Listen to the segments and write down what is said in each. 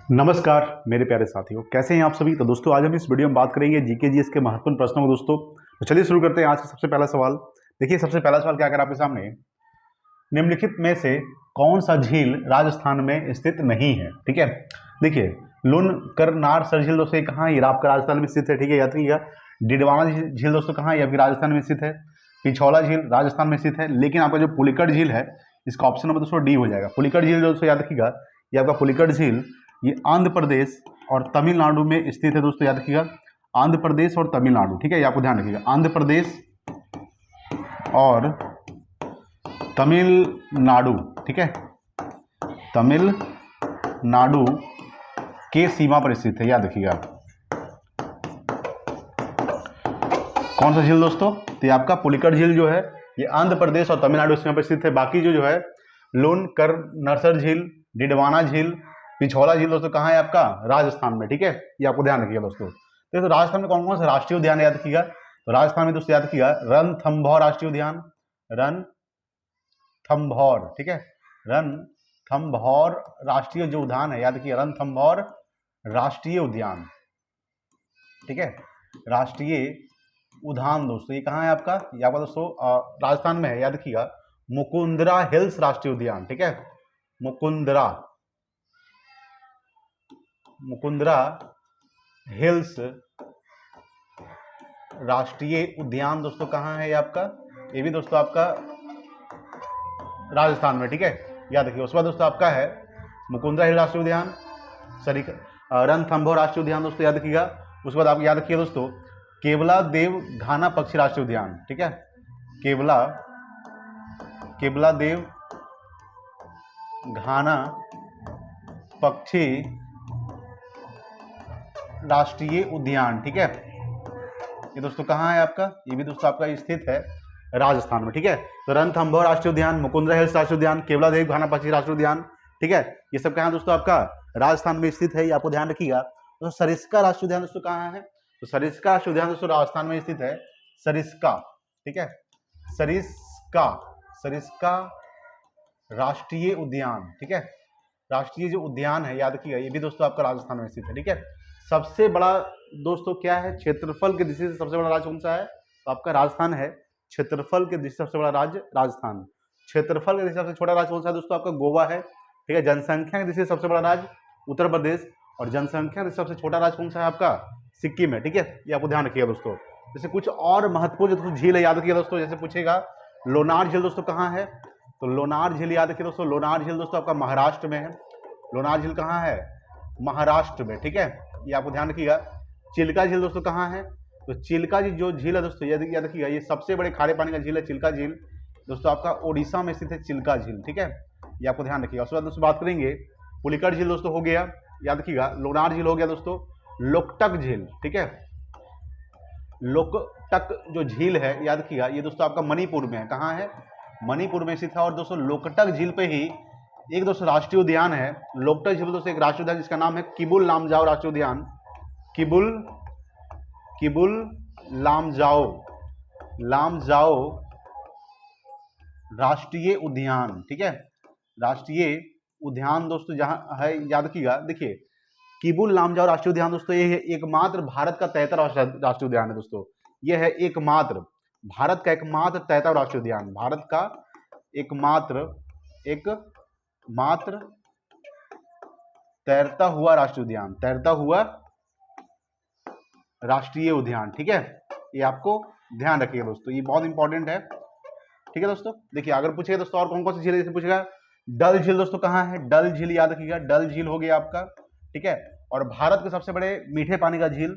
नमस्कार मेरे प्यारे साथियों, कैसे हैं आप सभी। तो दोस्तों आज हम इस वीडियो में बात करेंगे जीके जीएस के महत्वपूर्ण प्रश्नों को। दोस्तों तो चलिए शुरू करते हैं। आज का सबसे पहला सवाल देखिए। सबसे पहला सवाल क्या कर आपके सामने, निम्नलिखित में से कौन सा झील राजस्थान में स्थित नहीं है। ठीक है, देखिए लूनकरनार झील दोस्तों कहाँ है, ये आपका राजस्थान में स्थित है। ठीक है, याद रखिएगा। डिडवाना झील दोस्तों कहाँ है, ये आपकी राजस्थान में स्थित है। पिछौला झील राजस्थान में स्थित है। लेकिन आपका जो पुलिकट झील है, इसका ऑप्शन नंबर दोस्तों डी हो जाएगा। पुलिकट झील दोस्तों याद रखिएगा, ये आपका पुलिकट झील ये आंध्र प्रदेश और तमिलनाडु में स्थित है। दोस्तों याद रखिएगा, आंध्र प्रदेश और तमिलनाडु। ठीक है, ये आपको ध्यान रखिएगा, आंध्र प्रदेश और तमिलनाडु। ठीक है, तमिलनाडु के सीमा पर स्थित है, याद रखिएगा। कौन सा झील दोस्तों, तो ये आपका पुलिकट झील जो है ये आंध्र प्रदेश और तमिलनाडु सीमा पर स्थित है। बाकी जो है लूनकरनार झील, डिडवाना झील, पिछौला झील दोस्तों कहाँ है, आपका राजस्थान में। ठीक है, ये आपको ध्यान रखिएगा दोस्तों। तो राजस्थान में कौन कौन से राष्ट्रीय उद्यान याद रखिएगा। तो राजस्थान में दोस्तों याद रखिएगा रणथंभौर राष्ट्रीय उद्यान, रणथंभौर। ठीक है, रणथंभौर राष्ट्रीय जो उद्यान है, याद रखिए रणथंभौर राष्ट्रीय उद्यान। ठीक है, राष्ट्रीय उद्यान दोस्तों ये कहाँ है आपका, ये आपका दोस्तों राजस्थान में है। याद रखिएगा मुकुंदरा हिल्स राष्ट्रीय उद्यान। ठीक है, मुकुंदरा हिल्स राष्ट्रीय उद्यान दोस्तों कहाँ है, ये आपका, ये भी दोस्तों आपका राजस्थान में। ठीक है, याद रखिए। उसके बाद दोस्तों आपका है मुकुंदरा हिल राष्ट्रीय उद्यान, रणथंभौर राष्ट्रीय उद्यान दोस्तों याद रखिएगा। उसके बाद आप याद रखिए दोस्तों केवला देव घाना पक्षी राष्ट्रीय उद्यान। ठीक है, केवला देव घाना पक्षी राष्ट्रीय उद्यान। ठीक है, ये दोस्तों कहाँ है आपका, ये भी दोस्तों आपका स्थित है राजस्थान में। ठीक है, तो रणथंभौर राष्ट्रीय उद्यान, मुकुंदरा हिल्स राष्ट्रीय उद्यान, केवला देव घाना पक्षी राष्ट्रीय उद्यान। ठीक है, ये सब कहाँ दोस्तों आपका राजस्थान में स्थित है, ये आपको ध्यान रखिएगा। तो सरिस्का राष्ट्रीय उद्यान दोस्तों कहाँ है, तो सरिस्का राष्ट्रीय उद्यान दोस्तों राजस्थान में स्थित है। सरिस्का, ठीक है, सरिस्का राष्ट्रीय उद्यान। ठीक है, राष्ट्रीय जो उद्यान है याद रखिएगा, ये भी दोस्तों आपका राजस्थान में स्थित है। ठीक है, सबसे बड़ा दोस्तों क्या है, क्षेत्रफल की दृष्टि से सबसे बड़ा राज्य कौन सा है, तो आपका राजस्थान है। क्षेत्रफल की दृष्टि से सबसे बड़ा राज्य राजस्थान। क्षेत्रफल की दृष्टि से सबसे छोटा राज्य कौन सा है दोस्तों, आपका गोवा है। ठीक है, जनसंख्या की दृष्टि से सबसे बड़ा राज्य उत्तर प्रदेश, और जनसंख्या की सबसे छोटा राज्य कौन सा है, आपका सिक्किम है। ठीक है, ये आपको ध्यान रखिएगा दोस्तों। जैसे कुछ और महत्वपूर्ण जो झील है याद रखिएगा दोस्तों, जैसे पूछेगा लोनार झील दोस्तों कहाँ है, तो लोनार झील याद रखिए दोस्तों, लोनार झील दोस्तों आपका महाराष्ट्र में है। लोनार झील कहाँ है, महाराष्ट्र में। ठीक है, ये आपको ध्यान रखिएगा। चिल्का झील दोस्तों कहाँ है, तो चिल्का जी जो झील है दोस्तों याद रखिएगा, ये सबसे बड़े खारे पानी का झील है चिल्का झील दोस्तों, आपका ओडिशा में स्थित है चिल्का झील। ठीक है, ये आपको ध्यान रखिएगा। उसके बाद दोस्तों बात करेंगे पुलिकट झील दोस्तों हो गया, याद रखिएगा। लोनार झील हो गया दोस्तों। लोकटक झील, ठीक है, लोकटक जो झील है याद रखिएगा, ये दोस्तों आपका मणिपुर में है। कहाँ है, मणिपुर में स्थित है। और दोस्तों लोकटक झील पे ही एक दोस्तों राष्ट्रीय उद्यान है। लोकटक झील दोस्तों एक राष्ट्रीय उद्यान जिसका नाम है किबुल लामजाओ राष्ट्रीय उद्यान। किबुल लामजाओ राष्ट्रीय उद्यान। ठीक है, राष्ट्रीय उद्यान दोस्तों जहां है याद रखिएगा। देखिए किबुल लामजाओ राष्ट्रीय उद्यान दोस्तों ये है एकमात्र भारत का 73वां राष्ट्रीय उद्यान है दोस्तों। ये है एकमात्र भारत का एकमात्र 73वां राष्ट्रीय उद्यान, भारत का एकमात्र तैरता हुआ राष्ट्रीय उद्यान, तैरता हुआ राष्ट्रीय उद्यान। ठीक है, ये आपको ध्यान रखिएगा दोस्तों, ये बहुत इंपॉर्टेंट है। ठीक है दोस्तों, देखिए अगर पूछेगा दोस्तों और कौन कौन सी झील है, जैसे पूछेगा डल झील दोस्तों कहाँ है, डल झील याद रखिएगा, डल झील हो गया आपका। ठीक है, और भारत के सबसे बड़े मीठे पानी का झील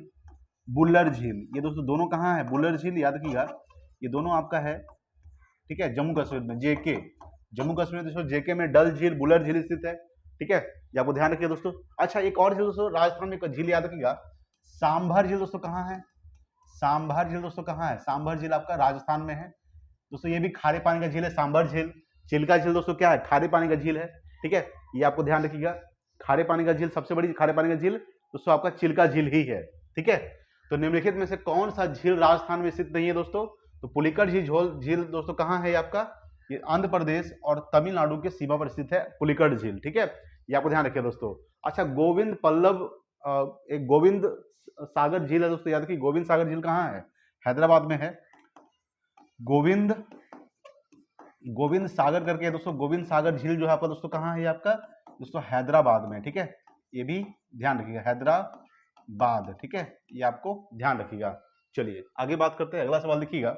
बुल्लर झील, ये दोस्तों दोनों कहाँ है, बुल्लर झील याद रखिएगा, ये दोनों आपका है। ठीक है, जम्मू कश्मीर में, जम्मू कश्मीर दोस्तों जेके में डल झील बुल्लर झील स्थित है। ठीक है, ये आपको ध्यान रखिए दोस्तों। अच्छा एक और झील दोस्तों राजस्थान में एक झील याद रखिएगा, सांभर झील दोस्तों कहाँ है, सांभर झील दोस्तों कहाँ है, सांभर झील आपका राजस्थान में है दोस्तों, ये भी खारे पानी का झील है सांभर झील। चिल्का झील दोस्तों क्या है, खारे पानी का झील है। ठीक है, ये आपको ध्यान रखिएगा, खारे पानी का झील, सबसे बड़ी खारे पानी का झील दोस्तों आपका चिल्का झील ही है। ठीक है, तो निम्नलिखित में से कौन सा झील राजस्थान में स्थित नहीं है दोस्तों, तो पुलिकट झील दोस्तों कहाँ है आपका, ये आंध्र प्रदेश और तमिलनाडु के सीमा पर स्थित है पुलिकट झील। ठीक है, ये आपको ध्यान रखिए दोस्तों। अच्छा, गोविंद पल्लव एक गोविंद सागर झील है दोस्तों, याद रखिए गोविंद सागर झील कहाँ है? हैदराबाद में है। गोविंद गोविंद सागर करके है दोस्तों, गोविंद सागर झील जो है आपका दोस्तों कहाँ है? ये आपका दोस्तों हैदराबाद में, ठीक है, ये भी ध्यान रखिएगा, हैदराबाद, ठीक है, ये आपको ध्यान रखिएगा। चलिए आगे बात करते हैं, अगला सवाल देखिएगा।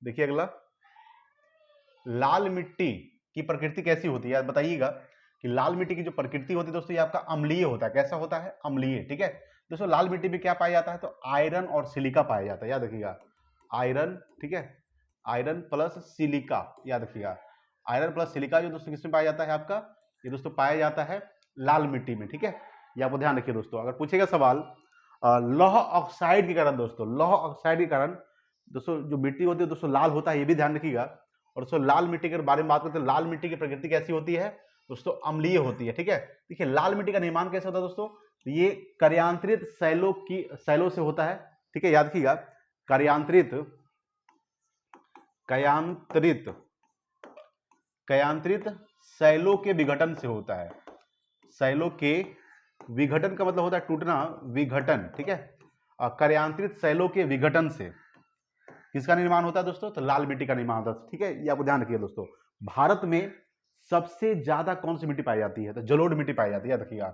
देखिए अगला, लाल मिट्टी की प्रकृति कैसी होती है? बताइएगा कि लाल मिट्टी की जो प्रकृति होती है दोस्तों, ये आपका अम्लीय होता है। कैसा होता है? अम्लीय, ठीक है दोस्तों। लाल मिट्टी में क्या पाया जाता है? तो आयरन और सिलिका पाया जाता है, याद रखिएगा, आयरन, ठीक है, आयरन प्लस सिलिका, याद रखिएगा, आयरन प्लस सिलिका जो दोस्तों किसमें पाया जाता है आपका? ये दोस्तों पाया जाता है लाल मिट्टी में, ठीक है, ये आपको ध्यान रखिए दोस्तों। अगर पूछेगा सवाल लौह ऑक्साइड के कारण दोस्तों, लौह ऑक्साइड के कारण दोस्तों जो मिट्टी होती है दोस्तों लाल होता है, ये भी ध्यान रखिएगा। और दोस्तों लाल मिट्टी के बारे में बात करते हैं, लाल मिट्टी की प्रकृति कैसी होती है दोस्तों? अम्लीय होती है, ठीक है। देखिए लाल मिट्टी का निर्माण कैसे होता है दोस्तों? ये कार्यांतरित सैलों से होता है, ठीक है, याद रखिएगा, कार्यांतरित सैलों के विघटन से होता है। सैलों के विघटन का मतलब होता है टूटना, विघटन, ठीक है। कार्यांतरित सैलों के विघटन से किसका निर्माण होता है दोस्तों? तो लाल मिट्टी का निर्माण होता है, ठीक है, ये आपको ध्यान रखिए दोस्तों। भारत में सबसे ज्यादा कौन सी मिट्टी पाई जाती है? तो जलोढ़ मिट्टी पाई जाती है, याद रखिएगा।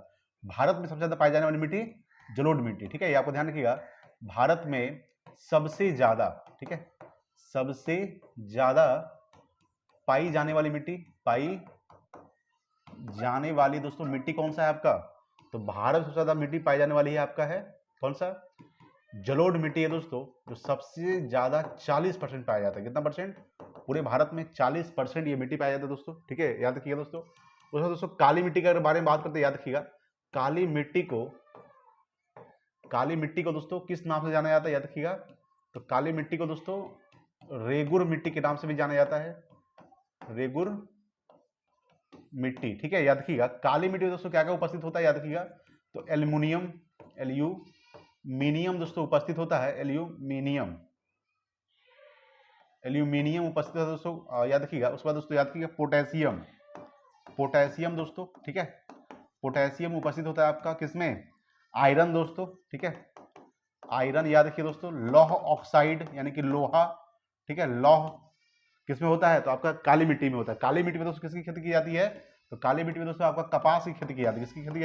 भारत में सबसे ज्यादा पाई जाने वाली मिट्टी जलोढ़ मिट्टी, ठीक है, ये आपको ध्यान रखिएगा। भारत में सबसे ज्यादा, ठीक है, सबसे ज्यादा पाई जाने वाली मिट्टी, पाई जाने वाली दोस्तों मिट्टी कौन सा है आपका? तो भारत में सबसे ज्यादा मिट्टी पाई जाने वाली है आपका है कौन सा? जलोढ़ मिट्टी है दोस्तों, जो सबसे ज्यादा 40% पाया जाता है। कितना परसेंट? पूरे भारत में 40% ये मिट्टी पाया जाता है दोस्तों, ठीक है, याद रखिएगा दोस्तों। उसमें दोस्तों काली मिट्टी के बारे में बात करते हैं, याद रखिएगा, काली मिट्टी को दोस्तों किस नाम से जाना जाता है? याद रखिएगा, तो काली मिट्टी को दोस्तों रेगुर मिट्टी के नाम से भी जाना जाता है, रेगुर मिट्टी, ठीक है, याद रखिएगा। काली मिट्टी में दोस्तों क्या क्या उपस्थित होता है? याद रखिएगा, तो एल्यूमिनियम, एल्यूमिनियम दोस्तों उपस्थित होता है, एल्यूमिनियम उपस्थित है दोस्तों, याद रखिएगा। उसके बाद दोस्तों याद रखिएगा पोटेशियम दोस्तों, ठीक है, पोटेशियम उपस्थित होता है आपका किसमें? आयरन दोस्तों, ठीक है, आयरन, याद रखिए दोस्तों। लौह ऑक्साइड यानी कि लोहा, ठीक है, लौह किसमें होता है? तो आपका काली मिट्टी में होता है। काली मिट्टी में दोस्तों किसकी खेती की जाती है? तो काली मिट्टी में दोस्तों आपका कपास की खेती की जाती है। किसकी खेती की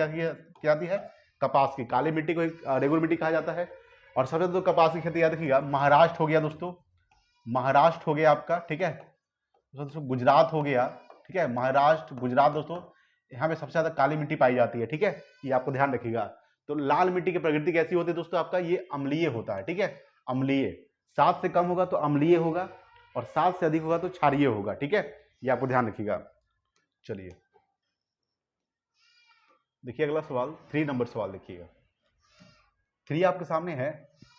जाती है? कपास की। काली मिट्टी को एक रेगुलर मिट्टी कहा जाता है। और सबसे तो कपास की खेती याद रखिएगा, महाराष्ट्र हो गया दोस्तों, महाराष्ट्र हो गया आपका, ठीक है दोस्तों, गुजरात हो गया, ठीक है, महाराष्ट्र, गुजरात दोस्तों, यहाँ पे सबसे ज्यादा काली मिट्टी पाई जाती है, ठीक है, ये आपको ध्यान रखिएगा। तो लाल मिट्टी की प्रकृति कैसी होती है दोस्तों? आपका ये अम्लीय होता है, ठीक है, अम्लीय। 7 से कम होगा तो अम्लीय होगा, और 7 से अधिक होगा तो क्षारीय होगा, ठीक है, ये आपको ध्यान रखिएगा। चलिए देखिए अगला सवाल, 3 नंबर सवाल देखिएगा। 3 आपके सामने है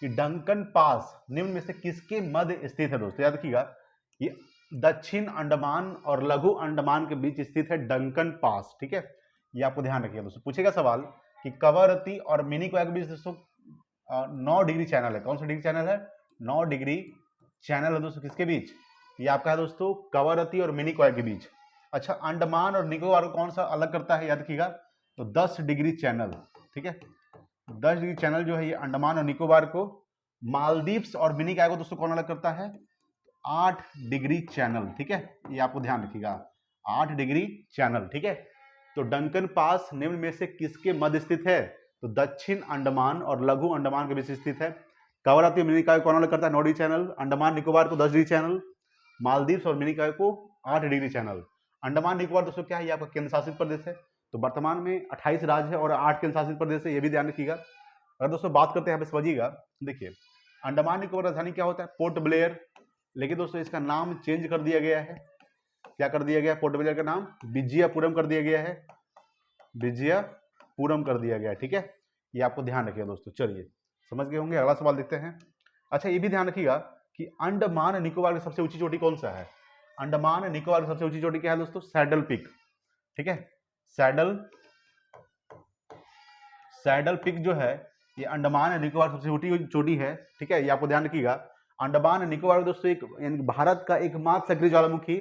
कि डंकन पास निम्न में से किसके मध्य स्थित है दोस्तों? याद रखिएगा, ये दक्षिण अंडमान और लघु अंडमान के बीच स्थित है डंकन पास, ठीक है, ये आपको ध्यान रखिएगा दोस्तों। पूछेगा सवाल कि कवरत्ती और मिनी कोया के बीच दोस्तों 9 डिग्री चैनल है। कौन सा डिग्री चैनल है? 9 डिग्री चैनल है दोस्तों, किसके बीच? ये आपका है दोस्तों कवरत्ती और मिनी कोया के बीच। अच्छा, अंडमान और निकोबार को कौन सा अलग करता है? याद रखिएगा, तो 10 डिग्री चैनल, ठीक है, 10 डिग्री चैनल जो है ये अंडमान और निकोबार को। मालदीव्स और मिनी कोया को दोस्तों कौन अलग करता है? 8 डिग्री चैनल, ठीक है, ये आपको ध्यान रखिएगा, 8 डिग्री चैनल, ठीक है। तो डंकन पास निम्न में से किसके मध्य स्थित है? तो दक्षिण अंडमान और लघु अंडमान के बीच स्थित है। कवरत्ती और मिनी कोया को कौन अलग करता है? 9 डिग्री चैनल। अंडमान निकोबार को 10 डिग्री चैनल। मालदीव्स और मिनी कोया को 8 डिग्री चैनल। अंडमान निकोबार दोस्तों क्या है? ये आपका केंद्र शासित प्रदेश है। तो वर्तमान में 28 राज्य है और 8 केंद्र शासित प्रदेश है, ये भी ध्यान रखिएगा। अगर दोस्तों बात करते हैं यहाँ पे समझिएगा, देखिए अंडमान निकोबार राजधानी क्या होता है? पोर्ट ब्लेयर, लेकिन दोस्तों इसका नाम चेंज कर दिया गया है। क्या कर दिया गया? पोर्ट ब्लेयर का नाम विजयपुरम कर दिया गया है, विजयपुरम कर दिया गया है, ठीक है, ये आपको ध्यान रखिएगा दोस्तों। चलिए समझ गए होंगे, अगला सवाल देखते हैं। अच्छा, ये भी ध्यान रखिएगा कि अंडमान निकोबार की सबसे ऊंची चोटी कौन सा है? अंडमान निकोबार की सबसे ऊंची चोटी क्या है दोस्तों? सैडल पीक, ठीक है, सैडल पीक जो है ये अंडमान निकोबार सबसे ऊंची चोटी है, ठीक है, ये आपको ध्यान रखिएगा। अंडमान निकोबार दोस्तों एक भारत का एकमात्र सक्रिय ज्वालामुखी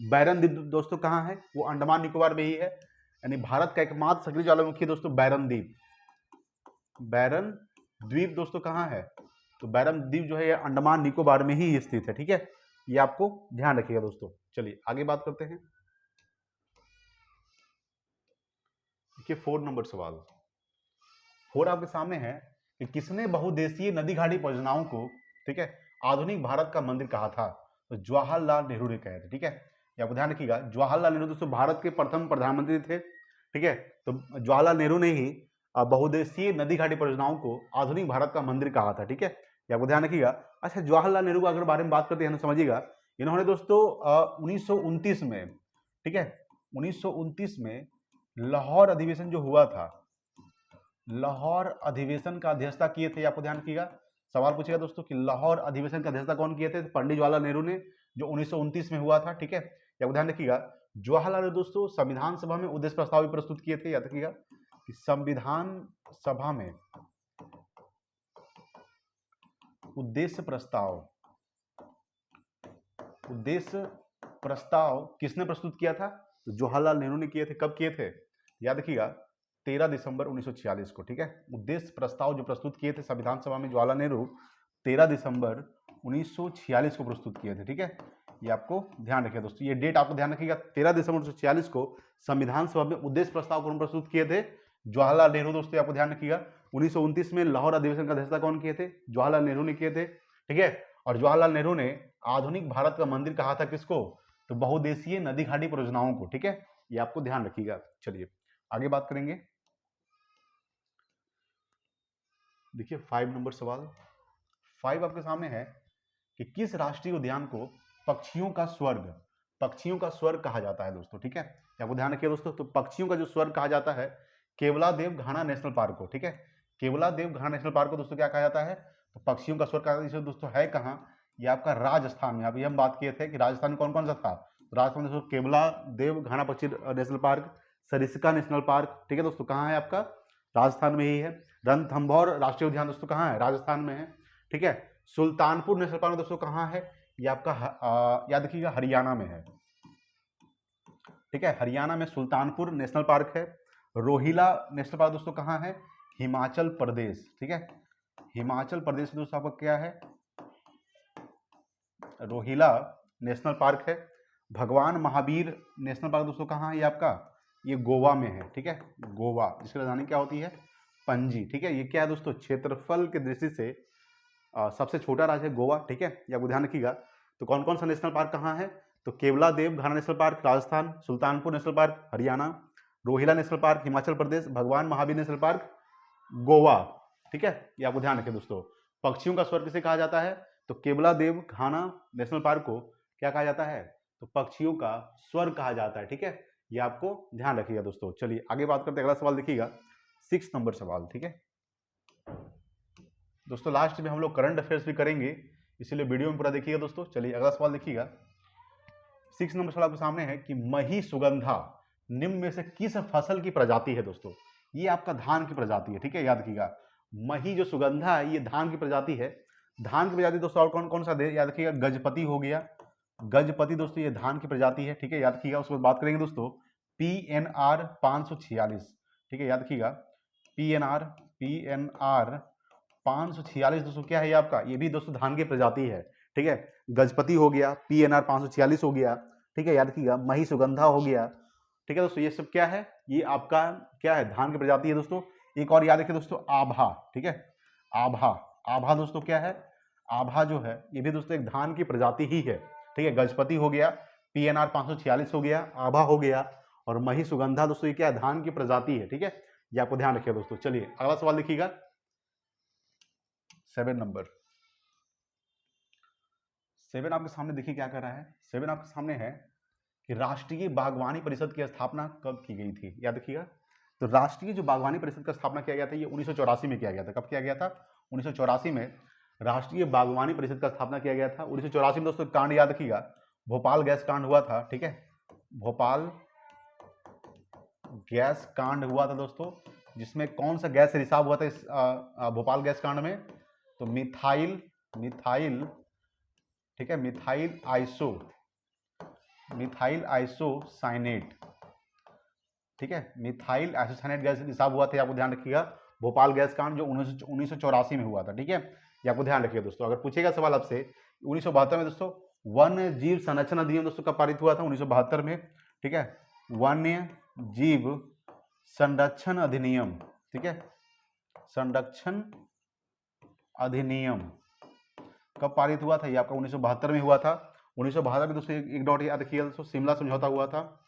बैरन द्वीप दोस्तों कहाँ है? वो अंडमान निकोबार में ही है, यानी भारत का एकमात्र सक्रिय ज्वालामुखी दोस्तों बैरन द्वीप। बैरन द्वीप दोस्तों कहाँ है? तो बैरन द्वीप जो है ये अंडमान निकोबार में ही स्थित है, ठीक है, ये आपको ध्यान रखिएगा दोस्तों। चलिए आगे बात करते हैं। देखिए 4 नंबर सवाल, 4 आपके सामने है कि किसने बहुदेशीय नदी घाटी परियोजनाओं को, ठीक है, आधुनिक भारत का मंदिर कहा था? तो जवाहरलाल नेहरू ने कहे थे, ठीक है, ये आपको ध्यान रखिएगा। जवाहरलाल नेहरू दोस्तों भारत के प्रथम प्रधानमंत्री थे, ठीक है, तो जवाहरलाल नेहरू ने ही बहुदेशीय नदी घाटी परियोजनाओं को आधुनिक भारत का मंदिर कहा था, ठीक है, ये आपको ध्यान रखिएगा। अच्छा, जवाहरलाल नेहरू का अगर बारे में बात करते हैं तो समझिएगा, इन्होंने दोस्तों 1929 में, ठीक है, 1929 में लाहौर अधिवेशन जो हुआ था, लाहौर अधिवेशन का अध्यक्षता किए थे, आपको ध्यान रखिएगा। सवाल पूछेगा दोस्तों कि लाहौर अधिवेशन का अध्यक्षता कौन किए थे? पंडित जवाहरलाल नेहरू ने, जो 1929 में हुआ था, ठीक है, आपको ध्यान रखिएगा। जवाहरलाल नेहरू दोस्तों संविधान सभा में उद्देश्य प्रस्ताव भी प्रस्तुत किए थे, याद रखिएगा कि संविधान सभा में उद्देश्य प्रस्ताव किसने प्रस्तुत किया था? तो जवाहरलाल नेहरू ने किए थे। कब किए थे? याद रखिएगा 13 दिसंबर 1946 को, ठीक है। उद्देश्य प्रस्ताव जो प्रस्तुत किए थे संविधान सभा में जवाहरलाल नेहरू 13 दिसंबर 1946 को प्रस्तुत किए थे, ठीक है, ये आपको ध्यान रखिएगा दोस्तों, ये डेट आपको ध्यान रखिएगा। 13 दिसंबर 1946 को संविधान सभा में उद्देश्य प्रस्ताव कौन प्रस्तुत किए थे? जवाहरलाल नेहरू दोस्तों, आपको ध्यान रखिएगा। 1929 में लाहौर अधिवेशन का अध्यक्षता कौन किए थे? जवाहरलाल नेहरू ने किए थे, ठीक है। और जवाहरलाल नेहरू ने आधुनिक भारत का मंदिर कहा था किसको? तो बहुदेशीय नदी घाटी परियोजनाओं को, ठीक है, ये आपको ध्यान रखिएगा। चलिए आगे बात करेंगे। देखिए 5 नंबर सवाल, 5 आपके सामने है कि किस राष्ट्रीय उद्यान को पक्षियों का स्वर्ग कहा जाता है दोस्तों, ठीक है, आपको ध्यान रखिए दोस्तों। तो पक्षियों का जो स्वर्ग कहा जाता है केवलादेव घाना नेशनल पार्क को, ठीक है, केवलादेव घाना नेशनल पार्क को दोस्तों क्या कहा जाता है? तो पक्षियों का स्वर्ग कहा जाता है दोस्तों। है कहाँ? ये आपका राजस्थान में। अभी हम बात किए थे कि राजस्थान में कौन कौन सा था। राजस्थान में केवलादेव घाना पक्षी national park, Sariska national park, ठीक है दोस्तों, कहाँ है आपका? राजस्थान में ही है। रणथंभौर राष्ट्रीय उद्यान दोस्तों कहाँ है? राजस्थान में है, ठीक है। सुल्तानपुर नेशनल पार्क दोस्तों कहाँ है? ये आपका याद रखिएगा हरियाणा में है, ठीक है, हरियाणा में सुल्तानपुर नेशनल पार्क है। रोहिला नेशनल पार्क दोस्तों कहाँ है? हिमाचल प्रदेश, ठीक है, हिमाचल प्रदेश में दोस्तों आपका क्या है? रोहिला नेशनल पार्क है। भगवान महावीर नेशनल पार्क दोस्तों कहाँ है? ये आपका ये गोवा में है, ठीक है, गोवा, जिसकी राजधानी क्या होती है? पणजी, ठीक है। ये क्या है दोस्तों? क्षेत्रफल की दृष्टि से सबसे छोटा राज्य है गोवा, ठीक है, ये आपको ध्यान रखिएगा। तो कौन कौन सा नेशनल पार्क कहाँ है? तो Keoladeo Ghana national park Rajasthan, Sultanpur national park Haryana, Rohila national park Himachal Pradesh, Bhagwan Mahavir national park Goa, ठीक है, ये आपको ध्यान रखिए दोस्तों। पक्षियों का स्वर्ग किसे कहा जाता है? तो केवलादेव घाना नेशनल पार्क को क्या कहा जाता है? तो पक्षियों का स्वर्ग कहा जाता है, ठीक है, ये आपको ध्यान रखिएगा दोस्तों। चलिए आगे बात करते हैं। अगला सवाल देखिएगा 6 नंबर सवाल, ठीक है दोस्तों। लास्ट में हम लोग करंट अफेयर्स भी करेंगे, इसीलिए वीडियो में पूरा देखिएगा दोस्तों। चलिए अगला सवाल देखिएगा। 6 नंबर सवाल आपके सामने है कि मही सुगंधा निम्न में से किस फसल की प्रजाति है दोस्तों? ये आपका धान की प्रजाति है, ठीक है, याद रखिएगा। मही जो सुगंधा है ये धान की प्रजाति है। धान की प्रजाति दोस्तों और कौन कौन सा याद रखिएगा? गजपति हो गया, गजपति दोस्तों ये धान की प्रजाति है, ठीक है, याद रखिएगा। उसके बाद बात करेंगे दोस्तों PNR 546, ठीक है, याद रखिएगा। PNR 546 दोस्तों क्या है ये आपका? ये भी दोस्तों धान की प्रजाति है, ठीक है। गजपति हो गया, PNR 546 हो गया, ठीक है, याद रखिएगा। मही सुगंधा हो गया, ठीक है दोस्तों, ये सब क्या है? ये आपका क्या है? धान की प्रजाति है दोस्तों। एक और याद रखिए दोस्तों आभा, ठीक है, आभा, आभा दोस्तों क्या है? आभा जो है ये भी दोस्तों एक धान की प्रजाति ही है, ठीक है। गजपति हो गया, PNR 546 हो गया, आभा हो गया और मही सुगंधा दोस्तों ये क्या है? धान की प्रजाति है, ठीक है, ये आपको ध्यान रखिएगा दोस्तों। चलिए अगला सवाल देखिएगा 7 नंबर। 7 आपके सामने देखिए क्या कर रहा है। 7 आपके सामने है कि राष्ट्रीय बागवानी परिषद की स्थापना कब की गई थी? याद रखिएगा। तो राष्ट्रीय जो बागवानी परिषद का स्थापना किया गया था ये 1984 में किया गया था। कब किया गया था? 1984 में राष्ट्रीय बागवानी परिषद का स्थापना किया गया था। 1984 में दोस्तों कांड याद रखिएगा, भोपाल गैस कांड हुआ था, ठीक है, भोपाल गैस कांड हुआ था दोस्तों, जिसमें कौन सा गैस रिसाव हुआ था इस भोपाल गैस कांड में? तो मिथाइल, ठीक है, मिथाइल मिथाइल आइसोसाइनेट, ठीक है, मिथाइल आइसोसाइनेट गैस रिसाव हुआ था, आपको ध्यान रखिएगा, भोपाल गैस कांड जो 1984 में हुआ था, ठीक है, ये आपको ध्यान रखिएगा दोस्तों। अगर पूछेगा सवाल आपसे 1972 में दोस्तों वन्य जीव संरक्षण अधिनियम दोस्तों कब पारित हुआ था? 1972 में, ठीक है, वन्य जीव संरक्षण अधिनियम, ठीक है, संरक्षण अधिनियम कब पारित हुआ था? ये आपका 1972 में हुआ था। 1972 में दोस्तों एक डॉट याद रखिएगा दोस्तों, शिमला समझौता हुआ था।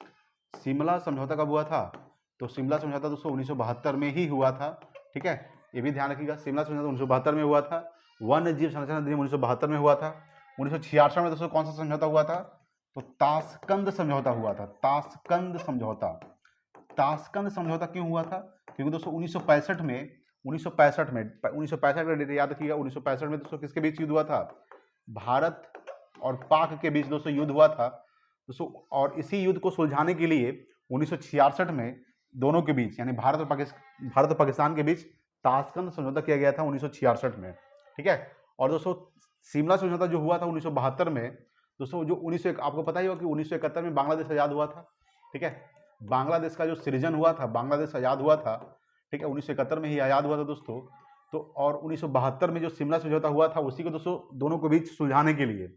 शिमला समझौता कब हुआ था? तो शिमला समझौता दोस्तों 1972 में ही हुआ था, ठीक है, ये भी ध्यान रखिएगा, शिमला समझौता 1972 में हुआ था। वन्य जीव संरक्षण अधिनियम 1972 में हुआ था। 1966 में दोस्तों कौन सा समझौता हुआ था? तो ताशकंद समझौता हुआ था, ताशकंद समझौता। ताशकंद समझौता क्यों हुआ था? क्योंकि दोस्तों 1965 का डेट याद रखिएगा, 1965 में दोस्तों किसके बीच युद्ध हुआ था? भारत और पाक के बीच दोस्तों युद्ध हुआ था दोस्तों, और इसी युद्ध को सुलझाने के लिए 1966 में दोनों के बीच यानी भारत और पाकिस्तान के बीच ताशकंद समझौता किया गया था 1966 में, ठीक है। और दोस्तों शिमला समझौता जो हुआ था 1972 में दोस्तों, जो आपको पता ही होगा कि 1971 में बांग्लादेश आज़ाद हुआ था, ठीक है, बांग्लादेश का जो सृजन हुआ था, बांग्लादेश आज़ाद हुआ था, ठीक है, 1971 में ही आज़ाद हुआ था दोस्तों। तो और 1972 में जो शिमला समझौता हुआ था उसी को दोस्तों दोनों के बीच सुलझाने के लिए,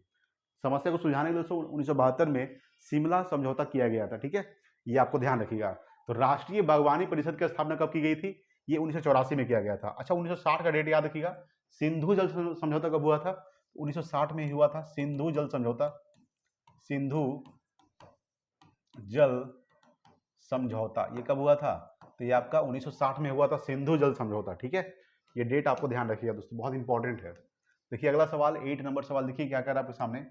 समस्या को सुलझाने के लिए दोस्तों 1972 में शिमला समझौता किया गया था, ठीक है, ये आपको ध्यान रखिएगा। तो राष्ट्रीय बागवानी परिषद की स्थापना कब की गई थी? ये 1984 में किया गया था। अच्छा, 1960 का डेट याद रखिएगा। सिंधु जल समझौता कब हुआ था? 1960 में ही हुआ था सिंधु जल समझौता, सिंधु जल समझौता, ये कब हुआ था? तो ये आपका 1960 में हुआ था सिंधु जल समझौता, ठीक है, ये डेट आपको ध्यान रखिएगा दोस्तों, बहुत इंपॉर्टेंट है। देखिए अगला सवाल 8 नंबर सवाल, देखिए क्या कह रहा है आपके सामने।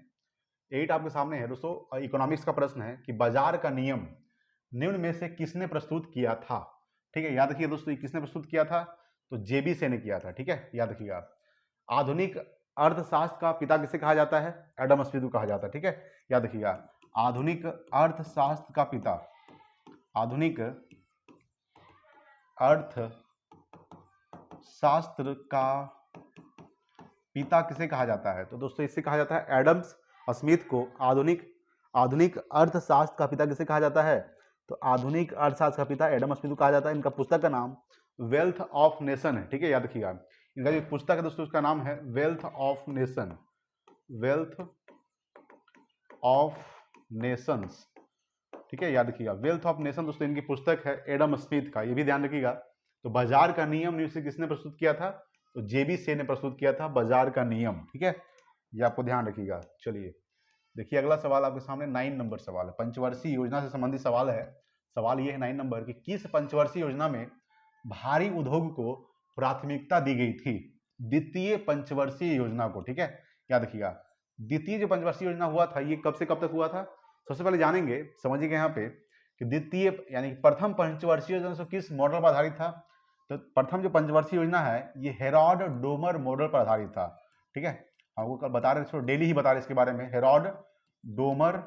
8 आपके सामने है दोस्तों, इकोनॉमिक्स का प्रश्न है कि बाजार का नियम निम्न में से किसने प्रस्तुत किया था? ठीक है, याद रखिए दोस्तों, किसने प्रस्तुत किया था? तो जेबी से ने किया था, ठीक है, याद रखिएगा। आधुनिक अर्थशास्त्र का पिता किसे कहा जाता है? एडम स्मिथ को कहा जाता है, ठीक है, याद रखिएगा। आधुनिक अर्थशास्त्र का पिता, आधुनिक अर्थशास्त्र का पिता किसे कहा जाता है? तो दोस्तों इससे कहा जाता है एडम स्मिथ को। आधुनिक अर्थशास्त्र का पिता किसे कहा जाता है? तो आधुनिक अर्थशास्त्र का पिता एडम स्मिथ को कहा जाता है। इनका पुस्तक का नाम वेल्थ ऑफ नेशन है, ठीक है, याद रखिएगा। इनका जो पुस्तक है दोस्तों उसका नाम है wealth of nation, wealth of Nations, ठीक है, याद रखिएगा, वेल्थ ऑफ नेशन दोस्तों इनकी पुस्तक है एडम स्मिथ का, ये भी ध्यान रखिएगा। तो बाजार का नियम से किसने प्रस्तुत किया था? तो जेबी से ने प्रस्तुत किया था बाजार का नियम, ठीक है, ये आपको ध्यान रखिएगा। चलिए देखिए अगला सवाल आपके सामने 9 नंबर सवाल है, पंचवर्षीय योजना से संबंधित सवाल है। सवाल ये है 9 नंबर कि किस पंचवर्षीय योजना में भारी उद्योग को प्राथमिकता दी गई थी? द्वितीय पंचवर्षीय योजना को, ठीक है, याद रखिएगा। द्वितीय जो पंचवर्षीय योजना हुआ था ये कब से कब तक हुआ था? सबसे पहले जानेंगे, समझिएगा यहाँ पे कि द्वितीय यानी प्रथम पंचवर्षीय योजना किस मॉडल पर आधारित था? तो प्रथम जो पंचवर्षीय योजना है ये हेरॉड डोमर मॉडल पर आधारित था, ठीक है, आपको कल बता रहे, डेली ही बता रहे इसके बारे में, हेरॉड डोमर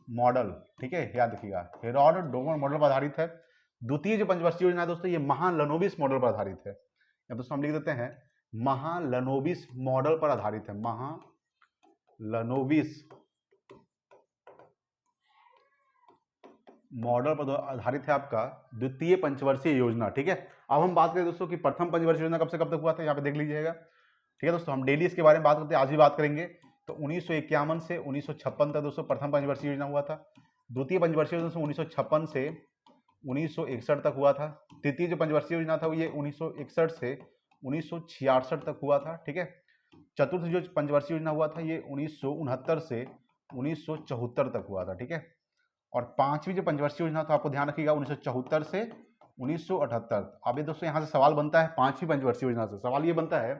मॉडल, ठीक है, याद रखिएगा, हेरॉड डोमर मॉडल पर आधारित है। द्वितीय जो पंचवर्षीय योजना है दोस्तों ये महालनोबिस मॉडल पर आधारित है, या दोस्तों हम लिख देते हैं महालनोबिस मॉडल पर आधारित है, महालनोबिस मॉडल पर आधारित है आपका द्वितीय पंचवर्षीय योजना, ठीक है। अब हम बात करें दोस्तों कि प्रथम पंचवर्षीय योजना कब से कब तक हुआ था, यहाँ पे देख लीजिएगा, ठीक है दोस्तों, हम डेली इसके बारे में बात करते हैं, आज भी बात करेंगे। तो 1951 से 1956 तक दोस्तों प्रथम पंचवर्षीय योजना हुआ था। द्वितीय पंचवर्षीय योजना 1956 से 1961 तक हुआ था। तृतीय जो पंचवर्षीय योजना था वो ये 1961 से 1966 तक हुआ था, ठीक है। चतुर्थ जो पंचवर्षीय योजना हुआ था ये 1969 से 1974 तक हुआ था, ठीक है। और पांचवी जो पंचवर्षीय योजना था आपको ध्यान रखिएगा 1974 से 1978। अब ये दोस्तों यहाँ से सवाल बनता है पांचवी पंचवर्षीय योजना से, सवाल ये बनता है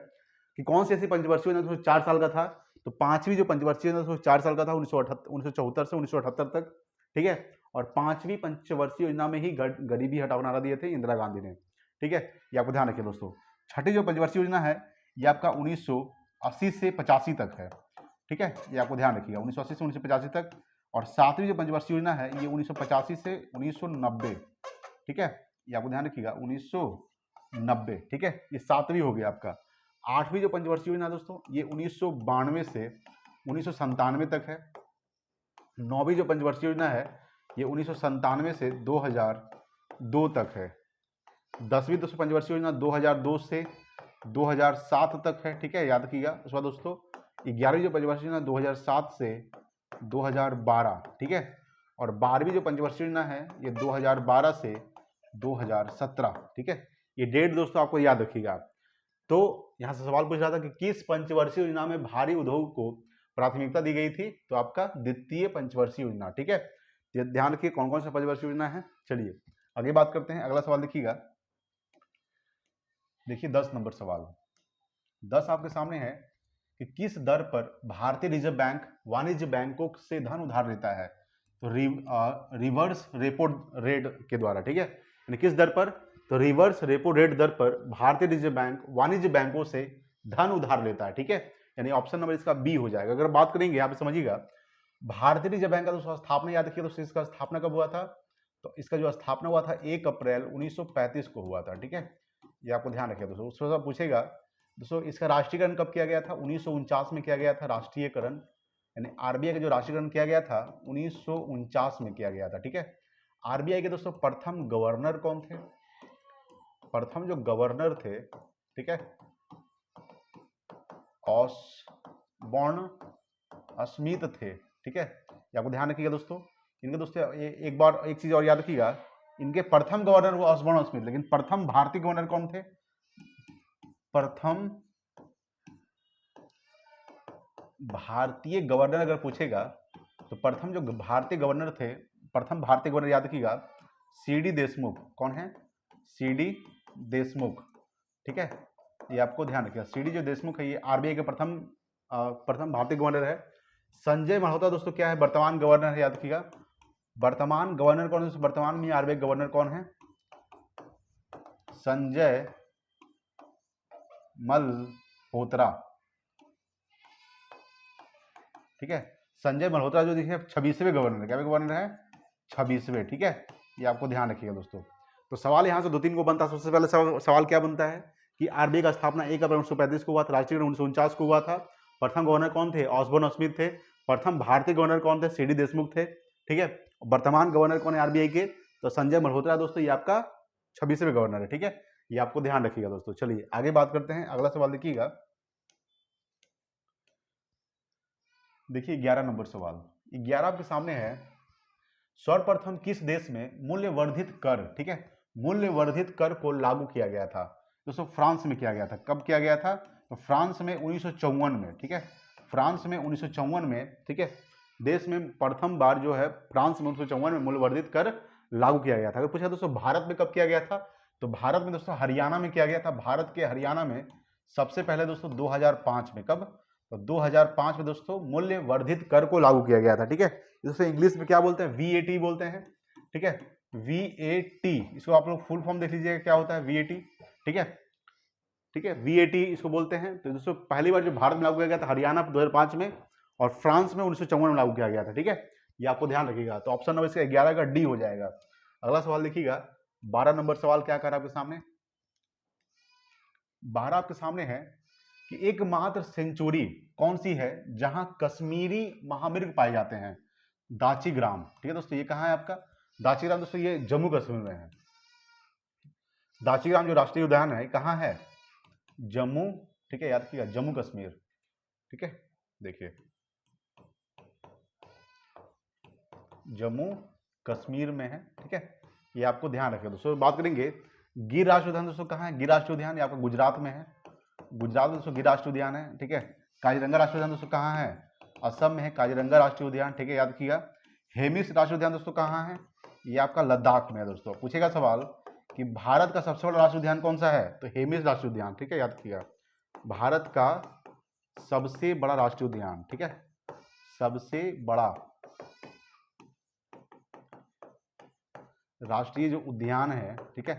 कि कौन सी ऐसी पंचवर्षीय योजना जो 4 साल का था? तो पांचवी जो पंचवर्षीय योजना 4 साल का था, 1974 से 1978 तक, ठीक है। और पांचवी पंचवर्षीय योजना में ही गरीबी हटाओ नारा दिए थे इंदिरा गांधी ने, ठीक है, ये आपको ध्यान रखिए दोस्तों। छठी जो पंचवर्षीय योजना है ये आपका 1980 से 85 तक है, ठीक है, ये आपको ध्यान रखिएगा, 1980 से 1985 तक। और सातवीं जो पंचवर्षीय योजना है ये 1985 से 1990, ठीक है, ये आपको ध्यान रखिएगा, 1990, ठीक है, ये सातवीं हो गया आपका। आठवीं जो पंचवर्षीय योजना दोस्तों ये 1992 से 1997 तक है, 9वीं जो पंचवर्षीय योजना है ये 1997 से 2002 तक है। 10वीं दोस्तों पंचवर्षीय योजना 2002 से 2007 तक है, ठीक है, याद कीजिएगा। उसके बाद दोस्तों 11वीं जो पंचवर्षीय योजना 2007 से 2012, ठीक है, और 12वीं जो पंचवर्षीय योजना है ये 2012 से 2017, ठीक है। ये डेट दोस्तों आपको याद रखिएगा। तो यहाँ से सवाल पूछ रहा था कि किस पंचवर्षीय योजना में भारी उद्योग को प्राथमिकता दी गई थी, तो आपका द्वितीय पंचवर्षीय योजना, ठीक है। ध्यान रखिए कौन कौन सा पंचवर्षीय योजना है। चलिए आगे बात करते हैं। अगला सवाल देखिएगा, देखिए 10 नंबर सवाल। 10 आपके सामने है कि किस दर पर भारतीय रिजर्व बैंक वाणिज्य बैंकों से धन उधार लेता है, तो रिवर्स रेपो रेट के द्वारा, ठीक है, यानी किस दर पर, तो रिवर्स रेपो रेट दर पर भारतीय रिजर्व बैंक वाणिज्य बैंकों से धन उधार लेता है, ठीक है, यानी ऑप्शन नंबर इसका बी हो जाएगा। अगर बात करेंगे यहाँ पे समझिएगा, भारतीय रिजर्व बैंक का दोस्तों स्थापना याद रखिए दोस्तों, इसका स्थापना कब हुआ था, तो इसका जो स्थापना हुआ था 1 अप्रैल 1935 को हुआ था, ठीक है, ये आपको ध्यान रखिए दोस्तों। उसमें पूछेगा दोस्तों इसका राष्ट्रीयकरण कब किया गया था, 1949 में किया गया था राष्ट्रीयकरण, यानी आरबीआई का जो राष्ट्रीयकरण किया गया था 1949 में किया गया था, ठीक है। आरबीआई के दोस्तों प्रथम गवर्नर कौन थे, प्रथम जो गवर्नर थे, ठीक है, ऑसबॉर्न स्मिथ थे, ठीक है, ये आपको ध्यान रखिएगा दोस्तों। इनके दोस्तों एक बार एक चीज और याद रखिएगा, इनके प्रथम गवर्नर वो ऑसबॉर्न स्मिथ, लेकिन प्रथम भारतीय गवर्नर कौन थे, प्रथम भारतीय गवर्नर अगर पूछेगा तो प्रथम जो भारतीय गवर्नर थे, प्रथम भारतीय गवर्नर याद रखिएगा सीडी देशमुख। कौन है, सीडी देशमुख, ठीक है, ये आपको ध्यान रखिएगा। सीडी जो देशमुख है ये आरबीआई के प्रथम भारतीय गवर्नर है। संजय मल्होत्रा दोस्तों क्या है, वर्तमान गवर्नर है, याद रखिएगा। वर्तमान गवर्नर कौन है, वर्तमान में आरबीआई गवर्नर कौन है, संजय मल्होत्रा, ठीक है। संजय मल्होत्रा जो देखिए 26वें गवर्नर है, क्या गवर्नर है, 26वें, ठीक है, ये आपको ध्यान रखिएगा दोस्तों। तो सवाल यहाँ से 2-3 को बनता है। सबसे पहले सवाल क्या बनता है कि आरबीआई का स्थापना 1 अप्रैल 1935 को हुआ था, राष्ट्रीयकरण 1949 को हुआ था, प्रथम गवर्नर कौन थे, ऑसबॉर्न स्मिथ थे, प्रथम भारतीय गवर्नर कौन थे, सीडी देशमुख थे, ठीक है, वर्तमान गवर्नर कौन है आरबीआई के, तो संजय मल्होत्रा दोस्तों, ये आपका 26वें गवर्नर है, ठीक है, ये आपको ध्यान रखिएगा दोस्तों। चलिए आगे बात करते हैं। अगला सवाल देखिएगा, देखिए 11 नंबर सवाल। 11 आपके सामने है, सर्वप्रथम किस देश में मूल्यवर्धित कर, ठीक है, मूल्यवर्धित कर को लागू किया गया था, दोस्तों फ्रांस में किया गया था। कब किया गया था, तो फ्रांस में 1954 में, ठीक है, फ्रांस में 1954 में, ठीक है, देश में प्रथम बार जो है फ्रांस में 1954 में मूल्यवर्धित कर लागू किया गया था। अगर पूछा दोस्तों भारत में कब किया गया था, तो भारत में दोस्तों हरियाणा में किया गया था। भारत के हरियाणा में सबसे पहले दोस्तों 2005 में, कब, तो 2005 में दोस्तों मूल्यवर्धित कर को लागू किया गया था, ठीक है। दोस्तों इंग्लिश में क्या बोलते हैं, वीएटी बोलते हैं, ठीक है, वीएटी, इसको आप लोग फुल फॉर्म देख लीजिएगा क्या होता है, वीएटी, ठीक है, ठीक है, वीएटी इसको बोलते हैं। तो दोस्तों पहली बार जो भारत में लागू किया गया था हरियाणा 2005 में, और फ्रांस में 1954 में लागू किया गया था, ठीक है, ये आपको ध्यान रखिएगा। तो ऑप्शन नंबर इसका 11 का डी हो जाएगा। अगला सवाल देखिएगा, 12 नंबर सवाल क्या कर रहा है आपके सामने, 12 आपके सामने है कि एकमात्र सेंचुरी कौन सी है जहां कश्मीरी महामृग पाए जाते हैं, दाचीग्राम, ठीक है दोस्तों, ये कहां है आपका, दाचीग्राम दोस्तों ये जम्मू कश्मीर में है। दाचीग्राम जो राष्ट्रीय उद्यान है कहां है, जम्मू, ठीक है, याद रखिएगा जम्मू कश्मीर, ठीक है, देखिए जम्मू कश्मीर में है, ठीक है, ये आपको ध्यान रखिएगा दोस्तों। बात करेंगे गिर राष्ट्रीय उद्यान दोस्तों कहां है, गिर राष्ट्रीय उद्यान ये आपका गुजरात में है, गुजरात में दोस्तों गिर राष्ट्रीय उद्यान है, ठीक है। काजीरंगा राष्ट्रीय उद्यान दोस्तों कहाँ है, असम में है काजीरंगा राष्ट्रीय उद्यान, ठीक है, याद रखिएगा। हेमिस राष्ट्रीय उद्यान दोस्तों कहाँ है, ये आपका लद्दाख में है दोस्तों। पूछेगा सवाल कि भारत का सबसे बड़ा राष्ट्रीय उद्यान कौन सा है, तो हेमिस राष्ट्रीय उद्यान, ठीक है, याद रखिएगा। भारत का सबसे बड़ा राष्ट्रीय उद्यान, ठीक है, सबसे बड़ा राष्ट्रीय जो उद्यान है, ठीक है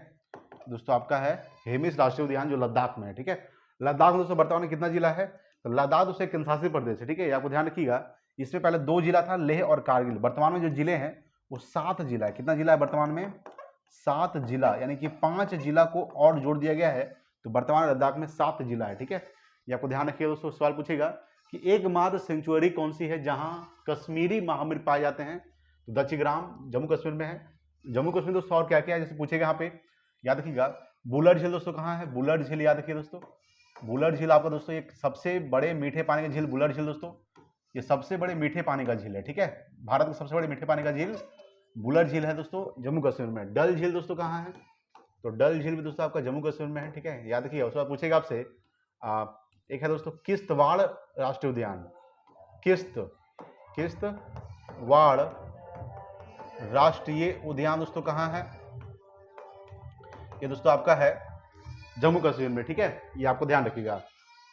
दोस्तों, आपका है हेमिस राष्ट्रीय उद्यान जो लद्दाख में है, ठीक है। लद्दाख दोस्तों वर्तमान में कितना जिला है, तो लद्दाख दोस्तों एक केंद्रशासित प्रदेश है, ठीक है, ये आपको ध्यान रखिएगा। इसमें पहले 2 जिला था, लेह और कारगिल। वर्तमान में जो जिले हैं वो 7 जिला है। कितना जिला है वर्तमान में, 7 जिला, यानी कि 5 जिला को और जोड़ दिया गया है, तो वर्तमान लद्दाख में 7 जिला है, ठीक है, ये आपको ध्यान रखिएगा दोस्तों। सवाल पूछेगा कि एकमात्र सेंचुरी कौन सी है जहां कश्मीरी महामृग पाए जाते हैं? तो दक्षिग्राम जम्मू कश्मीर में है। जम्मू कश्मीर दोस्तों और क्या क्या है जैसे पूछेगा यहाँ पे, याद रखिएगा। बुलर झील दोस्तों कहाँ है? बुलर झील याद रखिए दोस्तों। बुलर झील आपका दोस्तों एक सबसे बड़े मीठे पानी का झील बुलर झील दोस्तों, ये सबसे बड़े मीठे पानी का झील है, ठीक है। भारत का सबसे बड़े मीठे पानी का झील बुलर झील है दोस्तों, जम्मू कश्मीर में। डल झील दोस्तों कहाँ है? तो डल झील भी दोस्तों आपका जम्मू कश्मीर में है, ठीक है। याद रखिएगा। उसके बाद पूछेगा आपसे एक है दोस्तों किश्तवाड़ राष्ट्रीय उद्यान। किश्तवाड़ राष्ट्रीय उद्यान दोस्तों कहाँ है? ये दोस्तों आपका है जम्मू कश्मीर में, ठीक है। ये आपको ध्यान रखिएगा,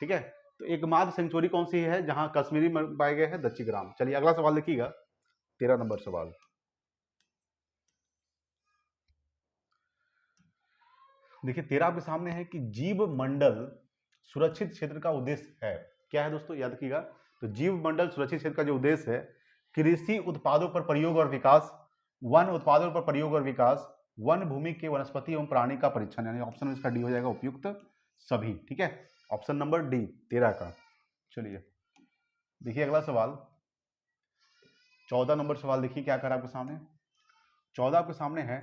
ठीक है। तो एकमात्र सेंचुरी कौन सी है जहां कश्मीरी पाए गए हैं? दक्षिग्राम। चलिए अगला सवाल देखिएगा, 13 नंबर सवाल। देखिए 13 आपके सामने है कि जीव मंडल सुरक्षित क्षेत्र का उद्देश्य है क्या है दोस्तों? याद रखिएगा। तो जीव मंडल सुरक्षित क्षेत्र का जो उद्देश्य है, कृषि उत्पादों पर प्रयोग और विकास, वन उत्पादों पर प्रयोग और विकास, वन भूमि के वनस्पति एवं प्राणी का परीक्षण, यानी ऑप्शन इसका डी हो जाएगा उपयुक्त सभी, ठीक है। ऑप्शन नंबर डी 13 का। चलिए देखिए अगला सवाल 14 नंबर सवाल। देखिए क्या कर रहा है आपके सामने। 14 आपके सामने है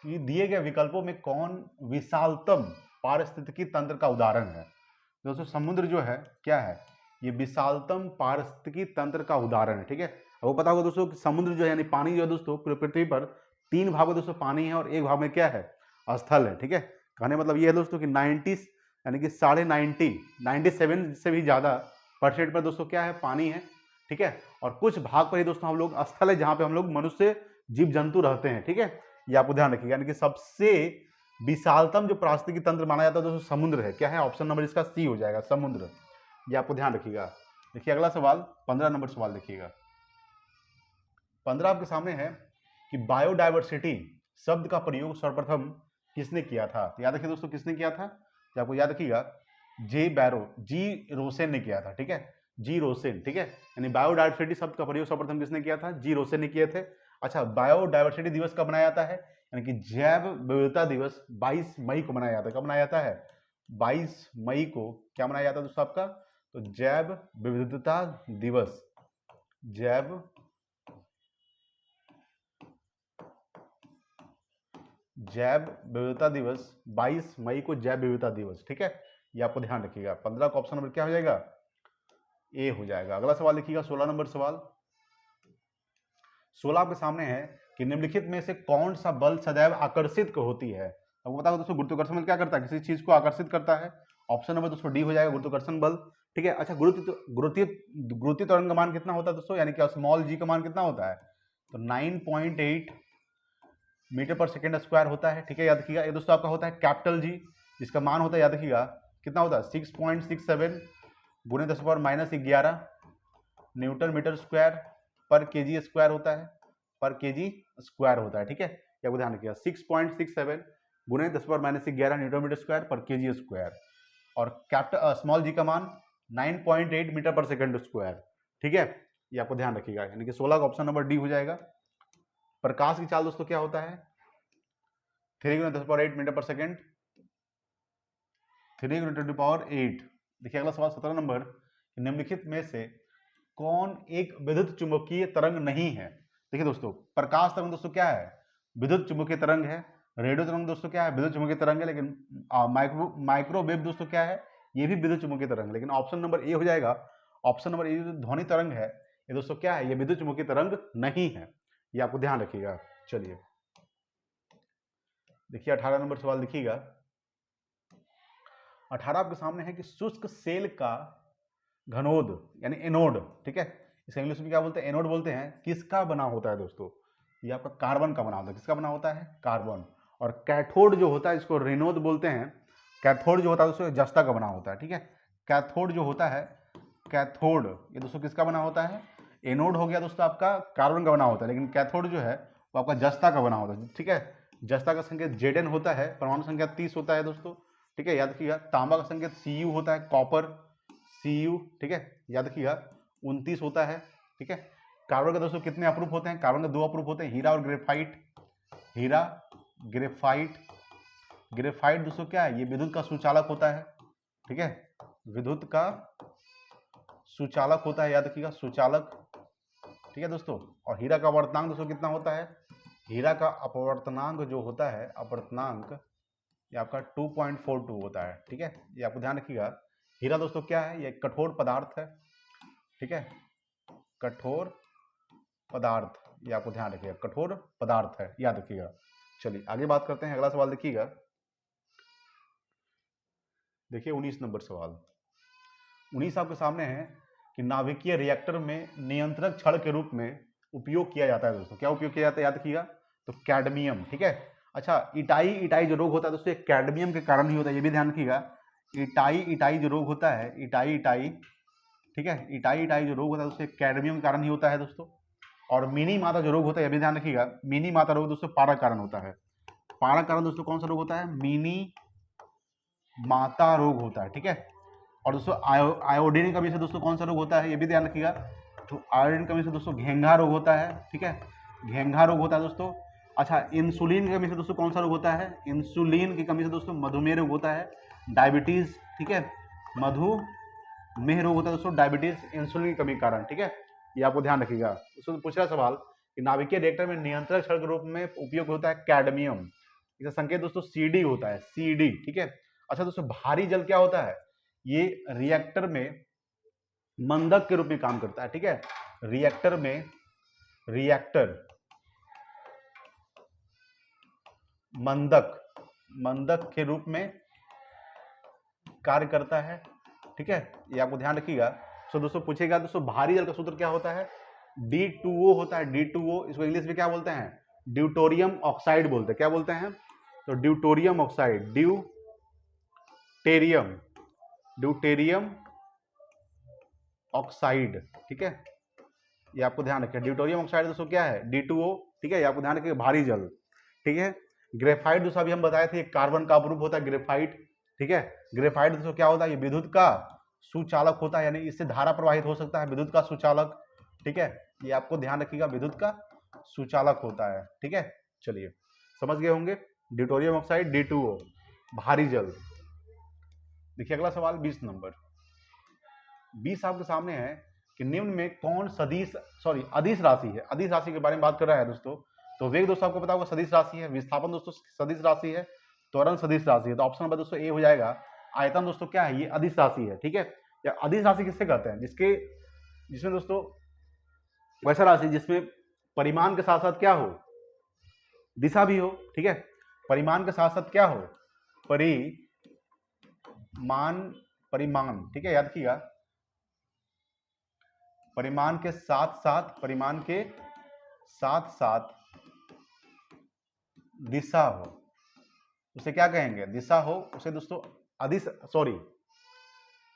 कि दिए गए विकल्पों में कौन विशालतम पारिस्थितिकी तंत्र का उदाहरण है? दोस्तों समुद्र जो है क्या है? ये विशालतम पारिस्थितिकी तंत्र का उदाहरण है, ठीक है। वो पता होगा दोस्तों कि समुद्र जो है यानी पानी जो है दोस्तों पूरी पृथ्वी पर 3 भाग में दोस्तों पानी है और 1 भाग में क्या है? स्थल है, ठीक है। कहने मतलब ये है दोस्तों कि 90 यानी कि 97 से भी ज़्यादा % पर दोस्तों क्या है? पानी है, ठीक है। और कुछ भाग पर ही दोस्तों हम लोग स्थल है जहाँ पे हम लोग मनुष्य जीव जंतु रहते हैं, ठीक है। ये आपको ध्यान रखिएगा। यानी कि सबसे विशालतम जो पारिस्थितिकी तंत्र माना जाता है दोस्तों समुद्र है। क्या है? ऑप्शन नंबर इसका सी हो जाएगा, समुद्र। ये आपको ध्यान रखिएगा। देखिए अगला सवाल 15 नंबर सवाल देखिएगा। 15 आपके सामने है कि बायोडायवर्सिटी शब्द का प्रयोग सर्वप्रथम किसने किया था? तो याद रखिए दोस्तों किसने किया था? तो आपको याद रखिएगा जी रोसेन ने किया था, ठीक है। जी रोसेन, ठीक है। यानी बायोडायवर्सिटी शब्द का प्रयोग सर्वप्रथम किसने किया था? जी रोसेन ने किए थे। अच्छा, बायोडायवर्सिटी दिवस कब मनाया जाता है? यानी कि जैव विविधता दिवस 22 मई को मनाया जाता है। कब मनाया जाता है? 22 मई को क्या मनाया जाता है दोस्तों आपका? तो जैव विविधता दिवस, जैव विविधता दिवस 22 मई को जैव विविधता दिवस, ठीक है। ये आपको ध्यान रखिएगा। 15 का ऑप्शन नंबर क्या हो जाएगा? ए हो जाएगा। अगला सवाल देखिएगा 16 नंबर सवाल। 16 आपके सामने है कि निम्नलिखित में से कौन सा बल सदैव आकर्षित होती है? आपको पता होगा दोस्तों गुरुत्वाकर्षण बल क्या करता है? किसी चीज को आकर्षित करता है। ऑप्शन नंबर दोस्तों डी हो जाएगा, गुरुत्वाकर्षण बल, ठीक है। अच्छा, गुरुत्वीय त्वरण का मान कितना होता है दोस्तों? यानी कि स्मॉल जी का मान कितना होता है? तो 9.8 मीटर पर सेकेंड स्क्वायर होता है, ठीक है। याद रखिएगा। ये दोस्तों आपका होता है कैपिटल जी, जिसका मान होता है, याद रखिएगा कितना होता है? 6.67 गुणे 10⁻11 न्यूटन मीटर स्क्वायर पर केजी स्क्वायर होता है, पर केजी स्क्वायर होता है, ठीक है। क्या ध्यान रखिएगा 6.67 गुणे 10⁻11 न्यूटन मीटर स्क्वायर पर केजी स्क्वायर, और कैपिटल स्मॉल जी का मान 9.8 मीटर पर सेकंड स्क्वायर, ठीक है। ये आपको ध्यान रखिएगा। यानी कि 16 का ऑप्शन नंबर डी हो जाएगा। प्रकाश की चाल दोस्तों क्या होता है? 3 × 10⁸ मीटर पर सेकेंड, 3 × 10⁸। देखिए अगला सवाल 17 नंबर। निम्नलिखित में से कौन एक विद्युत चुंबकीय तरंग नहीं है? देखिए दोस्तों प्रकाश तरंग दोस्तों क्या है? विद्युत चुंबकीय तरंग है। रेडियो तरंग दोस्तों क्या है? विद्युत चुंबकीय तरंग है। लेकिन माइक्रोवेव दोस्तों क्या है? ये भी विद्युत चुंबकीय तरंग। लेकिन ऑप्शन नंबर ए हो जाएगा। ऑप्शन नंबर ए जो ध्वनि तरंग है ये दोस्तों क्या है? ये विद्युत चुंबकीय तरंग नहीं है। ये आपको ध्यान रखिएगा। चलिए देखिए 18 नंबर सवाल देखिएगा। 18 आपके सामने है कि शुष्क सेल का घनोद यानी एनोड, ठीक है, इसे इंग्लिश में क्या बोलते हैं? एनोड बोलते हैं। किसका बना होता है दोस्तों? ये आपका कार्बन का बना होता है। किसका बना होता है? कार्बन। और कैथोड जो होता है इसको रेनोद बोलते हैं। कैथोड जो होता है दोस्तों जस्ता का बना होता है, ठीक है। कैथोड जो होता है, कैथोड ये दोस्तों किसका बना होता है? एनोड हो गया दोस्तों आपका कार्बन का बना होता है, लेकिन कैथोड जो है वो आपका जस्ता का बना होता है, ठीक है। जस्ता का संकेत Zn होता है, परमाणु संख्या 30 होता है दोस्तों, ठीक है। याद रखिएगा। तांबा का संकेत Cu होता है, कॉपर Cu, ठीक है। याद रखिएगा 29 होता है, ठीक है। कार्बन के दोस्तों कितने अप्रूप होते हैं? कार्बन के 2 अप्रूप होते हैं, हीरा और ग्रेफाइट। हीरा, ग्रेफाइट दोस्तों क्या है? ये विद्युत का सुचालक होता है, ठीक है। विद्युत का सुचालक होता है, याद रखिएगा सुचालक, ठीक है दोस्तों। और हीरा का अपवर्तनांक दोस्तों कितना होता है, हीरा का अपवर्तनांक जो होता है, अपवर्तनांक ये आपका 2.42 होता है, ठीक है। ये आपको ध्यान रखिएगा। हीरा दोस्तों क्या है, ये कठोर पदार्थ है, ठीक है, कठोर पदार्थ, ये आपको ध्यान रखिएगा, कठोर पदार्थ है, याद रखिएगा। चलिए आगे बात करते हैं, अगला सवाल देखिएगा। देखिए 19 नंबर सवाल। 19 आपके सामने है कि नाभिकीय रिएक्टर में नियंत्रक छड़ के रूप में उपयोग किया जाता है दोस्तों। क्या उपयोग किया जाता है, याद रखिएगा, तो कैडमियम, ठीक है। अच्छा, इटाई जो रोग होता है दोस्तों, कैडमियम के कारण ही होता है, ये भी ध्यान रखिएगा। इटाई जो रोग होता है, इटाई, ठीक है, इटाई जो रोग होता है दोस्तों कैडमियम के कारण ही होता है दोस्तों। और मिनी माता जो रोग होता है, ये भी ध्यान रखिएगा, मिनी माता रोग दोस्तों पारा कारण होता है। पारा कारण दोस्तों कौन सा रोग होता है, मिनी माता रोग होता है, ठीक है। और दोस्तों आयोडीन की कमी से दोस्तों कौन सा रोग होता है, ये भी ध्यान रखिएगा, तो आयोडीन की कमी से दोस्तों घेंघा रोग होता है, ठीक है, घेंघा रोग होता है दोस्तों। अच्छा, इंसुलिन की कमी से दोस्तों कौन सा रोग होता है, इंसुलिन की कमी से दोस्तों मधुमेह रोग होता है, डायबिटीज, ठीक है, मधुमेह रोग होता है दोस्तों, डायबिटीज इंसुलिन की कमी के कारण, ठीक है। ये आपको ध्यान रखिएगा। दोस्तों पूछ रहा सवाल कि नाभिकीय रिएक्टर में नियंत्रक छड़ के रूप में उपयोग होता है कैडमियम, इसका संकेत दोस्तों CD होता है, CD, ठीक है। अच्छा दोस्तों, भारी जल क्या होता है, ये रिएक्टर में मंदक के रूप में काम करता है, ठीक है, रिएक्टर में मंदक के रूप में कार्य करता है, ठीक है, ये आपको ध्यान रखिएगा। सो दोस्तों पूछेगा दोस्तों भारी जल का सूत्र क्या होता है, D2O होता है, D2O, इसको इंग्लिश में क्या बोलते हैं, ड्यूटोरियम ऑक्साइड बोलते हैं, क्या बोलते हैं, तो ड्यूटोरियम ऑक्साइड, ड्यूटेरियम ऑक्साइड, ठीक है, ये आपको ध्यान रखिए। ड्यूटोरियम ऑक्साइड दोस्तों क्या है, D2O, ठीक है, ये आपको ध्यान रखिए, भारी जल, ठीक है। ग्रेफाइट दोस्तों अभी हम बताए थे, कार्बन का अपरूप होता है ग्रेफाइट, ठीक है। ग्रेफाइट दोस्तों क्या होता है, ये विद्युत का सुचालक होता है, यानी इससे धारा प्रवाहित हो सकता है, विद्युत का सुचालक, ठीक है, ये आपको ध्यान रखिएगा, विद्युत का सुचालक होता है, ठीक है। चलिए समझ गए होंगे, ड्यूटोरियम ऑक्साइड, D2O, भारी जल। देखिए अगला सवाल 20 नंबर। 20 आपके सामने है कि निम्न में कौन अदिश राशि है, अदिश राशि के बारे में बात कर रहा है दोस्तों। तो वेग दोस्तों आपको पता होगा सदिश राशि है, विस्थापन दोस्तों सदिश राशि है, त्वरण सदिश राशि है, तो ऑप्शन नंबर दोस्तों ए हो जाएगा। आयतन दोस्तों क्या है, ये अदिश राशि है, ठीक है। या अदिश राशि किससे कहते हैं, जिसमें दोस्तों वैसा राशि जिसमें परिमाण के साथ साथ क्या हो, दिशा भी हो, ठीक है, परिमाण के साथ साथ क्या हो, परिमाण, ठीक है, याद रखिएगा, परिमाण के साथ साथ दिशा हो, उसे क्या कहेंगे, दिशा हो, उसे दोस्तों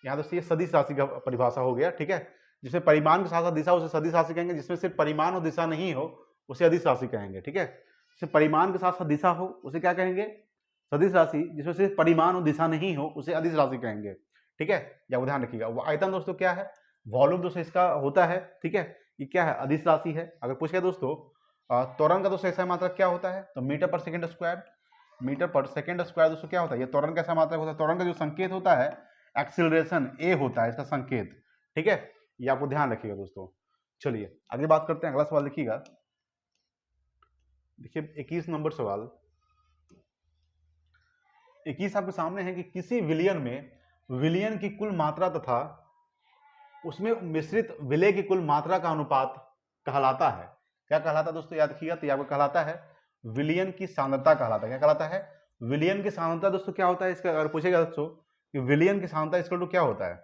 यहाँ दोस्तों ये सदिश राशि का परिभाषा हो गया, ठीक है। जिसमें परिमाण के साथ साथ दिशा, उसे सदिश राशि कहेंगे। जिसमें सिर्फ परिमाण और दिशा नहीं हो, उसे अदिश राशि कहेंगे, ठीक है। जिसमें परिमाण के साथ साथ दिशा हो, उसे क्या कहेंगे, सदिश राशि। जिसमें सिर्फ परिमाण और दिशा नहीं हो, उसे अदिश राशि कहेंगे, ठीक है। या वो ध्यान रखिएगा। वो आयतन दोस्तों क्या है, वॉल्यूम दोस्तों इसका होता है, ठीक है, ये क्या है, अदिश राशि है। अगर पूछे दोस्तों त्वरण का दोस्तों ऐसा मात्रक क्या होता है, तो मीटर पर सेकंड स्क्वायर दोस्तों क्या होता है, ये त्वरण कैसा मात्रक होता है। त्वरण का जो संकेत होता है एक्सीलरेशन ए होता है इसका संकेत, ठीक है, ये आपको ध्यान रखिएगा दोस्तों। चलिए आगे बात करते हैं, अगला सवाल देखिएगा। देखिए 21 नंबर सवाल। 21 आपके सामने है कि किसी विलयन में विलयन की कुल मात्रा तथा उसमें मिश्रित विलय की कुल मात्रा का अनुपात कहलाता है। क्या कहलाता है दोस्तों, याद रखिएगा, तो आपको कहलाता है विलयन की सांद्रता कहलाता है। क्या कहलाता है, विलयन की सांद्रता दोस्तों क्या होता है इसका, अगर पूछेगा दोस्तों कि विलयन की सांद्रता इसका तो क्या होता है,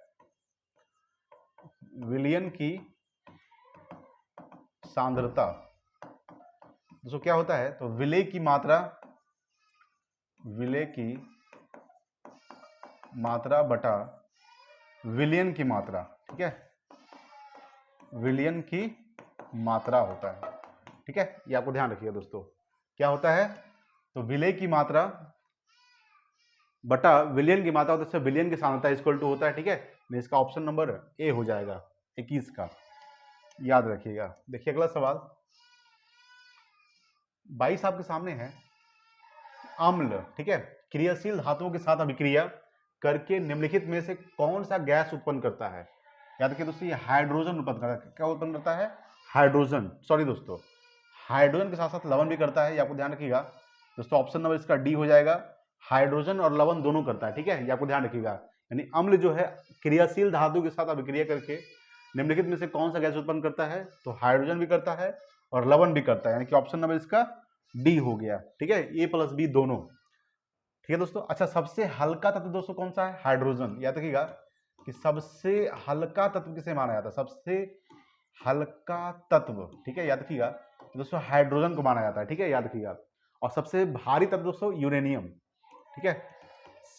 विलयन की सांद्रता दोस्तों क्या होता है, तो विलय की मात्रा बटा विलयन की मात्रा, ठीक है, विलयन की मात्रा होता है, ठीक है। ये आपको ध्यान रखिएगा दोस्तों, क्या होता है, तो विलय की मात्रा बटा विलयन की मात्रा होता है, विलयन की सांद्रता इक्वल टू होता है, ठीक है। इसका ऑप्शन नंबर ए हो जाएगा 21 का, याद रखिएगा। देखिए अगला सवाल 22 आपके सामने है। अम्ल, ठीक है, क्रियाशील धातुओं के साथ अभिक्रिया करके निम्नलिखित में से कौन सा गैस उत्पन्न करता है। याद रखिए दोस्तों, ये हाइड्रोजन उत्पन्न करता है। क्या उत्पन्न करता है? हाइड्रोजन। सॉरी दोस्तों, हाइड्रोजन के साथ साथ लवण भी करता है, ये आपको ध्यान रखिएगा दोस्तों। ऑप्शन नंबर इसका डी हो जाएगा। हाइड्रोजन और लवण दोनों करता है, ठीक है, ये आपको ध्यान रखिएगा। यानी अम्ल जो है क्रियाशील धातु के साथ अभिक्रिया करके निम्नलिखित में से कौन सा गैस उत्पन्न करता है? तो हाइड्रोजन भी करता है और लवण भी करता है, यानी कि ऑप्शन नंबर इसका डी हो गया, ठीक है, ए प्लस बी दोनों, ठीक है दोस्तों। अच्छा, सबसे हल्का तत्व दोस्तों कौन सा है? हाइड्रोजन। याद रखिएगा कि सबसे हल्का तत्व किसे माना जाता है? सबसे हल्का तत्व, ठीक है, याद रखिएगा दोस्तों, हाइड्रोजन को माना जाता है, ठीक है, याद रखिएगा। और सबसे भारी तत्व दोस्तों यूरेनियम, ठीक है,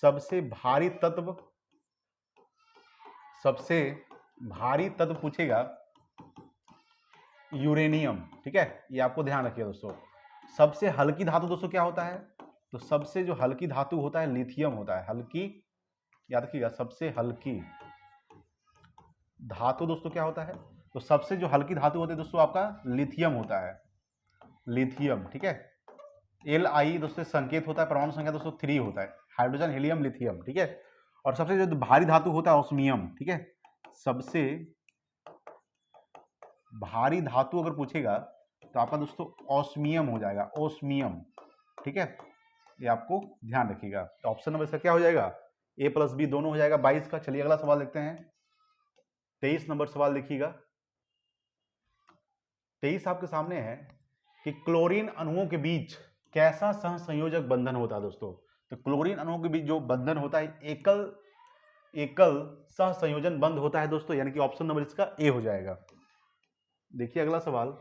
सबसे भारी तत्व, सबसे भारी तत्व पूछेगा यूरेनियम, ठीक है, ये आपको ध्यान रखिए दोस्तों। सबसे हल्की धातु दोस्तों क्या होता है? तो सबसे जो हल्की धातु होता है लिथियम होता है, हल्की, याद रखिएगा, सबसे हल्की धातु दोस्तों क्या होता है? तो सबसे जो हल्की धातु होती है दोस्तों आपका लिथियम होता है, लिथियम, ठीक है। Li दोस्तों संकेत होता है, परमाणु संख्या दोस्तों 3 होता है, हाइड्रोजन, हीलियम, लिथियम, ठीक है। और सबसे जो भारी धातु होता है ऑस्मियम, ठीक है, सबसे भारी धातु अगर पूछेगा तो आपका दोस्तों ऑस्मियम हो जाएगा, ऑस्मियम, ठीक है, ये आपको ध्यान रखिएगा। तो ऑप्शन नंबर इसका क्या हो जाएगा? ए प्लस बी दोनों हो जाएगा 22 का। चलिए अगला सवाल देखते हैं, 23 नंबर सवाल देखिएगा। 23 आपके सामने है कि क्लोरीन अणुओं के बीच कैसा सहसंयोजक बंधन होता है दोस्तों? तो क्लोरीन अणुओं के बीच जो बंधन होता है एकल सहसंयोजन बंध होता है दोस्तों, यानी कि ऑप्शन नंबर इसका ए हो जाएगा। देखिए अगला सवाल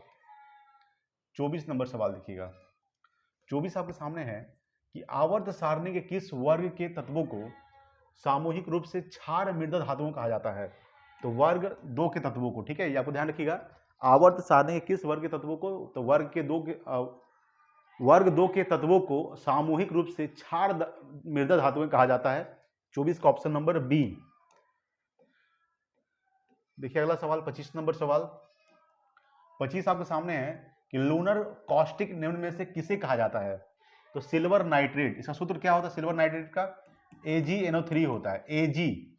24 नंबर सवाल देखिएगा। 24 आपके सामने है कि आवर्त सारणी के किस वर्ग के तत्वों को सामूहिक रूप से क्षार मृदा धातुओं कहा जाता है? तो वर्ग 2 के तत्वों को, ठीक है, ये आपको ध्यान रखिएगा। आवर्त सारणी के किस वर्ग के तत्वों को? तो वर्ग 2 के तत्वों को सामूहिक रूप से क्षार मृदा धातुएं कहा जाता है। 24 का ऑप्शन नंबर बी। देखिए अगला सवाल 25 नंबर सवाल। 25 आपके सामने है कि लूनर कॉस्टिक निम्न में से किसे कहा जाता है? तो सिल्वर नाइट्रेट, इसका सूत्र क्या होता है सिल्वर नाइट्रेट का? AgNO3 होता है।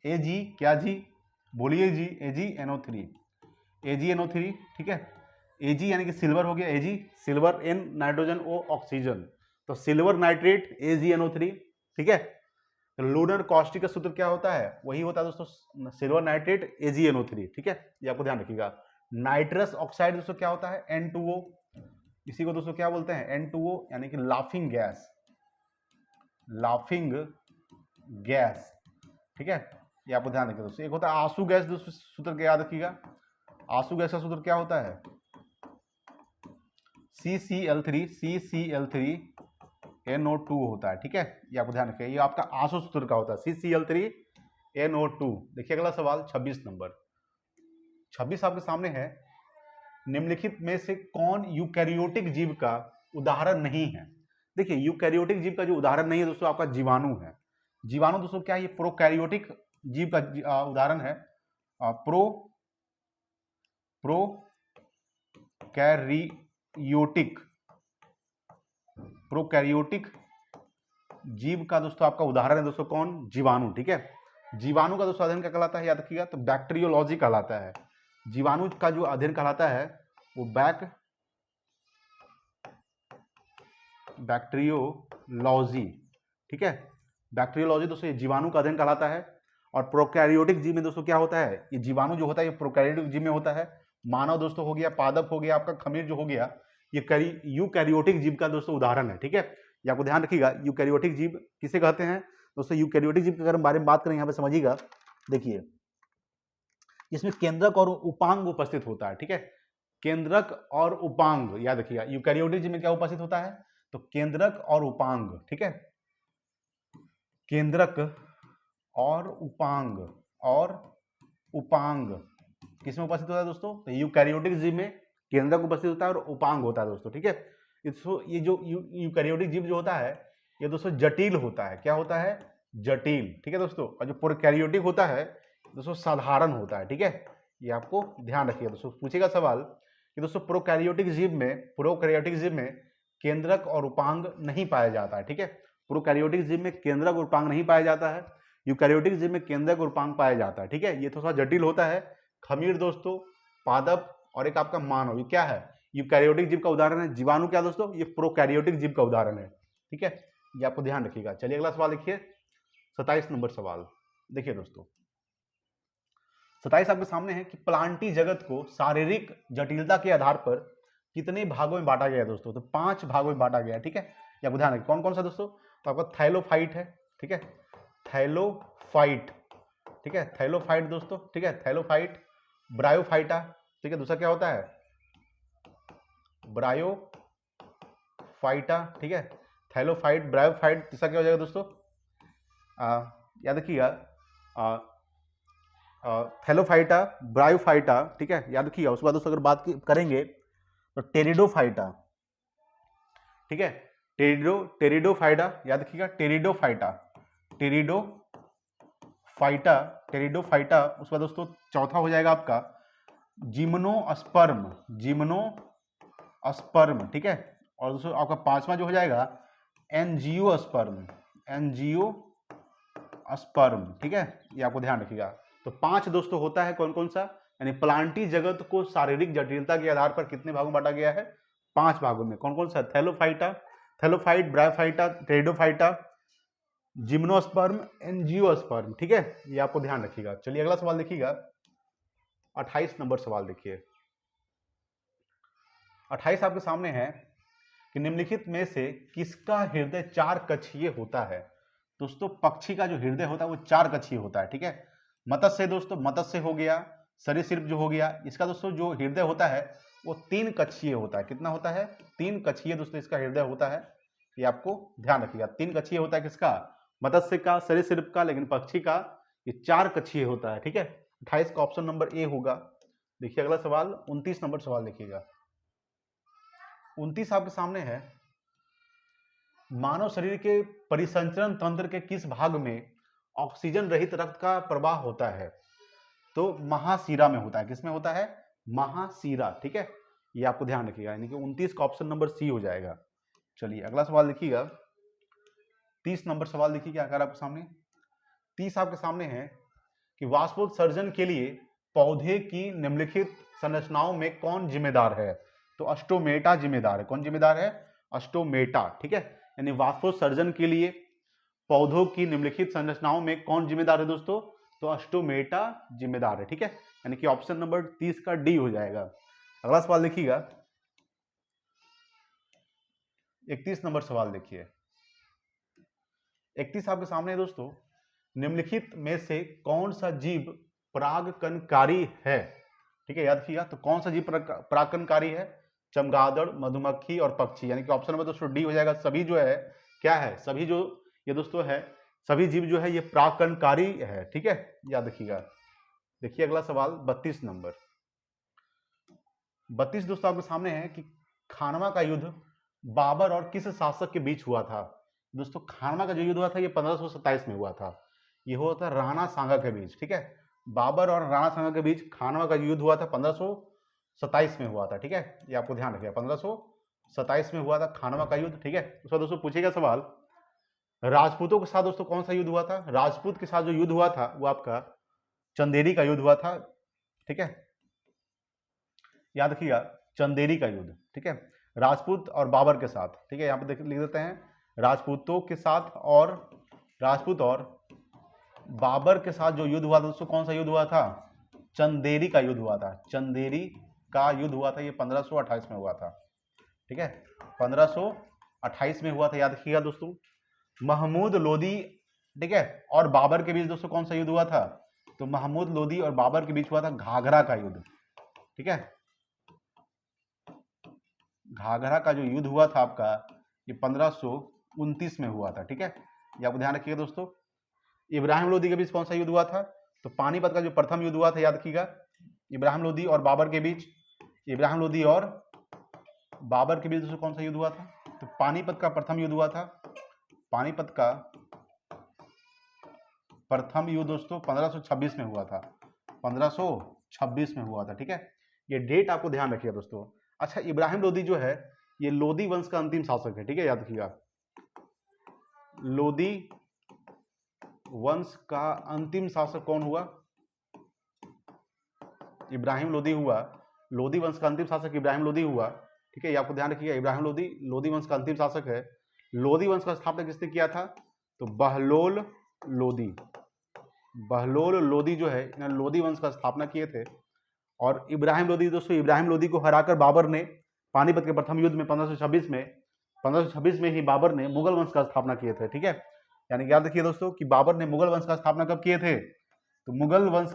एजी क्या जी? बोलिए जी, AgNO3, AgNO3, ठीक है। Ag यानी कि सिल्वर हो गया, Ag silver, N nitrogen, O oxygen, तो सिल्वर नाइट्रेट AgNO3, ठीक है। तो लूनर कॉस्टिक का सूत्र क्या होता है? वही होता है दोस्तों सिल्वर नाइट्रेट AgNO3, ठीक है, ये आपको ध्यान रखिएगा। नाइट्रस ऑक्साइड दोस्तों क्या होता है? N2O, इसी को दोस्तों क्या बोलते हैं? N2O, यानी कि लाफिंग गैस, लाफिंग गैस, ठीक है, ये आपको ध्यान रखिएगा दोस्तों। एक होता है आंसू गैस, दोस्तों सूत्र क्या याद रखिएगा, आंसू गैस का सूत्र क्या होता है? CCl3 NO2 होता है, ठीक है, ये आपको ध्यान रखिएगा, ये आपका आंसू सूत्र का होता है CCl3 NO2। देखिए अगला सवाल 26 नंबर। 26 आपके सामने है, निम्नलिखित में से कौन यूकैरियोटिक जीव का उदाहरण नहीं है? देखिए यूकैरियोटिक जीव का जो उदाहरण नहीं है दोस्तों आपका जीवाणु है। जीवाणु दोस्तों क्या है? ये प्रोकैरियोटिक जीव का उदाहरण है। प्रोकैरियोटिक जीव का दोस्तों आपका उदाहरण है दोस्तों कौन? जीवाणु, ठीक है। जीवाणु का दोस्तों अध्ययन क्या कहलाता है? याद रखिएगा, तो बैक्टीरियोलॉजी कहलाता है। जीवाणु का जो अध्ययन कहलाता है वो बैक्टीरियोलॉजी, ठीक है, बैक्टीरियोलॉजी दोस्तों ये जीवाणु का अध्ययन कहलाता है। और प्रोकैरियोटिक जीव में दोस्तों क्या होता है? ये जीवाणु जो होता है ये प्रोकैरियोटिक जीव में होता है। मानव दोस्तों हो गया, पादप हो गया, आपका खमीर जो हो गया, ये यूकैरियोटिक जीव का दोस्तों उदाहरण है, ठीक है, ये आपको ध्यान रखिएगा। यूकैरियोटिक जीव किसे कहते हैं दोस्तों? यूकैरियोटिक जीव के अगर बारे में बात करें यहाँ पे समझिएगा, देखिए इसमें केंद्रक और उपांग उपस्थित होता है, ठीक है, केंद्रक और उपांग, याद रखिएगा यूकैरियोटिक जीव में क्या उपस्थित होता है? तो केंद्रक और उपांग, ठीक है, केंद्रक और उपांग किसमें उपस्थित होता है दोस्तों? तो यूकैरियोटिक जीव में केंद्रक उपस्थित होता है और उपांग होता है दोस्तों, ठीक है। ये जो यूकैरियोटिक जीव जो होता है ये दोस्तों जटिल होता है। क्या होता है? जटिल, ठीक है दोस्तों। और जो प्रोकैरियोटिक होता है दोस्तों साधारण होता है, ठीक है, ये आपको ध्यान रखिएगा दोस्तों। पूछेगा सवाल कि दोस्तों प्रोकैरियोटिक जीव में केंद्रक और उपांग नहीं पाया जाता है, ठीक है। प्रोकैरियोटिक जीव में केंद्रक और उपांग नहीं पाया जाता है, यूकैरियोटिक जीव में केंद्रक और उपांग पाया जाता है, ठीक है। ये थोड़ा सा जटिल होता है, खमीर दोस्तों, पादप और एक आपका मानव, ये क्या है, यूकैरियोटिक जीव का उदाहरण है। जीवाणु क्या दोस्तों, ये प्रोकैरियोटिक जीव का उदाहरण है। ठीक है, ये आपको ध्यान रखिएगा। चलिए अगला सवाल देखिए, 27 नंबर सवाल देखिए दोस्तों। 27 आपके सामने है कि प्लांटी जगत को शारीरिक जटिलता के आधार पर कितने भागों में बांटा गया है दोस्तों। तो 5 भागों में बांटा गया है। ठीक है, ये आपको ध्यान रखिए। कौन कौन सा दोस्तों, तो आपका थैलोफाइट है। ठीक है, थैलोफाइट, ठीक है, थैलोफाइट दोस्तों। ठीक है, थैलोफाइट, ब्रायोफाइटा। ठीक है, दूसरा क्या होता है, ब्रायोफाइटा। ठीक है, थैलोफाइट, ब्रायोफाइट, तीसरा क्या हो जाएगा दोस्तों, याद रखिएगा, थैलोफाइटा, ब्रायोफाइटा। ठीक है, याद रखिएगा। उसके बाद दोस्तों अगर बात करेंगे तो टेरिडोफाइटा। ठीक है, टेरिडोफाइटा, याद रखिएगा, टेरिडोफाइटा, टेरिडोफाइटा, टेरिडोफाइटा। उसके बाद दोस्तों चौथा हो जाएगा आपका जिम्नोस्पर्म, जिम्नोस्पर्म। ठीक है, और दोस्तों आपका पांचवा जो हो जाएगा एंजियोस्पर्म, एंजियोस्पर्म। ठीक है, ये आपको ध्यान रखिएगा। तो 5 दोस्तों होता है, कौन कौन सा, यानी प्लांटी जगत को शारीरिक जटिलता के आधार पर कितने भागों में बांटा गया है, 5 भागों में। कौन कौन सा, Thallophyta, thallophyte, bryophyta, pteridophyta, gymnosperm, angiosperm. ठीक है, ये आपको ध्यान रखिएगा। चलिए अगला सवाल देखिएगा, 28 नंबर सवाल देखिए। 28 आपके सामने है कि निम्नलिखित में से किसका हृदय 4 कक्षीय होता है। दोस्तों पक्षी का जो हृदय होता है वो 4 कक्षीय होता है। ठीक है, मत्स्य दोस्तों, मत्स्य हो गया, सरीसृप जो हो गया, इसका दोस्तों जो हृदय होता है वो 3 कक्षीय होता है। कितना होता है, 3 कक्षीय दोस्तों इसका हृदय होता है। ये आपको ध्यान रखिएगा, 3 कक्षीय होता है किसका, मत्स्य का, सरीसृप का, लेकिन पक्षी का ये 4 कक्षीय होता है। ठीक है, 28 का ऑप्शन नंबर ए होगा। देखिए अगला सवाल, 29 नंबर सवाल देखिएगा। 29 आपके सामने है, मानव शरीर के परिसंचरण तंत्र के किस भाग में ऑक्सीजन रहित रक्त का प्रवाह होता है। तो महाशिरा में होता है। किसमें होता है, महाशिरा। ठीक है, ये आपको ध्यान रखिएगा, यानी कि 29 का ऑप्शन नंबर सी हो जाएगा। चलिए अगला सवाल देखिएगा, 30 नंबर सवाल देखिए क्या कर आपके सामने। 30 आपके सामने है कि वाष्पोत्सर्जन के लिए पौधे की निम्नलिखित संरचनाओं में कौन जिम्मेदार है। तो अस्टोमेटा जिम्मेदार है। कौन जिम्मेदार है, अस्टोमेटा। ठीक है, यानी वाष्पोत्सर्जन के लिए पौधों की निम्नलिखित संरचनाओं में कौन जिम्मेदार है दोस्तों, तो अस्टोमेटा जिम्मेदार है। ठीक है, यानी कि ऑप्शन नंबर 30 का डी हो जाएगा। अगला सवाल देखिएगा, 31 नंबर सवाल देखिए। 31 आपके सामने है दोस्तों, निम्नलिखित में से कौन सा जीव परागकणकारी है। ठीक है, याद रखिएगा, तो कौन सा जीव परागकणकारी है, चमगादड़, मधुमक्खी और पक्षी, यानी कि ऑप्शन नंबर दोस्तों डी हो जाएगा। सभी जो है क्या है, सभी जो ये दोस्तों है, सभी जीव जो है ये परागकणकारी है। ठीक है, याद रखिएगा। देखिए अगला सवाल 32 नंबर। 32 दोस्तों आपके सामने है कि खानवा का युद्ध बाबर और किस शासक के बीच हुआ था। दोस्तों खानवा का जो युद्ध हुआ था ये 1527 में हुआ था। ये हुआ था राणा सांगा के बीच। ठीक है, बाबर और राणा सांगा के बीच खानवा का युद्ध हुआ था 1527 में हुआ था। ठीक है, ये आपको ध्यान रखिएगा, 1527 में हुआ था खानवा का युद्ध। ठीक है, उसका दोस्तों पूछेगा सवाल, राजपूतों के साथ दोस्तों कौन सा युद्ध हुआ था। राजपूत के साथ जो युद्ध हुआ था वो आपका चंदेरी का युद्ध हुआ था। ठीक है, याद रखिएगा, चंदेरी का युद्ध। ठीक है, राजपूत और बाबर के साथ। ठीक है, यहाँ पे लिख देते हैं, राजपूतों के साथ और राजपूत और बाबर के साथ जो युद्ध हुआ था दोस्तों, कौन सा युद्ध हुआ था, चंदेरी का युद्ध हुआ था। चंदेरी का युद्ध हुआ था, ये 1528 में हुआ था। ठीक है, 1528 में हुआ था, याद रखिएगा दोस्तों। महमूद लोदी, ठीक है, और बाबर के बीच दोस्तों कौन सा युद्ध हुआ था, तो महमूद लोदी और बाबर के बीच हुआ था घाघरा का युद्ध। ठीक है, घाघरा का जो युद्ध हुआ था आपका ये 1529 में हुआ था। ठीक है, ये आप ध्यान रखिएगा दोस्तों। इब्राहिम लोदी के बीच कौन सा युद्ध हुआ था, तो पानीपत का जो प्रथम युद्ध हुआ था, याद रखिएगा, इब्राहिम लोदी और बाबर के बीच। इब्राहिम लोदी और बाबर के बीच दोस्तों कौन सा युद्ध हुआ था, तो पानीपत का प्रथम युद्ध हुआ था। पानीपत का प्रथम युद्ध दोस्तों 1526 में हुआ था। 1526 में हुआ था। ठीक है, ये डेट आपको ध्यान रखिएगा दोस्तों। अच्छा, इब्राहिम लोदी जो है ये लोदी वंश का अंतिम शासक है। ठीक है, याद रखिएगा, लोदी वंश का अंतिम शासक कौन हुआ, इब्राहिम लोदी हुआ, लोदी वंश का अंतिम शासक इब्राहिम लोदी हुआ, ठीक है, ये आपको ध्यान रखिएगा, इब्राहिम लोदी लोदी वंश का अंतिम शासक है। लोदी वंश का स्थापना किसने किया था? तो बहलोल लोदी, बहलोल लोदी जो है इन्होंने लोदी वंश का स्थापना किए थे। और इब्राहिम लोदी, दोस्तों इब्राहिम लोदी को हराकर बाबर ने पानीपत के प्रथम युद्ध में 1526 में ही बाबर ने मुगल वंश का स्थापना किए थे, ठीक है। यानी याद रखिए दोस्तों कि बाबर ने मुगल वंश का स्थापना कब किए थे? तो मुगल वंश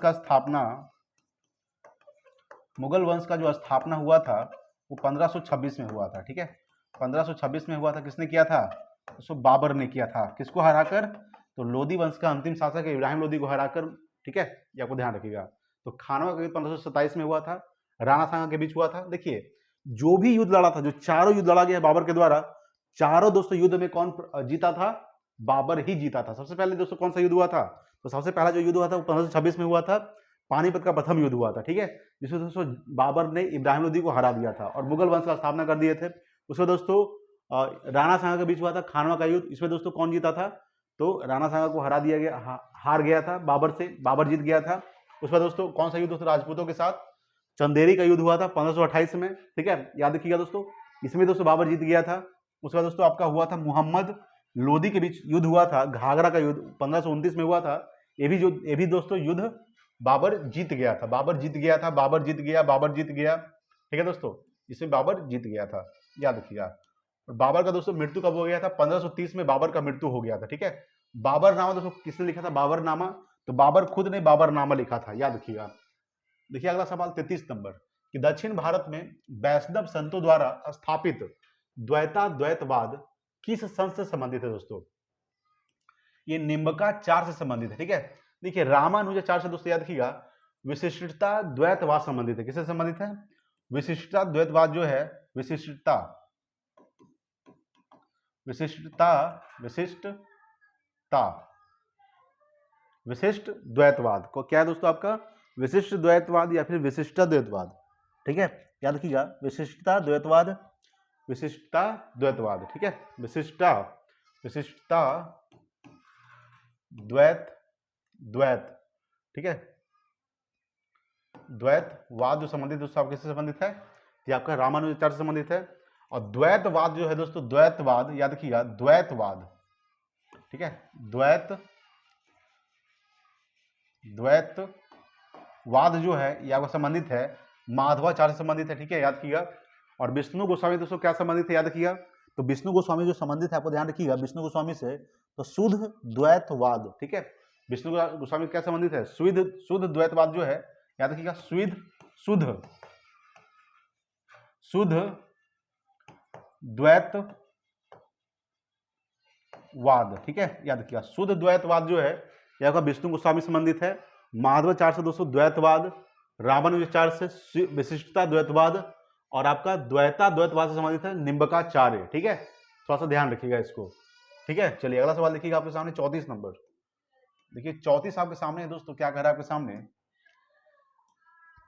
का जो स्थापना हुआ था वो 1526 में हुआ था, ठीक है, 1526 में हुआ था। किसने किया था? तो बाबर ने किया था। किसको हराकर? तो लोदी वंश का अंतिम शासक इब्राहिम लोदी को हराकर, ठीक है, ये आपको ध्यान रखिएगा। तो खानवा का युद्ध 1527 में हुआ था, राणा सांगा के बीच हुआ था। देखिए जो भी युद्ध लड़ा था, जो चारों युद्ध लड़ा गया बाबर के द्वारा, चारों दोस्तों युद्ध में कौन जीता था? बाबर ही जीता था। सबसे पहले दोस्तों कौन सा युद्ध हुआ था? तो सबसे पहला जो युद्ध हुआ था वो 1526 में हुआ था, पानीपत का प्रथम युद्ध हुआ था, ठीक है, जिसमें दोस्तों बाबर ने इब्राहिम लोदी को हरा दिया था और मुगल वंश का स्थापना कर दिए थे। उसमें दोस्तों राणा सांगा के बीच हुआ था खानवा का युद्ध। इसमें दोस्तों कौन जीता था? तो राणा सांगा को हरा दिया गया, हार गया था बाबर से, बाबर जीत गया था। उसमें दोस्तों कौन सा युद्ध दोस्तों? राजपूतों के साथ चंदेरी का युद्ध हुआ था 1528 में, ठीक है, याद रखिएगा दोस्तों। इसमें दोस्तों बाबर जीत गया था। उसके बाद दोस्तों आपका हुआ था मुहम्मद लोदी के बीच युद्ध हुआ था, घाघरा का युद्ध 1529 में हुआ था। ये भी दोस्तों युद्ध बाबर जीत गया था, बाबर जीत गया, ठीक है दोस्तों, इसमें बाबर जीत गया था, याद रखिएगा। बाबर का दोस्तों मृत्यु कब हो गया था? 1530 में बाबर का मृत्यु हो गया था, ठीक है। बाबरनामा दोस्तों किसने लिखा था? बाबरनामा, तो बाबर खुद ने बाबरनामा लिखा था, याद रखिएगा। देखिए अगला सवाल 33 नंबर, कि दक्षिण भारत में वैष्णव संतों द्वारा स्थापित द्वैतवाद किस संत से संबंधित है? दोस्तों ये निम्बकाचार्य से संबंधित है, ठीक है। देखिए रामानुजाचार्य से दोस्तों याद रखिएगा विशिष्टता द्वैतवाद संबंधित है। किससे संबंधित है? विशिष्टता द्वैतवाद जो है, विशिष्टता विशिष्ट द्वैतवाद को क्या है दोस्तों? आपका विशिष्ट द्वैतवाद या फिर विशिष्टता द्वैतवाद, ठीक है, याद रखिएगा विशिष्टता द्वैतवाद, ठीक है, विशिष्टता द्वैत, ठीक है, द्वैतवाद जो संबंधित दोस्तों आप किससे संबंधित है? ये आपका रामानुजाचार्य से संबंधित है। और द्वैतवाद जो है दोस्तों, द्वैतवाद याद रखिएगा, द्वैतवाद, ठीक है, द्वैतवाद जो है ये आपका संबंधित है माधवाचार्य से संबंधित है, ठीक है, याद रखिएगा। और विष्णु गोस्वामी दोस्तों क्या संबंधित है? याद रखिएगा, तो विष्णु गोस्वामी जो संबंधित है, आपको ध्यान रखिएगा विष्णु गोस्वामी से, तो शुद्ध द्वैतवाद, ठीक है, विष्णु गोस्वामी क्या संबंधित है? शुद्ध द्वैतवाद जो है, याद रखिएगा शुद्ध द्वैतवाद, ठीक है, याद रखिएगा शुद्ध द्वैतवाद जो है यह आपका विष्णु गोस्वामी संबंधित है। माधवाचार्य से दोस्तों द्वैतवाद, रामानुजाचार्य से विशिष्टता द्वैतवाद, और आपका द्वैतवाद से संबंधित है निम्बकाचार्य, ठीक है, थोड़ा सा ध्यान रखिएगा इसको, ठीक है। चलिए अगला सवाल देखिएगा आपके सामने 34 नंबर। देखिए 34 आपके सामने है दोस्तों, क्या कह रहा है आपके सामने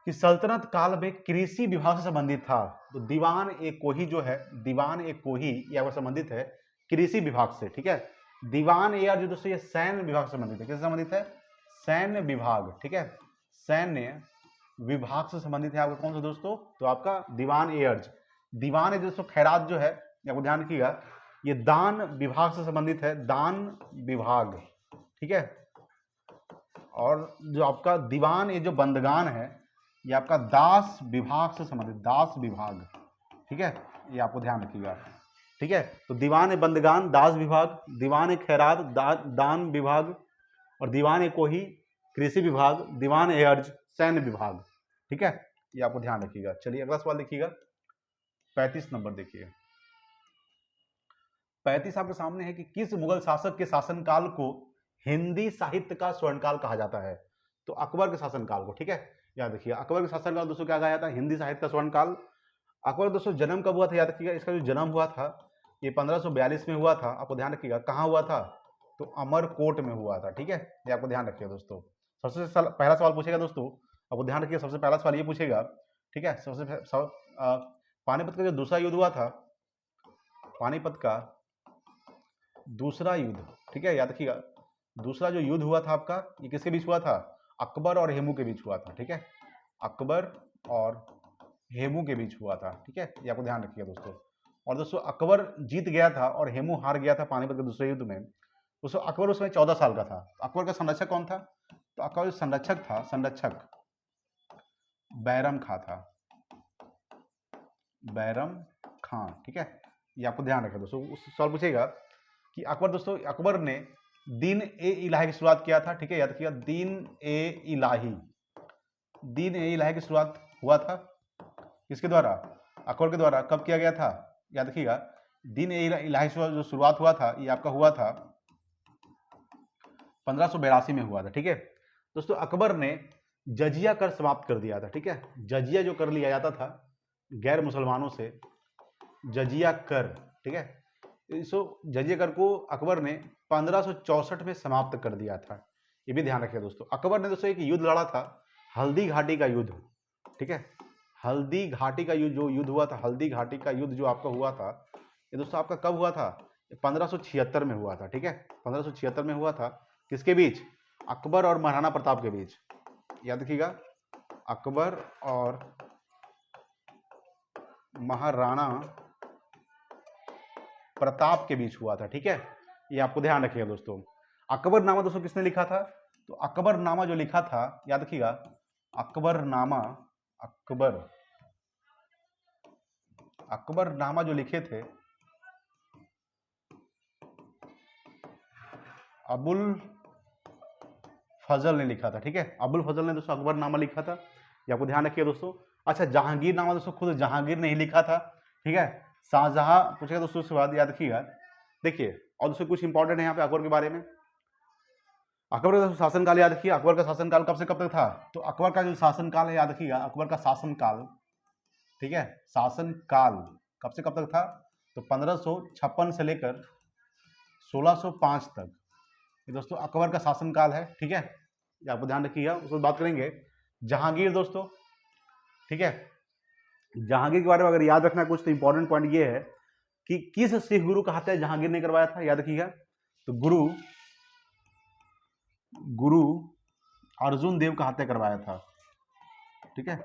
कि सल्तनत काल में कृषि विभाग से संबंधित था। तो दीवान ए कोही जो है, दीवान ए कोही ये आपका संबंधित है कृषि विभाग से, ठीक है। दीवान ए जो दोस्तों ये सैन्य विभाग से संबंधित है। किससे संबंधित है? सैन्य विभाग, ठीक है, सैन्य विभाग से संबंधित है आपका कौन सा दोस्तों? तो आपका दीवान ए अर्ज। दीवान ए दोस्तों खैरात जो है, आपको ध्यान रखिएगा ये दान विभाग से संबंधित है, दान विभाग, ठीक है। और जो आपका दीवान ए जो बंदगान है ये आपका दास विभाग से संबंधित, दास विभाग, ठीक है, ये आपको ध्यान रखिएगा, ठीक है। तो दीवान ए बंदगान दास विभाग, दीवान ए खैरात दान विभाग, और दीवान ए कोही कृषि विभाग, दीवान ए अर्ज सैन्य विभाग, ठीक है, ये आपको ध्यान रखिएगा। चलिए अगला सवाल देखिएगा 35 नंबर। देखिए 35 आपके सामने है कि किस मुगल शासक के शासनकाल को हिंदी साहित्य का स्वर्णकाल कहा जाता है? तो अकबर के शासनकाल को, ठीक है, याद रखिए अकबर के शासनकाल दोस्तों क्या कहा जाता है? हिंदी साहित्य का स्वर्णकाल। अकबर दोस्तों जन्म कब हुआ था? याद रखिएगा इसका जो जन्म हुआ था ये 1542 में हुआ था, आपको ध्यान रखिएगा। कहाँ हुआ था? तो अमरकोट में हुआ था, ठीक है, ये आपको ध्यान रखिएगा दोस्तों। सबसे पहला सवाल पूछेगा दोस्तों, आपको ध्यान रखिए सबसे पहला सवाल ये पूछेगा, ठीक है, पानीपत का जो दूसरा युद्ध हुआ था, पानीपत का दूसरा युद्ध, ठीक है, याद रखिएगा दूसरा जो युद्ध हुआ था आपका ये किसके बीच हुआ था? अकबर और हेमू के बीच हुआ था, ठीक है, अकबर और हेमू के बीच हुआ था, ठीक है, ये आपको ध्यान रखिएगा दोस्तों। और दोस्तों अकबर जीत गया था और हेमू हार गया था पानीपत के दूसरे युद्ध में। दोस्तों अकबर उसमें 14 साल का था। अकबर का संरक्षक कौन था? तो अकबर जो संरक्षक था, संरक्षक बैरम खां था, बैरम खां, ठीक है, ये आपको ध्यान रखें दोस्तों। उस सवाल पूछेगा कि अकबर, दोस्तों अकबर ने दीन ए इलाही की शुरुआत किया था, ठीक है, याद किया, दीन ए इलाही, दीन ए इलाही की शुरुआत हुआ था किसके द्वारा? अकबर के द्वारा। कब किया गया था? याद रखिएगा, दीन ए इलाही जो शुरुआत हुआ था ये आपका हुआ था 1582 में हुआ था, ठीक है दोस्तों। अकबर ने जजिया कर समाप्त कर दिया था, ठीक है, जजिया जो कर लिया जाता था गैर मुसलमानों से, जजिया कर, ठीक है, जजिया कर को अकबर ने 1564 में समाप्त कर दिया था, ये भी ध्यान रखिए दोस्तों। अकबर ने दोस्तों एक युद्ध लड़ा था, हल्दी घाटी का युद्ध, ठीक है, हल्दी घाटी का युद्ध, जो युद्ध हुआ था, हल्दी घाटी का युद्ध जो आपका हुआ था, ये दोस्तों आपका कब हुआ था? 1576 में हुआ था, ठीक है, 1576 में हुआ था। किसके बीच? अकबर और महाराणा प्रताप के बीच, याद रखिएगा, अकबर और महाराणा प्रताप के बीच हुआ था, ठीक है, ये आपको ध्यान रखिएगा दोस्तों। अकबरनामा दोस्तों किसने लिखा था? तो अकबरनामा जो लिखा था, याद रखिएगा, अकबरनामा, अकबरनामा जो लिखे थे अबुल फजल ने लिखा था, ठीक है, अबुल फजल ने दोस्तों अकबरनामा लिखा था, ये आपको ध्यान रखिएगा दोस्तों। अच्छा, जहांगीरनामा दोस्तों खुद जहांगीर ने ही लिखा था, ठीक है। शाहजहां पूछेगा दोस्तों, उसके बाद याद रखिएगा, देखिए, और दोस्तों कुछ इंपॉर्टेंट है यहाँ पे अकबर के बारे में। अकबर का शासनकाल याद रखिए, अकबर का शासनकाल कब से कब तक था? तो अकबर का जो शासनकाल है, याद रखिएगा, अकबर का शासनकाल, ठीक है, शासनकाल कब से कब तक था? तो 1556 से लेकर 1605 तक, ये दोस्तों अकबर का शासनकाल है, ठीक है, ये आपको ध्यान रखिएगा। उसमें बात करेंगे जहांगीर दोस्तों, ठीक है, जहांगीर के बारे में अगर याद रखना कुछ, तो इंपॉर्टेंट पॉइंट ये है कि किस सिख गुरु का हत्या जहांगीर ने करवाया था, याद रखिएगा, तो गुरु अर्जुन देव का हत्या करवाया था, ठीक है,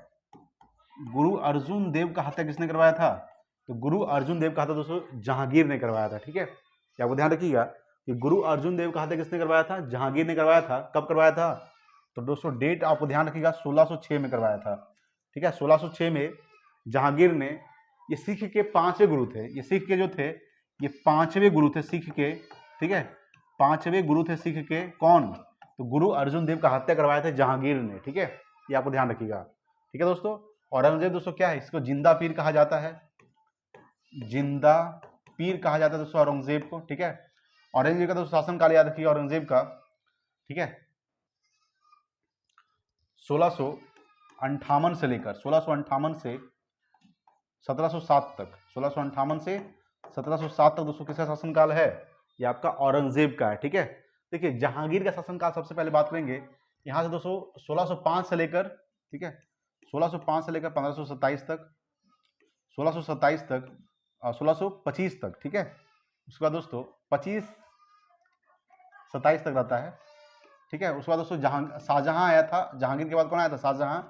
गुरु अर्जुन देव का हत्या किसने करवाया था? तो गुरु अर्जुन देव का हत्या दोस्तों जहांगीर ने करवाया था, ठीक है, क्या आपको ध्यान रखिएगा कि गुरु अर्जुन देव का हत्या किसने करवाया था? जहांगीर ने करवाया था। कब करवाया था? तो दोस्तों डेट आपको ध्यान रखिएगा, 1606 में करवाया था, ठीक है, 1606 में जहांगीर ने, ये सिख के 5वें गुरु थे, ये सिख के जो थे, ये 5वें गुरु थे सिख के, ठीक है, 5वें गुरु थे सिख के, कौन? तो गुरु अर्जुन देव का हत्या करवाया था जहांगीर ने, ठीक है, ये आपको ध्यान रखिएगा, ठीक है दोस्तों। औरंगजेब दोस्तों क्या है? इसको जिंदा पीर कहा जाता है, जिंदा पीर कहा जाता है दोस्तों औरंगजेब को, ठीक है। औरंगजेब का दोस्तों शासनकाल याद रखिए औरंगजेब का, ठीक है, 1658 से लेकर 1658 से 1707 तक, 1658 से 1707 तक दोस्तों किसका शासनकाल है? ये आपका औरंगजेब का है, ठीक है। देखिए जहांगीर का शासनकाल सबसे पहले बात करेंगे, यहाँ से दोस्तों 1605 से लेकर, ठीक है, 1605 से लेकर 1527 तक, 1627 तक, 1625 तक, ठीक है, उसके बाद दोस्तों 25-27 तक रहता है, ठीक है। उसके बाद दोस्तों शाहजहां आया था, जहांगीर के बाद कौन आया था? शाहजहां।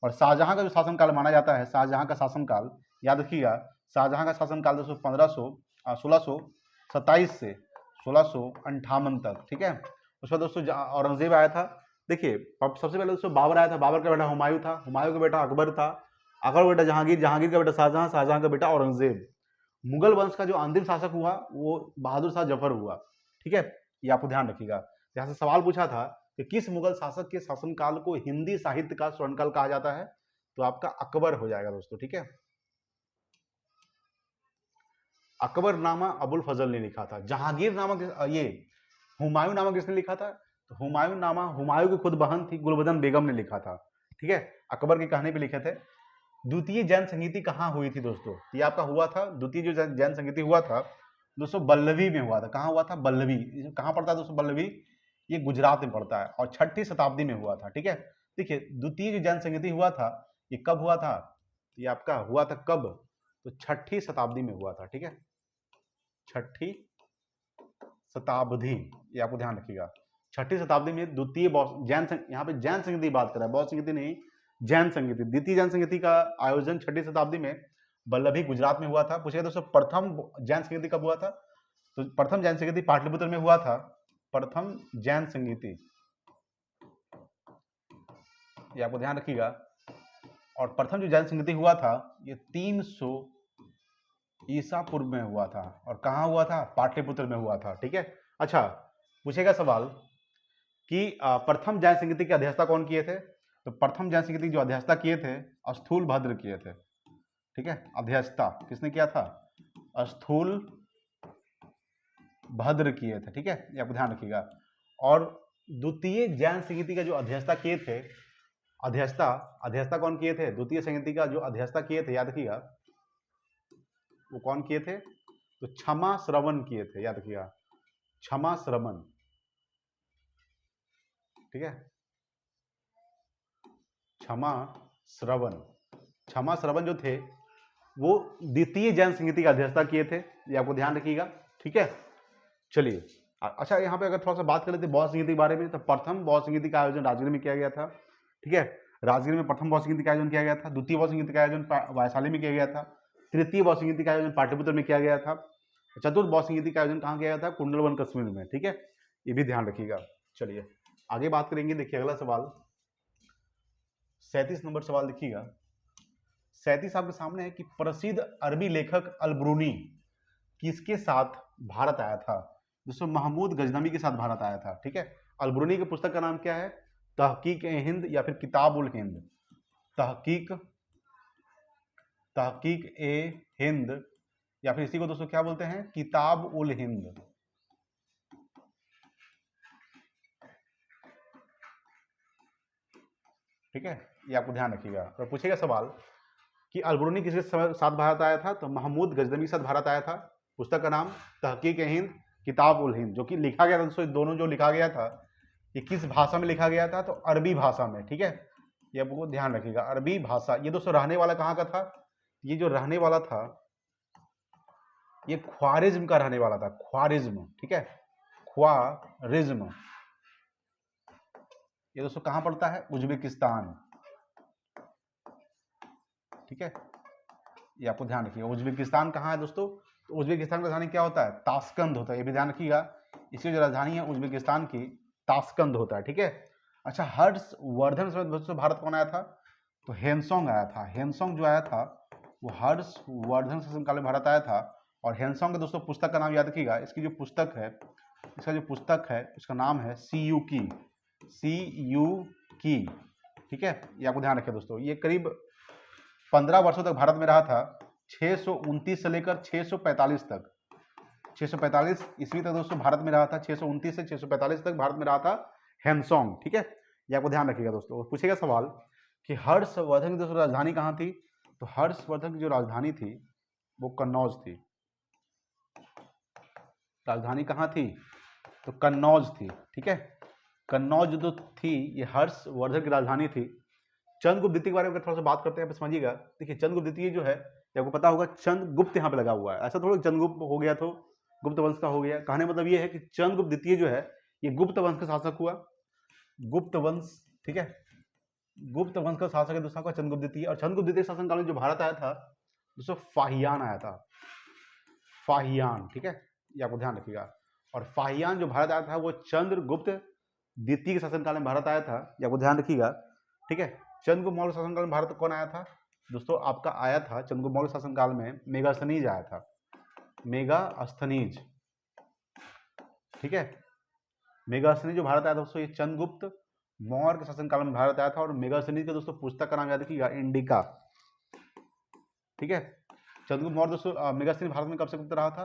और शाहजहां का जो शासनकाल माना जाता है, शाहजहां का शासनकाल याद रखिएगा, शाहजहां का शासनकाल दोस्तों 1627 से 1658 तक, ठीक है। उसके बाद दोस्तों औरंगजेब आया था। देखिए सबसे पहले दोस्तों बाबर आया था, बाबर का बेटा हुमायूं था, हुमायूं का बेटा अकबर था, अकबर का बेटा जहांगीर, जहांगीर का बेटा शाहजहां, शाहजहां का बेटा औरंगजेब। मुगल वंश का जो अंतिम शासक हुआ वो बहादुर शाह जफर हुआ, ठीक है, ये आपको ध्यान रखिएगा। यहाँ से सवाल पूछा था कि किस मुगल शासक के शासनकाल को हिंदी साहित्य का स्वर्णकाल कहा जाता है? तो आपका अकबर हो जाएगा दोस्तों, ठीक है। अकबरनामा अबुल फजल ने लिखा था। जहांगीर नामा ये हुमायूं नामा किसने लिखा था? तो हुमायूं नामा हुमायूं की खुद बहन थी गुलबदन बेगम ने लिखा था, ठीक है, अकबर के कहने पे लिखे थे। द्वितीय जैन संगीति कहाँ हुई थी दोस्तों? ये आपका हुआ था, द्वितीय जो जैन संगीति हुआ था दोस्तों बल्लभी में हुआ था। कहाँ हुआ था? बल्लभी। कहाँ पड़ता है दोस्तों बल्लभी? ये गुजरात में पड़ता है और 6ठी शताब्दी में हुआ था, ठीक है। देखिए द्वितीय जो जैन संगीति हुआ था ये कब हुआ था? ये आपका हुआ था कब? तो 6ठी शताब्दी में हुआ था, ठीक है, 6ठी शताब्दी, ये आपको ध्यान रखिएगा। 6ठी शताब्दी में द्वितीय जैन, यहाँ पे जैन संगीति बात कर रहा है, बौद्ध संगीति नहीं, जैन संगीति, द्वितीय जैन संगीति का आयोजन 6वीं शताब्दी में वल्लभी गुजरात में हुआ था। पूछेगा दोस्तों प्रथम जैन संगीति कब हुआ था, तो प्रथम जैन संगीति पाटलिपुत्र में हुआ था। प्रथम जैन संगीति, ये आपको ध्यान रखिएगा। और प्रथम जो जैन संगीति हुआ था ये 300 ईसा पूर्व में हुआ था। और कहाँ हुआ था, पाटलिपुत्र में हुआ था। ठीक है, अच्छा पूछेगा सवाल कि प्रथम जैन संगीति की अध्यक्षता कौन किए थे, तो प्रथम जैन संगीति जो अध्यक्षता किए थे स्थूल भद्र किए थे। ठीक है, अध्यक्षता किसने किया था, स्थूल भद्र किए थे। ठीक है, ये आपको ध्यान रखिएगा। और द्वितीय जैन संगीति का जो अध्यक्षता किए थे, अध्यक्षता कौन किए थे, द्वितीय संगीति का जो अध्यक्षता किए थे, याद रखिएगा वो कौन किए थे, तो क्षमा श्रवण किए थे। याद रखिएगा, क्षमा श्रवण। ठीक है, क्षमा श्रवण जो थे वो द्वितीय जैन संगीति का अध्यक्षता किए थे, ये आपको ध्यान रखिएगा। ठीक है, चलिए अच्छा यहाँ पे अगर थोड़ा सा बात कर लेते बौद्ध संगीति के बारे में, तो प्रथम बौद्ध संगीति का आयोजन राजगीर में किया गया था। ठीक है, राजगीर में प्रथम बौद्ध संगीति का आयोजन किया गया था। द्वितीय बौद्ध संगीति का आयोजन वैशाली में किया गया था। तृतीय बौद्ध संगीति का आयोजन पाटलिपुत्र में किया गया था। चतुर्थ बौद्ध संगीति का आयोजन कहाँ किया गया था, कुंडलवन कश्मीर में। ठीक है, ये भी ध्यान रखिएगा। चलिए आगे बात करेंगे। देखिए अगला सवाल 37 नंबर सवाल देखिएगा। 37 आपके सामने है कि प्रसिद्ध अरबी लेखक अल-ब्रूनी किसके साथ भारत आया था, दोस्तों महमूद गजनवी के साथ भारत आया था। ठीक है, अल-ब्रूनी की पुस्तक का नाम क्या है, तहकीक ए हिंद या फिर किताब उल हिंद। तहकीक ए हिंद या फिर इसी को दोस्तों क्या बोलते हैं, किताब उल हिंद। ठीक है, ये आपको ध्यान रखिएगा। तो पूछेगा सवाल कि अल-ब्रूनी किसके साथ भारत आया था, तो महमूद गजनवी के साथ भारत आया था। पुस्तक का नाम तहकीक ए हिंद, किताब उल हिंद, जो कि लिखा गया था दोस्तों, दोनों जो लिखा गया था ये किस भाषा में लिखा गया था, तो अरबी भाषा में। ठीक है, ये आपको ध्यान रखिएगा, अरबी भाषा। ये दोस्तों रहने वाला कहाँ का था, ये जो रहने वाला था ये ख्वारिज्म का रहने वाला था, ख्वारिज्म। ठीक है, ख्वारिज्म ये दोस्तों कहाँ पड़ता है, उज्बेकिस्तान। ठीक है, ये आपको ध्यान रखिएगा। उज्बेकिस्तान कहाँ है दोस्तों, तो उज्बेकिस्तान की राजधानी क्या होता है, ताशकंद होता है। ये भी ध्यान रखिएगा, इसकी जो राजधानी है उज्बेकिस्तान की ताशकंद होता है। ठीक है, अच्छा हर्षवर्धन से दोस्तों भारत कौन आया था, तो हेनसोंग आया था। हेनसोंग जो आया था वो हर्षवर्धन शासनकाल में भारत आया था। और हेनसोंग के दोस्तों पुस्तक का नाम याद रखिएगा। इसकी जो पुस्तक है, इसका जो पुस्तक है उसका नाम है CU की। ठीक है, ये आपको ध्यान रखिए दोस्तों। ये करीब 15 वर्षों तक भारत में रहा था, 629 से लेकर 645 तक, 645 ईस्वी तक दोस्तों भारत में रहा था। 629 से 645 तक भारत में रहा था हेनसोंग। ठीक है, ये आपको ध्यान रखिएगा दोस्तों। पूछेगा सवाल कि हर्षवर्धन की दोस्तों राजधानी कहाँ थी, तो हर्षवर्धन की जो राजधानी थी वो कन्नौज थी। राजधानी कहाँ थी, तो कन्नौज थी। ठीक है, कन्नौज जो थी ये हर्षवर्धन की राजधानी थी। चंद्रगुप्त द्वितीय के बारे में थोड़ा सा बात करते हैं, समझिएगा। देखिए चंद्रगुप्त द्वितीय जो है आपको पता होगा, चंद्रगुप्त यहाँ पे लगा हुआ है, ऐसा थोड़ा चंद्रगुप्त हो गया तो गुप्त वंश का हो गया। कहने मतलब ये है कि चंद्रगुप्त द्वितीय जो है ये गुप्त वंश का शासक हुआ, गुप्त वंश। ठीक है, गुप्त वंश का शासक है दूसरा का चंद्रगुप्त द्वितीय। और चंद्रगुप्त द्वितीय शासनकाल में जो भारत आया था दोस्तों फाहियान आया था, फाहियान। ठीक है, ये आपको ध्यान रखिएगा। और फाहियान जो भारत आया था वो चंद्रगुप्त द्वितीय के शासनकाल में भारत आया था, ये आपको ध्यान रखिएगा। ठीक है, चंद्रगुप्त मौर्य शासनकाल में भारत कौन आया था दोस्तों, आपका आया था चंद्रगुप्त मौर्य शासनकाल में मेगास्थनीज आया था, मेगास्थनीज। ठीक है, मेगास्थनीज जो भारत आया था दोस्तों ये चंद्रगुप्त मौर्य के शासनकाल में भारत आया था। और मेगास्थनीज का दोस्तों पुस्तक का नाम याद रखिएगा, इंडिका। ठीक है, चंद्रगुप्त मौर्य दोस्तों मेगास्थनीज भारत में कब से कब रहा था,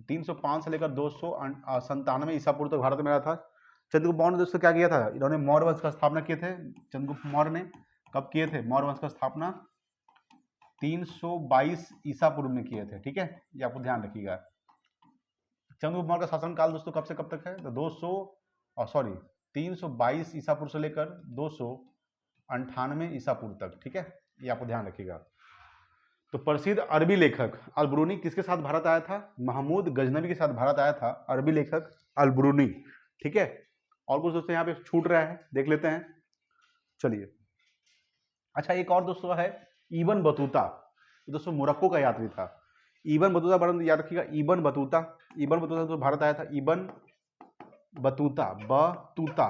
305 से लेकर 297 ईसा पूर्व तक भारत में रहा था। चंद्रगुप्त मौर्य ने दोस्तों क्या किया था, इन्होंने मौर्य वंश का स्थापना किए थे। चंद्रगुप्त मौर्य ने कब किए थे, मौर्य वंश का स्थापना 322 ईसा पूर्व में किए थे। ठीक है, ये आपको ध्यान रखिएगा। चंद्रगुप्त मौर्य का शासनकाल दोस्तों कब से कब तक है, तो 322 ईसा पूर्व से लेकर 298 ईसा पूर्व तक। ठीक है, ये आपको ध्यान रखिएगा। तो प्रसिद्ध अरबी लेखक अल-ब्रूनी किसके साथ भारत आया था, महमूद गजनवी के साथ भारत आया था, अरबी लेखक अल-ब्रूनी। ठीक है, और कुछ दोस्तों यहाँ पे छूट रहा है, देख लेते हैं। चलिए अच्छा, एक और दोस्तों है इबन बतूता, दोस्तों मोरक्को का यात्री था। इबन बतूता, बड़ा याद रखिएगा, इबन बतूता। इबन बतूता तो भारत आया था, Ibn Battuta, Battuta,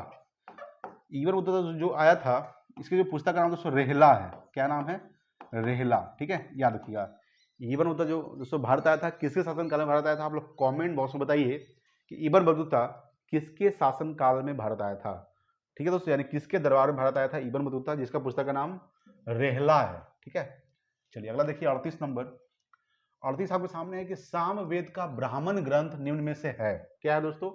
Ibn Battuta जो आया था, इसके जो पुस्तक का नाम दोस्तों रेहला है। क्या नाम है? रेहला। ठीक है, याद रखिएगा। इबन बतूता जो दोस्तों भारत आया था, किसके शासनकाल में भारत आया था? आप लोग कमेंट बॉक्स में बताइए कि इबन बतूता किसके शासनकाल में भारत आया था। ठीक है दोस्तों, यानी किसके दरबार में भारत आया था इबन बतूता, जिसका पुस्तक का नाम रेहला है। ठीक है, चलिए अगला देखिए 38 नंबर। 38 आपके सामने है कि सामवेद का ब्राह्मण ग्रंथ निम्न में से है। क्या है दोस्तों?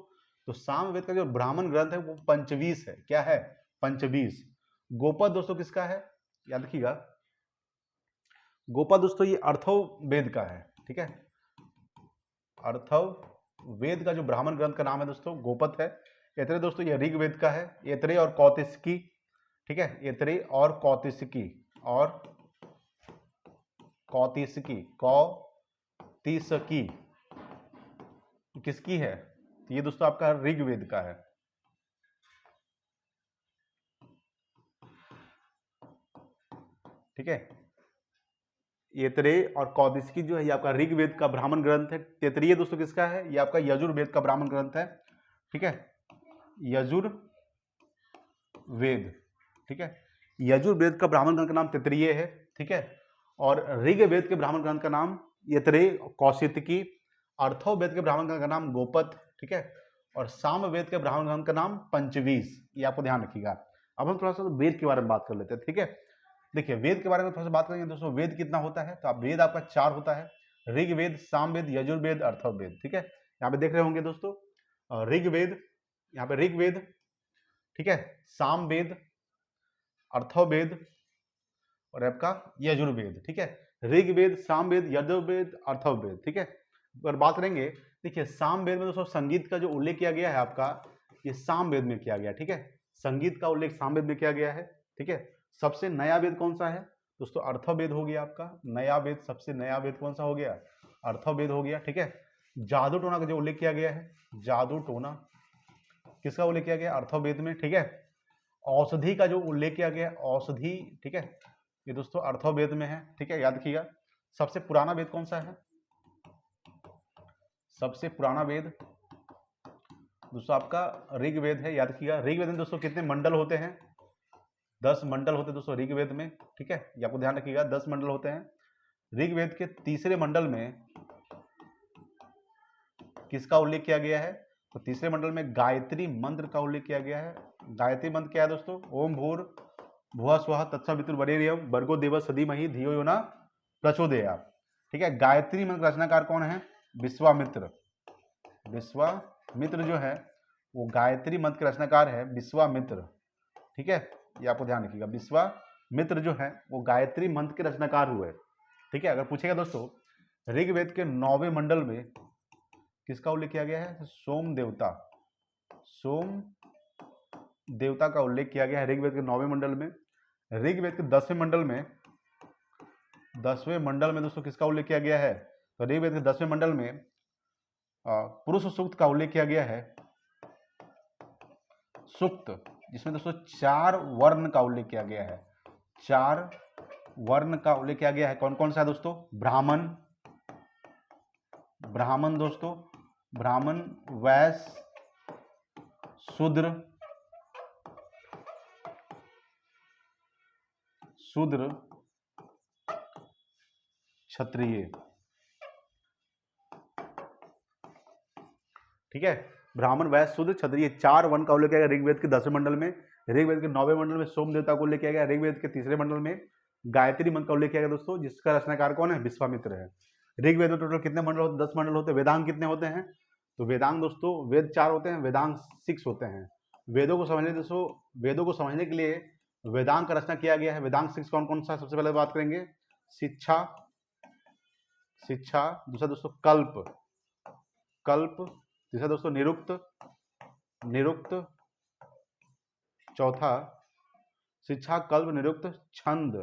तो सामवेद का जो ब्राह्मण ग्रंथ है वो पंचवीस है। क्या है? पंचवीस। गोपद दोस्तों किसका है? याद रखिएगा, गोपद दोस्तों ये अर्थव वेद का है। ठीक है, अर्थव वेद का जो ब्राह्मण ग्रंथ का नाम है दोस्तों गोपद है। ऐतरेय दोस्तों ये ऋग्वेद का है, ऐतरेय और कौतिस्की। ठीक है, ऐतरेय और कौतिस्की, और कौतिस्की, कौतिस्की किसकी है? तो ये दोस्तों आपका ऋग्वेद का है। ठीक है, ऐतरेय और कौतिस्की जो है ये आपका ऋग्वेद का ब्राह्मण ग्रंथ है। तैतरीय दोस्तों किसका है? ये आपका यजुर्वेद का ब्राह्मण ग्रंथ है। ठीक है, यजुर्वेद। ठीक है, यजुर्वेद का ब्राह्मण ग्रंथ का नाम तैतरीय है। ठीक है, और ऋग्वेद के ब्राह्मण ग्रंथ का नाम ऐतरेय कौशितकी, अर्थववेद के ब्राह्मण ग्रंथ का नाम गोपद। ठीक है, और सामवेद के ब्राह्मण ग्रंथ का नाम पंचवीस। ये आपको ध्यान रखिएगा। अब हम थोड़ा सा वेद के बारे में बात कर लेते हैं। ठीक है, देखिए वेद के बारे में थोड़ा सा बात करेंगे दोस्तों। वेद कितना होता है? तो आप वेद आपका 4 होता है, ऋग्वेद, सामवेद, यजुर्वेद, अर्थववेद। ठीक है, यहाँ पे देख रहे होंगे दोस्तों, ऋग्वेद, यहाँ पे ऋग्वेद, ठीक है, सामवेद, अर्थववेद और आपका यजुर्वेद। ठीक है, ऋग्वेद, सामवेद, यजुर्वेद, अर्थववेद। ठीक है, अगर बात करेंगे, देखिए सामवेद में दोस्तों संगीत का जो उल्लेख किया गया है आपका, ये सामवेद में किया गया। ठीक है, संगीत का उल्लेख सामवेद में किया गया है। ठीक है, सबसे नया वेद कौन सा है दोस्तों? अर्थववेद हो गया आपका नया वेद। सबसे नया वेद कौन सा हो गया? अर्थववेद हो गया। ठीक है, जादू टोना का जो उल्लेख किया गया है, जादू टोना किसका उल्लेख किया गया? अर्थववेद में। ठीक है, औषधि का जो उल्लेख किया गया, औषधि, ठीक है, ये दोस्तों अर्थववेद में है। ठीक है, याद रखिएगा। सबसे पुराना वेद कौन सा है? सबसे पुराना वेद दोस्तों आपका ऋग्वेद है। याद रखिएगा, ऋग्वेद में दोस्तों कितने मंडल होते हैं? 10 मंडल होते हैं दोस्तों ऋग्वेद में। ठीक है, ये आपको ध्यान रखिएगा, 10 मंडल होते हैं। ऋग्वेद के तीसरे मंडल में किसका उल्लेख किया गया है? तो तीसरे मंडल में गायत्री मंत्र का उल्लेख किया गया है। गायत्री मंत्र क्या है दोस्तों? ओम भूर भुवः स्वः तत्सवितुर्वरेण्यं भर्गो देवस्य धीमहि धियो यो नः प्रचोदयात्। ठीक है, गायत्री मंत्र रचनाकार कौन है? विश्वामित्र। विश्वामित्र जो है वो गायत्री मंत्र के रचनाकार है, विश्वामित्र। ठीक है, ये आपको ध्यान रखिएगा, विश्वामित्र जो है वो गायत्री मंत्र के रचनाकार हुए। ठीक है, अगर पूछेगा दोस्तों ऋग्वेद के 9वें मंडल में किसका उल्लेख किया गया है? सोम देवता, सोम देवता का उल्लेख किया गया है ऋग्वेद के 9वें मंडल में। ऋग्वेद के 10वें मंडल में, 10वें मंडल में दोस्तों किसका उल्लेख किया गया है? तो ऋग्वेद के 10वें मंडल में पुरुष सूक्त का उल्लेख किया गया है, सूक्त, जिसमें दोस्तों 4 वर्ण का उल्लेख किया गया है। 4 वर्ण का उल्लेख किया गया है। कौन कौन सा है दोस्तों? ब्राह्मण, ब्राह्मण दोस्तों, ब्राह्मण, वैश्य, शूद्र, शूद्र, क्षत्रिय। ठीक है, ब्राह्मण, वैश्य, शूद्र, क्षत्रिय, 4 वर्ण का उल्लेख किया गया ऋग्वेद के 10वें मंडल में। ऋग्वेद के 9वें मंडल में सोम देवता को उल्लेख किया गया। ऋग्वेद के तीसरे मंडल में गायत्री मंत्र का उल्लेख किया गया दोस्तों, जिसका रचनाकार कौन है? विश्वामित्र है। ऋग्वेद में टोटल कितने मंडल होते हैं? 10 मंडल होते हैं। वेदांग कितने होते हैं? तो वेदांग दोस्तों, वेद 4 होते हैं, वेदांग 6 होते हैं। वेदों को समझने दोस्तों, वेदों को समझने के लिए वेदांग का रचना किया गया है। वेदांग 6 कौन कौन सा? सबसे पहले बात करेंगे शिक्षा, शिक्षा, दूसरा दोस्तों कल्प, कल्प, तीसरा दोस्तों निरुक्त, निरुक्त, चौथा शिक्षा, कल्प, निरुक्त, छंद,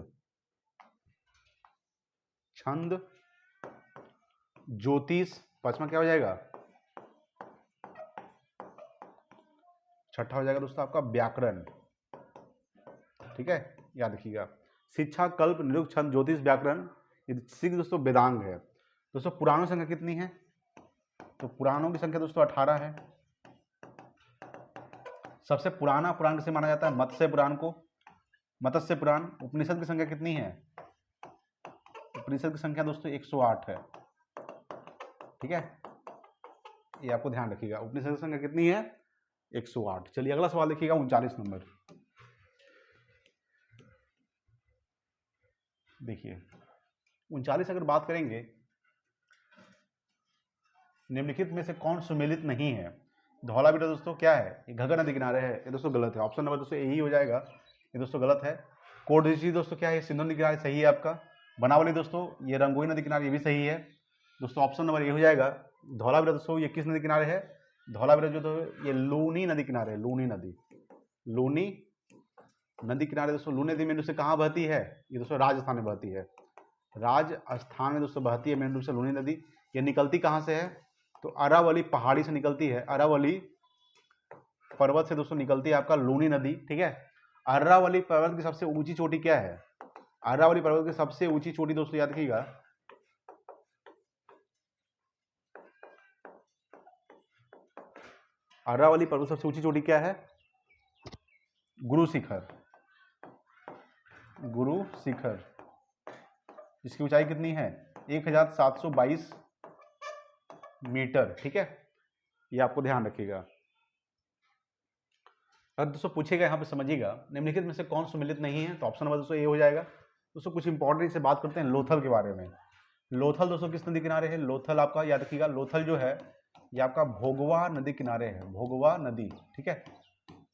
छंद, ज्योतिष, पांचवा क्या हो जाएगा? छठा हो जाएगा दोस्तों आपका व्याकरण। ठीक है, याद रखिएगा। शिक्षा, कल्प, निरुक्त, छंद, ज्योतिष, व्याकरण, ये सिख दोस्तों वेदांग है। दोस्तों पुराणों की संख्या कितनी है? तो पुराणों की संख्या दोस्तों 18 है। सबसे पुराना पुराण किसे माना जाता है? मत्स्य पुराण को, मत्स्य पुराण। उपनिषद की संख्या कितनी है? उपनिषद की संख्या दोस्तों 108 है, ठीक है, ये आपको ध्यान रखिएगा। उपनिषद की संख्या कितनी है? 108। चलिए अगला सवाल देखिएगा, 39 नंबर। देखिए 39 अगर बात करेंगे, निम्नलिखित में से कौन सुमेलित नहीं है? धौलावीरा दोस्तों क्या है? ये घग्गर नदी किनारे है, ये दोस्तों गलत है। ऑप्शन नंबर दोस्तों यही हो जाएगा, ये दोस्तों गलत है। कोडजी दोस्तों क्या है? सिंधु नदी किनारे, सही है आपका। बनावली दोस्तों ये रंगोई नदी किनारे, ये भी सही है दोस्तों। ऑप्शन नंबर ये हो जाएगा। धौलावीरा दोस्तों ये किस नदी किनारे है? धौलावीरा जो तो ये लूनी नदी किनारे है, लूनी नदी, लूनी नदी किनारे दोस्तों। लूनी नदी मेन रूप से कहाँ बहती है? ये दोस्तों राजस्थान में बहती है, राजस्थान में दोस्तों बहती है मेन रूप से लूनी नदी। ये निकलती कहाँ से है? तो अरावली पहाड़ी से निकलती है, अरावली पर्वत से दोस्तों निकलती है आपका लूनी नदी, ठीक है। अरावली पर्वत की सबसे ऊंची चोटी क्या है? अरावली पर्वत की सबसे ऊंची चोटी दोस्तों याद रखिएगा, अरावली पर्वत सबसे ऊंची चोटी क्या है? गुरु शिखर, गुरु शिखर, जिसकी ऊंचाई कितनी है? 1722 मीटर, ठीक है, ये आपको ध्यान रखिएगा। अगर दोस्तों पूछेगा यहाँ पे समझिएगा, निम्नलिखित में से कौन सुमेलित नहीं है? तो ऑप्शन नंबर दोस्तों ये हो जाएगा। दोस्तों कुछ इंपॉर्टेंट से बात करते हैं लोथल के बारे में। लोथल दोस्तों किस नदी किनारे है? लोथल आपका याद रखिएगा, लोथल जो है ये आपका भोगवा नदी किनारे है, भोगवा नदी, ठीक है।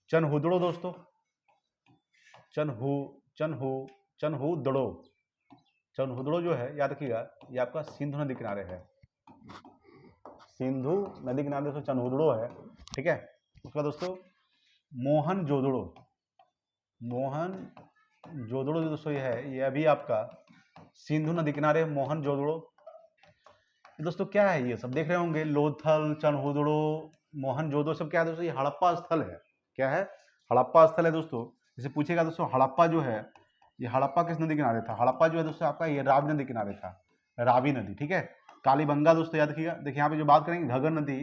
चनहुदड़ो दोस्तों, चनहुदड़ो, चनहुदड़ो जो है याद रखिएगा ये आपका सिंधु नदी किनारे है, सिंधु नदी किनारे दोस्तों चनहुदड़ो है, ठीक है। उसके बाद दोस्तों मोहनजोदड़ो, मोहनजोदड़ो जो दोस्तों ये है, ये अभी आपका सिंधु नदी किनारे मोहनजोदड़ो। दोस्तों क्या है? ये सब देख रहे होंगे, लोथल, चनहुदड़ो, मोहनजोदड़ो, सब क्या है दोस्तों? ये हड़प्पा स्थल है। क्या है? हड़प्पा स्थल है दोस्तों। जैसे पूछेगा दोस्तों हड़प्पा जो है, ये हड़प्पा किस नदी किनारे था? हड़प्पा जो है दोस्तों आपका ये रावी नदी किनारे था, रावी नदी, ठीक है। कालीबंगा दोस्तों याद रखिएगा। देखिए यहाँ पे जो बात करेंगे घग्गर नदी,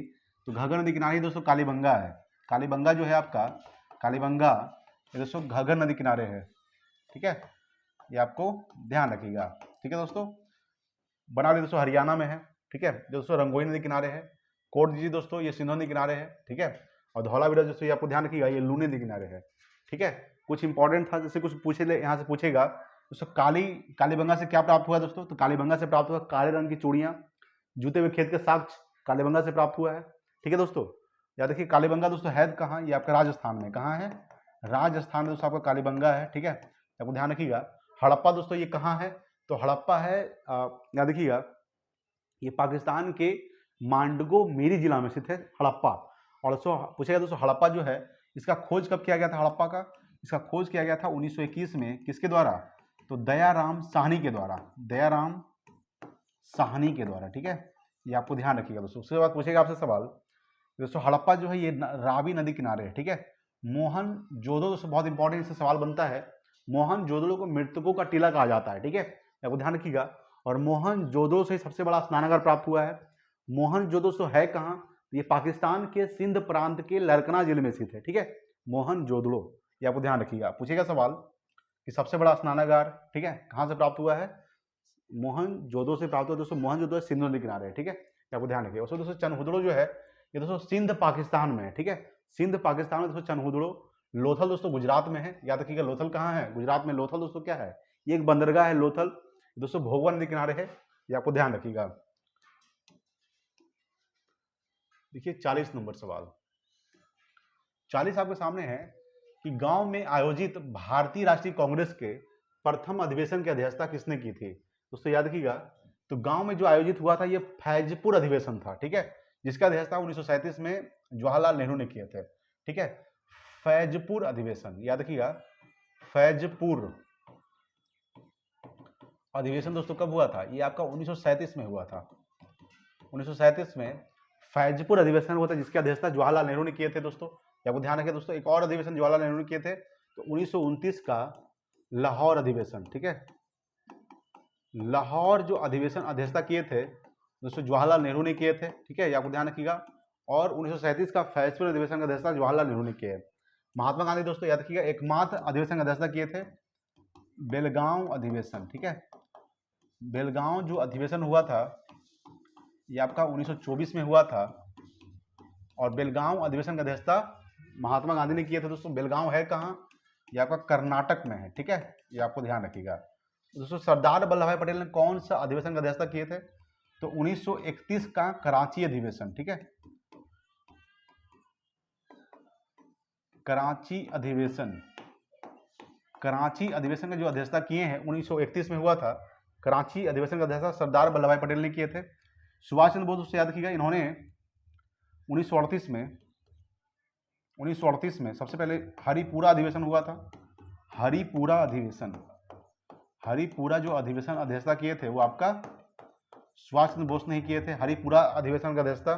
तो घग्गर नदी किनारे ही दोस्तों कालीबंगा है। कालीबंगा जो है आपका, कालीबंगा ये दोस्तों घग्गर नदी किनारे है, ठीक है, ये आपको ध्यान रखिएगा, ठीक है दोस्तों। बनावली दोस्तों हरियाणा में है, ठीक है, दोस्तों रंगोई नदी किनारे है। कोटजी दोस्तों ये सिंधु नदी किनारे है, ठीक है। और धौलावीरा दोस्तों ये आपको ध्यान रखिएगा ये लूनी नदी किनारे है, ठीक है। कुछ इंपॉर्टेंट था, जैसे कुछ पूछे ले यहाँ से पूछेगा दोस्तों, कालीबंगा से क्या प्राप्त हुआ दोस्तों? तो कालीबंगा से प्राप्त हुआ काले रंग की चूड़ियाँ, जूते हुए खेत के साक्ष कालीबंगा से प्राप्त हुआ है, ठीक है दोस्तों। याद रखिए कालीबंगा दोस्तों है कहाँ? ये आपका राजस्थान में। कहाँ है? राजस्थान में दोस्तों आपका कालीबंगा है, ठीक है, आपको ध्यान रखिएगा। हड़प्पा दोस्तों ये कहाँ है? तो हड़प्पा है याद रखिएगा ये पाकिस्तान के मांडगो मेरी जिला में स्थित है हड़प्पा। और दोस्तों पूछेगा दोस्तों हड़प्पा जो है इसका खोज कब किया गया था? हड़प्पा का इसका खोज किया गया था 1921 में, किसके द्वारा? तो दयाराम साहनी के द्वारा, दयाराम साहनी के द्वारा, ठीक है, ये आपको ध्यान रखिएगा दोस्तों। उसके बाद पूछेगा आपसे सवाल दोस्तों हड़प्पा जो है ये रावी नदी किनारे है, ठीक है। मोहनजोदड़ो दोस्तों बहुत इंपॉर्टेंट इससे सवाल बनता है। मोहनजोदड़ो को मृतकों का टीला कहा जाता है, ठीक है, आपको ध्यान रखिएगा। और मोहनजोदड़ो से सबसे बड़ा स्नानागार प्राप्त हुआ है। मोहनजोदड़ो तो है कहाँ? ये पाकिस्तान के सिंध प्रांत के लरकना जिले में स्थित है, ठीक है, मोहनजोदड़ो, ये आपको ध्यान रखिएगा। पूछेगा सवाल कि सबसे बड़ा स्नानागार, ठीक है, कहाँ से प्राप्त हुआ है? मोहनजोदड़ो से प्राप्त हुआ दोस्तों। मोहनजोदड़ो सिंधु नदी किनारे है, ठीक है, ये आपको ध्यान रखिएगा। उसमें दोस्तों चनहुदड़ो जो है ये दोस्तों सिंध पाकिस्तान में है, ठीक है, सिंध पाकिस्तान में दोस्तों चनहुदड़ो। लोथल दोस्तों गुजरात में है, याद रखिएगा लोथल कहाँ है? गुजरात में। लोथल दोस्तों क्या है? ये एक बंदरगाह है लोथल, दोस्तों भोगवा नदी किनारे है, ये आपको ध्यान रखिएगा। देखिए 40 नंबर सवाल, 40 आपके सामने है कि गांव में आयोजित भारतीय राष्ट्रीय कांग्रेस के प्रथम अधिवेशन की अध्यक्षता किसने की थी? दोस्तों याद रखिएगा, तो गांव में जो आयोजित हुआ था ये फैजपुर अधिवेशन था, ठीक है, जिसका अध्यक्षता 1937 में जवाहरलाल नेहरू ने किए थे, ठीक है। फैजपुर अधिवेशन याद रखिएगा, फैजपुर अधिवेशन दोस्तों कब हुआ था? ये आपका 1937 में हुआ था, 1937 में फैजपुर अधिवेशन हुआ था, जिसकी अध्यक्षता जवाहरलाल नेहरू ने किए थे दोस्तों, आपको ध्यान रखिए दोस्तों। एक और अधिवेशन जवाहरलाल नेहरू ने किए थे, तो 1929 का लाहौर अधिवेशन, ठीक है। लाहौर जो अधिवेशन अध्यक्षता किए थे दोस्तों जवाहरलाल नेहरू ने किए थे, ठीक है, ये आपको ध्यान रखिएगा। और 1937 का फैसले अधिवेशन का अध्यक्षता जवाहरलाल नेहरू ने किया है। महात्मा गांधी दोस्तों याद रखिएगा एकमात्र अधिवेशन का अध्यक्षता किए थे बेलगांव अधिवेशन, ठीक है। बेलगांव जो अधिवेशन हुआ था ये आपका 1924 में हुआ था और बेलगांव अधिवेशन का अध्यक्षता महात्मा गांधी ने किया था दोस्तों। बेलगांव है कहाँ? ये आपका कर्नाटक में है, ठीक है, ये आपको ध्यान रखिएगा। दोस्तों सरदार वल्लभ भाई पटेल ने कौन सा अधिवेशन का अध्यक्षता किए थे? तो 1931 का कराची अधिवेशन, ठीक है, कराची अधिवेशन। कराची अधिवेशन का जो अध्यक्षता किए हैं 1931 में हुआ था। कराची अधिवेशन का अध्यक्षता सरदार वल्लभ भाई पटेल ने किए थे। सुभाष चंद्र बोस से याद रखिएगा, इन्होंने 1938 में सबसे पहले हरिपुरा अधिवेशन हुआ था। हरिपुरा अधिवेशन, हरिपुरा जो अधिवेशन अध्यक्षता किए थे वो आपका सुभाष चंद्र बोस ने ही किए थे, हरिपुरा अधिवेशन का अध्यक्षता।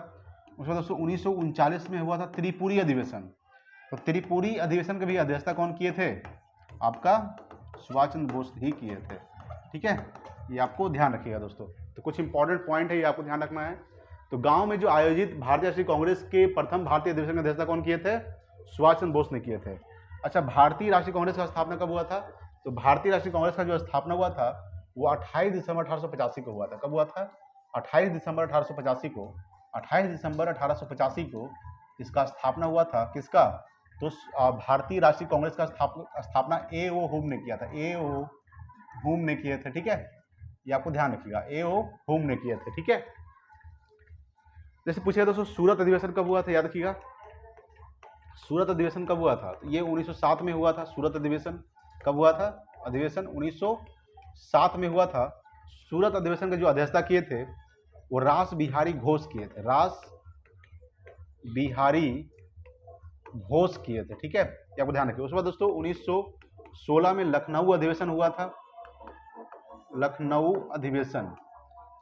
उसके बाद दोस्तों 1939 में हुआ था त्रिपुरी अधिवेशन। तो त्रिपुरी अधिवेशन का भी अध्यक्षता कौन किए थे? आपका सुभाष चंद्र बोस ही किए थे, ठीक है, ये आपको ध्यान रखिएगा दोस्तों। तो कुछ इंपॉर्टेंट पॉइंट है ये आपको ध्यान रखना है। तो गांव में जो आयोजित भारतीय राष्ट्रीय कांग्रेस के प्रथम भारतीय अधिवेशन का अध्यक्षता कौन किए थे? सुभाष चंद्र बोस ने किए थे। अच्छा, भारतीय राष्ट्रीय कांग्रेस का स्थापना कब हुआ था? तो भारतीय राष्ट्रीय कांग्रेस का जो स्थापना हुआ था वो 28 दिसंबर 1885 को हुआ था। कब हुआ था? 28 दिसंबर 1885 को। 28 दिसंबर 1885 को इसका स्थापना हुआ था। किसका? तो भारतीय राष्ट्रीय कांग्रेस का स्थापना A.O. होम ने किया था। A.O. होम ने किए थे, ठीक है, ये आपको ध्यान रखिएगा, A.O. होम ने किए थे, ठीक है। जैसे पूछेगा दोस्तों सूरत अधिवेशन कब हुआ था? याद रखिएगा सूरत अधिवेशन कब हुआ था? तो ये 1907 में हुआ था। सूरत अधिवेशन कब हुआ था? अधिवेशन 1907 में हुआ था। सूरत अधिवेशन का जो अध्यक्षता किए थे वो रास बिहारी घोष किए थे। रास बिहारी घोष किए थे, ठीक है, ये आपको ध्यान रखिए। उसके बाद दोस्तों 1916 में लखनऊ अधिवेशन हुआ था। लखनऊ अधिवेशन,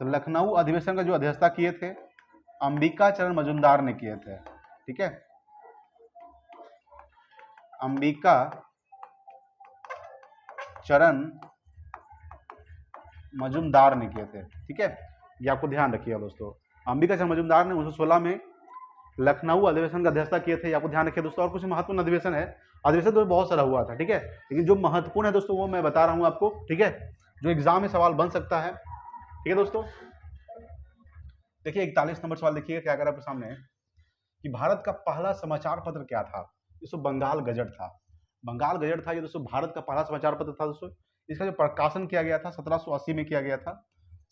तो लखनऊ अधिवेशन का जो अध्यक्षता किए थे अंबिका चरण मजूमदार ने किए थे, ठीक है, अंबिका चरण मजूमदार ने किए थे, ठीक है, ये आपको ध्यान रखिएगा दोस्तों। अंबिका चरण मजूमदार ने 1916 में लखनऊ अधिवेशन का अध्यक्षता किए थे, ये आपको ध्यान रखिए दोस्तों। और कुछ महत्वपूर्ण अधिवेशन है, अधिवेशन तो बहुत सारा हुआ था, ठीक है, लेकिन जो महत्वपूर्ण है दोस्तों वो मैं बता रहा हूं आपको, ठीक है, जो एग्जाम में सवाल बन सकता है, ठीक है दोस्तों। देखिए 41 नंबर सवाल देखिए क्या कर आपके सामने कि भारत का पहला समाचार पत्र क्या था? दोस्तों बंगाल गजट था। बंगाल गजट था ये दोस्तों भारत का पहला समाचार पत्र था दोस्तों। इसका जो प्रकाशन किया गया था 1780 में किया गया था।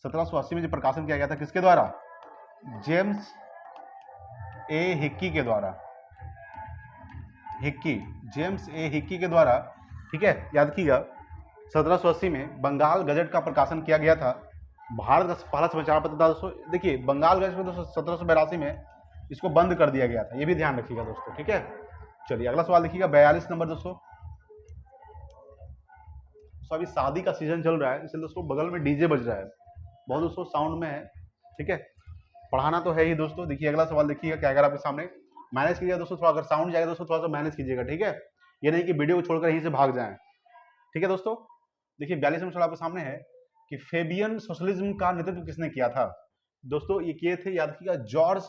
1780 में जो प्रकाशन किया गया था किसके द्वारा? जेम्स ए हिक्की के द्वारा। हिक्की, जेम्स ए हिक्की के द्वारा, ठीक है, याद कीजिएगा 1780 में बंगाल गजट का प्रकाशन किया गया था। भारत का पहला समाचार पत्र था दोस्तों। देखिए बंगाल गजट में दोस्तों 1782 में इसको बंद कर दिया गया था, ये भी ध्यान रखिएगा दोस्तों, ठीक है। चलिए अगला सवाल देखिएगा 42 नंबर दोस्तों। अभी शादी का सीजन चल रहा है इसलिए दोस्तों बगल में डीजे बज रहा है, बहुत दोस्तों साउंड में है, ठीक है, पढ़ाना तो है ही दोस्तों। देखिए अगला सवाल देखिएगा क्या अगर आपके सामने, मैनेज कीजिएगा दोस्तों, थोड़ा अगर साउंड जाएगा दोस्तों थोड़ा सा मैनेज कीजिएगा, ठीक है, ये नहीं कि वीडियो को छोड़कर यहीं से भाग जाएं, ठीक है दोस्तों। देखिए 42 नंबर सवाल आपके सामने है कि फेबियन सोशलिज्म का नेतृत्व किसने किया था? दोस्तों ये किए थे, याद रखिएगा, जॉर्ज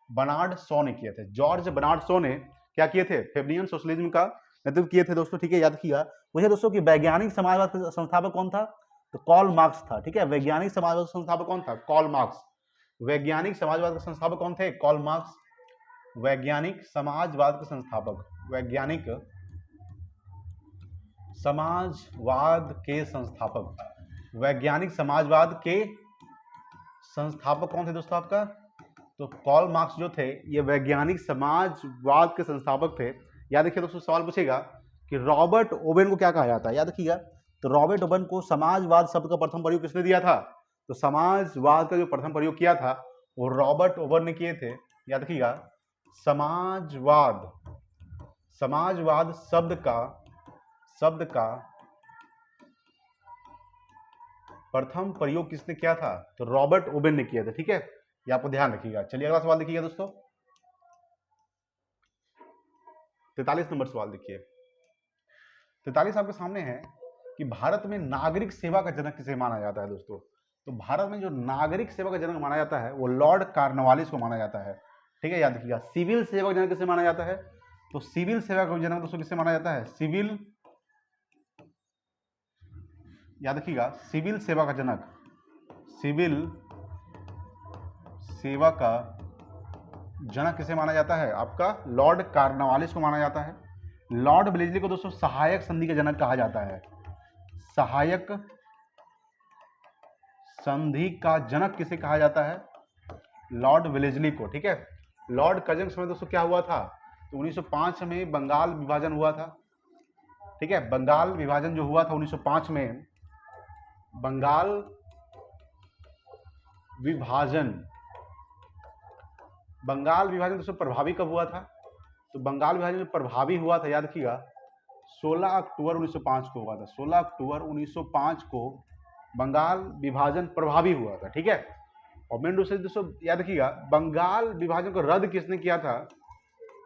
बर्नार्ड शॉ ने किए थे। जॉर्ज बर्नार्ड शॉ ने क्या किए थे? फेबियन सोशलिज्म का नेतृत्व किए थे दोस्तों, ठीक है, याद रखिएगा। मुझे दोस्तों कि वैज्ञानिक समाजवाद का संस्थापक कौन था? तो कार्ल मार्क्स था, ठीक है, वैज्ञानिक समाजवाद का संस्थापक कौन था? Karl Marx. वैज्ञानिक समाजवाद के संस्थापक कौन थे? Karl Marx. वैज्ञानिक समाजवाद के संस्थापक, वैज्ञानिक समाजवाद के संस्थापक, वैज्ञानिक समाजवाद के संस्थापक कौन थे दोस्तों आपका? तो कार्ल मार्क्स जो थे ये वैज्ञानिक समाजवाद के संस्थापक थे। याद रखिए दोस्तों सवाल पूछेगा कि रॉबर्ट ओवेन को क्या कहा जाता है? याद रखिएगा, तो रॉबर्ट ओवेन को समाजवाद शब्द का प्रथम प्रयोग किसने दिया था? तो समाजवाद का जो प्रथम प्रयोग किया था वो रॉबर्ट ओवेन ने किए थे। याद रखिएगा, समाजवाद, समाजवाद शब्द का प्रथम प्रयोग किसने किया था? तो रॉबर्ट ओवेन ने किया था, ठीक है, ये आपको ध्यान रखिएगा। चलिए अगला सवाल देखिएगा दोस्तों 43 नंबर सवाल देखिए। 43 आपके सामने है कि भारत में नागरिक सेवा का जनक किसे माना जाता है दोस्तों? तो भारत में जो नागरिक सेवा का जनक माना जाता है वो लॉर्ड कॉर्नवालिस को माना जाता है। ठीक है, याद रखिएगा। सिविल सेवा का जनक किसे माना जाता है? तो सिविल सेवा का जनक दोस्तों किसे माना जाता है? सिविल, याद रखिएगा, सिविल सेवा का जनक, सिविल सेवा का जनक किसे माना जाता है? आपका लॉर्ड कॉर्नवालिस को माना जाता है। लॉर्ड वेलेस्ली को दोस्तों सहायक संधि का जनक कहा जाता है। सहायक संधि का जनक किसे कहा जाता है? लॉर्ड वेलेस्ली को। ठीक है, लॉर्ड कर्जन के समय दोस्तों क्या हुआ था? तो 1905 में बंगाल विभाजन हुआ था। ठीक है, बंगाल विभाजन जो हुआ था 1905 में, बंगाल विभाजन, बंगाल विभाजन दोस्तों प्रभावी कब हुआ था? तो बंगाल विभाजन में प्रभावी हुआ था, याद रखिएगा, 16 अक्टूबर 1905 को हुआ था। 16 अक्टूबर 1905 को बंगाल विभाजन प्रभावी हुआ था। ठीक है, और मेन रूप से दोस्तों याद रखिएगा, बंगाल विभाजन को रद्द किसने किया था?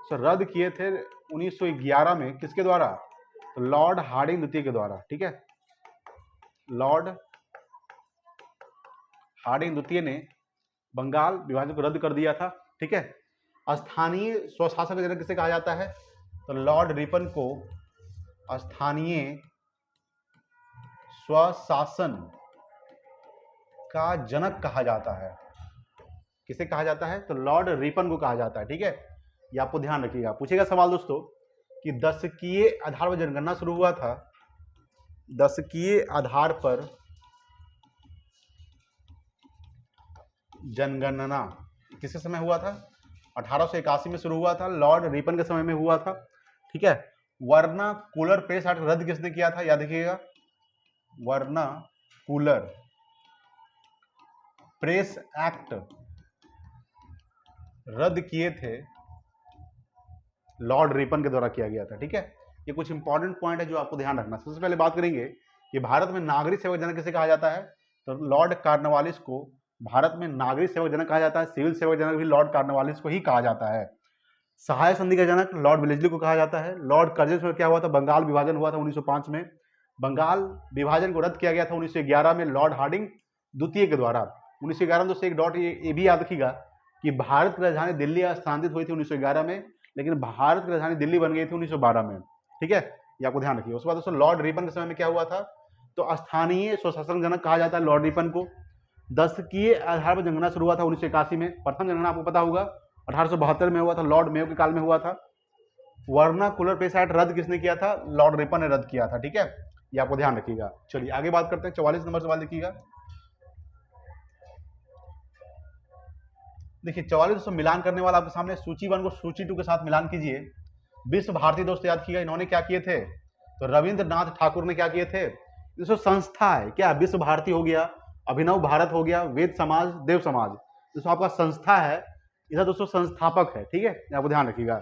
तो रद्द किए थे 1911 में, किसके द्वारा? तो लॉर्ड हार्डिंग द्वितीय के द्वारा। ठीक है, लॉर्ड हार्डिंग द्वितीय ने बंगाल विभाजन को रद्द कर दिया था। ठीक है, स्थानीय स्वशासन का जनक किसे कहा जाता है? तो लॉर्ड रिपन को स्थानीय स्वशासन का जनक कहा जाता है। किसे कहा जाता है? तो लॉर्ड रिपन को कहा जाता है। ठीक है, ये आपको ध्यान रखिएगा। पूछेगा सवाल दोस्तों कि दशकीय आधार पर जनगणना शुरू हुआ था। दशकीय आधार पर जनगणना किसके समय हुआ था? 1881 में शुरू हुआ था, लॉर्ड रिपन के समय में हुआ था। ठीक है, वर्ना कूलर प्रेस एक्ट रद्द किसने किया था? याद रखिएगा, वर्ना कूलर प्रेस एक्ट रद्द किए थे लॉर्ड रिपन के द्वारा किया गया था। ठीक है, ये कुछ इंपॉर्टेंट पॉइंट है जो आपको ध्यान रखना। सबसे पहले बात करेंगे कि भारत में नागरिक सेवक जनक किसे कहा जाता है? तो लॉर्ड कॉर्नवालिस को भारत में नागरिक सेवक जनक कहा जाता है। सिविल सेवक जनक भी लॉर्ड कॉर्नवालिस को ही कहा जाता है। सहायक संधि का जनक लॉर्ड वेलेस्ली को कहा जाता है। लॉर्ड कर्जन में क्या हुआ था? बंगाल विभाजन हुआ था 1905 में। बंगाल विभाजन को रद्द किया गया था 1911 में लॉर्ड हार्डिंग द्वितीय के द्वारा। 1911 में दोस्तों एक डॉट ये भी याद रखिएगा कि भारत की राजधानी दिल्ली स्थानांतरित हुई थी 1911 में, लेकिन भारत की राजधानी दिल्ली बन गई थी 1912 में। ठीक है, ये आपको ध्यान रखिए। उसके बाद दोस्तों लॉर्ड रिपन के समय में क्या हुआ था? तो स्थानीय स्वशासन जनक कहा जाता है लॉर्ड रिपन को। दशकीय आधार पर जनगणना शुरू हुआ था 1981 में। प्रथम जनगणना आपको पता होगा 1872 में हुआ था, लॉर्ड मेयो के काल में हुआ था। वर्ना कूलर प्रेस एक्ट रद्द किसने किया था? लॉर्ड रिपन ने रद्द किया था। ठीक है, ये आपको ध्यान रखिएगा। चलिए आगे बात करते हैं। 44 नंबर सवाल देखिएगा। देखिए 44 दोस्तों मिलान करने वाला आपके सामने, सूची 1 को सूची 2 के साथ मिलान कीजिए। विश्व भारती दोस्तों याद कीजिएगा, इन्होंने क्या किए थे? तो रविंद्रनाथ ठाकुर ने क्या किए थे? दोस्तों संस्था है क्या? विश्व भारती हो गया, अभिनव भारत हो गया, वेद समाज, देव समाज, दोस्तों आपका संस्था है, इसका दोस्तों संस्थापक है। ठीक है, आपको ध्यान रखिएगा।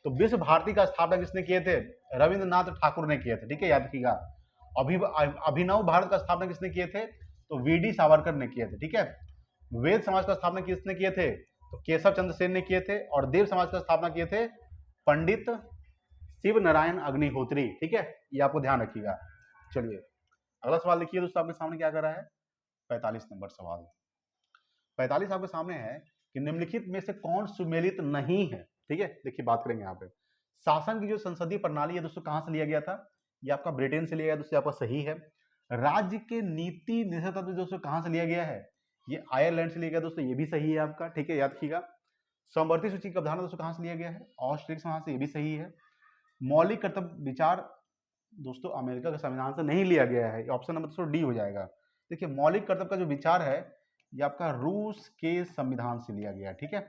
तो विश्व भारती का स्थापना किसने किए थे? रविंद्रनाथ ठाकुर ने किए थे। ठीक है, याद रखिएगा। अभिनव भारत का स्थापना किसने किए थे? तो वीडी सावरकर ने किए थे। ठीक है, वेद समाज का स्थापना किसने किए थे? तो केशव चंद्र सेन ने किए थे। और देव समाज का स्थापना किए थे पंडित शिव नारायण अग्निहोत्री। ठीक है, ये आपको ध्यान रखिएगा। चलिए अगला सवाल देखिए दोस्तों, आपके सामने क्या कर रहा है? 45 नंबर सवाल। 45 आपके सामने है कि निम्नलिखित में से कौन सुमेलित नहीं है? ठीक है, देखिए बात करेंगे यहाँ पे। शासन की जो संसदीय प्रणाली है दोस्तों कहाँ से लिया गया था? ये आपका ब्रिटेन से लिया गया दोस्तों, आपका सही है। राज्य के नीति निर्देशक तत्व दोस्तों कहाँ से लिया गया है? ये आयरलैंड से लिया गया दोस्तों, ये भी सही है आपका। ठीक है, याद रखिएगा। समवर्ती सूची का अवधारणा दोस्तों कहाँ से लिया गया है? ऑस्ट्रिक्स वहां से, ये भी सही है। मौलिक कर्तव्य विचार दोस्तों अमेरिका के संविधान से नहीं लिया गया है, ऑप्शन नंबर दोस्तों डी हो जाएगा। देखिए मौलिक कर्तव्य का जो विचार है ये आपका रूस के संविधान से लिया गया है। ठीक है,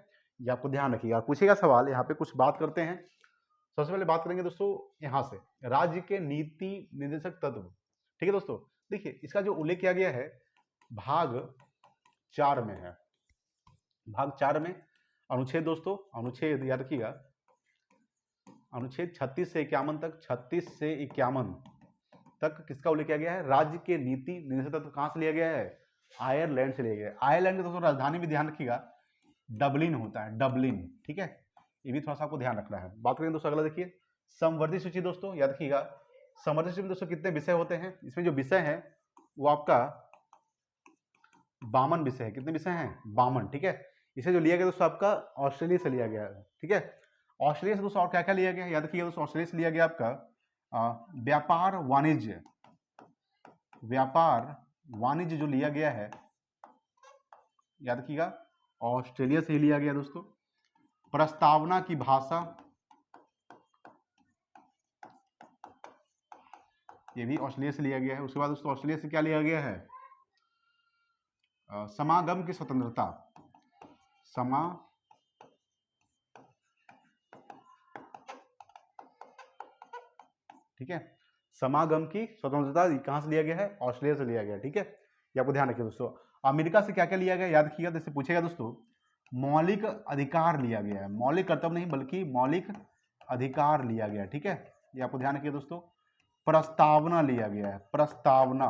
ये आपको ध्यान रखिएगा। पूछेगा सवाल, यहाँ पे कुछ बात करते हैं। सबसे पहले बात करेंगे दोस्तों यहाँ से, राज्य के नीति निर्देशक तत्व। ठीक है दोस्तों, देखिए इसका जो उल्लेख किया गया है भाग 4 में है। भाग 4 में अनुच्छेद दोस्तों, अनुच्छेद याद रखिएगा, अनुच्छेद 36 से 51 तक, 36 से 51 तक किसका उल्लेख किया गया है? राज्य के नीति निर्देशक तत्व कहाँ से लिया गया है? आयरलैंड से लिया गया है। आयरलैंड का दोस्तों राजधानी भी ध्यान रखिएगा डबलिन होता है, डबलिन। ठीक है, ये भी थोड़ा सा आपको ध्यान रखना है। बात करें दोस्तों अगला देखिए, समवर्ती सूची दोस्तों याद रखिएगा। समवर्ती सूची में दोस्तों कितने विषय होते हैं? इसमें जो विषय है वो आपका 52 विषय है। कितने विषय हैं? 52, ठीक है। इसे जो लिया गया दोस्तों आपका ऑस्ट्रेलिया से लिया गया है, ठीक है। ऑस्ट्रेलिया से दोस्तों और क्या क्या लिया गया? याद रखिएगा दोस्तों, ऑस्ट्रेलिया से लिया गया आपका व्यापार वाणिज्य, व्यापार वाणिज्य जो लिया गया है, याद रखिएगा ऑस्ट्रेलिया से ही लिया गया दोस्तों। प्रस्तावना की भाषा, ये भी ऑस्ट्रेलिया से लिया गया है। उसके बाद दोस्तों ऑस्ट्रेलिया से क्या लिया गया है? समागम की स्वतंत्रता, ठीक है, समागम की स्वतंत्रता कहां से लिया गया है? ऑस्ट्रेलिया से लिया गया, ठीक है। ये आपको ध्यान रखिए दोस्तों। अमेरिका से क्या क्या लिया गया? याद रखिएगा, जैसे पूछेगा दोस्तों, मौलिक अधिकार लिया गया है, मौलिक कर्तव्य नहीं बल्कि मौलिक अधिकार लिया गया है, ठीक है। ये आपको ध्यान रखिए दोस्तों। प्रस्तावना लिया गया है, प्रस्तावना,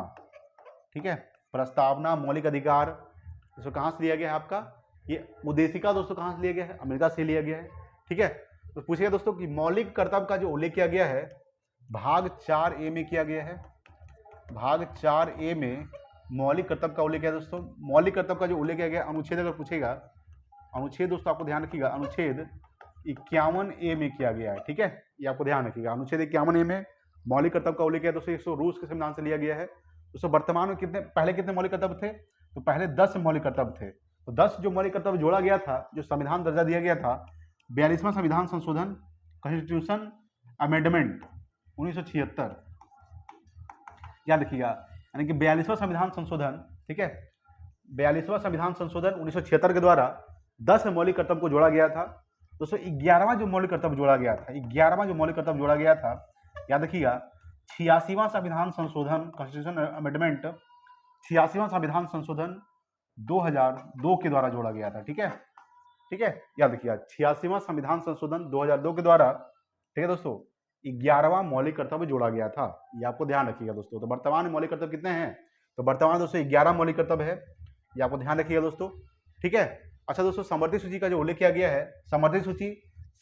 ठीक है, प्रस्तावना, मौलिक अधिकार, दोस्तों कहां से लिया गया है आपका? ये उद्देशिका दोस्तों कहां से लिया गया है? अमेरिका से लिया गया है, ठीक है। तो पूछेगा दोस्तों कि मौलिक कर्तव्य का जो उल्लेख किया गया है भाग 4A में किया गया है, भाग 4A में मौलिक कर्तव्य का उल्लेख किया दोस्तों। मौलिक कर्तव्य का जो उल्लेख किया गया अनुच्छेद अगर पूछेगा, अनुच्छेद दोस्तों आपको ध्यान रखिएगा, अनुच्छेद 51A में किया गया है, ठीक है। ये आपको ध्यान रखिएगा, अनुच्छेद 51A में मौलिक कर्तव्य का उल्लेख किया दोस्तों। 100 रूस के संविधान से लिया गया है दोस्तों। वर्तमान में कितने, पहले कितने मौलिक कर्तव्य थे? तो पहले 10 मौलिक कर्तव्य थे। तो 10 जो मौलिक कर्तव्य जोड़ा गया था, जो संविधान दर्जा दिया गया था, 42वां संविधान संशोधन, कॉन्स्टिट्यूशन अमेंडमेंट 1976, याद रखिएगा, यानी कि 42वां संविधान संशोधन, ठीक है, 42वां संविधान संशोधन 1976 के द्वारा 10 मौलिक कर्तव्य को जोड़ा गया था दोस्तों। 11वां जो मौलिक कर्तव्य जोड़ा गया था, 11वां जो मौलिक कर्तव्य जोड़ा गया था, याद रखिएगा, 86वां संविधान संशोधन, कॉन्स्टिट्यूशन अमेंडमेंट, 86वां संविधान संशोधन 2002 के द्वारा जोड़ा गया था, ठीक है, ठीक है। याद रखिएगा 86वां संविधान संशोधन 2002 के द्वारा, ठीक है दोस्तों, 11वां मौलिक कर्तव्य जोड़ा गया था। ये आपको ध्यान रखिएगा दोस्तों। तो वर्तमान में मौलिक कर्तव्य कितने हैं? तो वर्तमान दोस्तों 11 मौलिक कर्तव्य है, ये आपको ध्यान रखिएगा दोस्तों, ठीक है। अच्छा दोस्तों, समवर्ती सूची का जो उल्लेख किया गया है, समवर्ती सूची,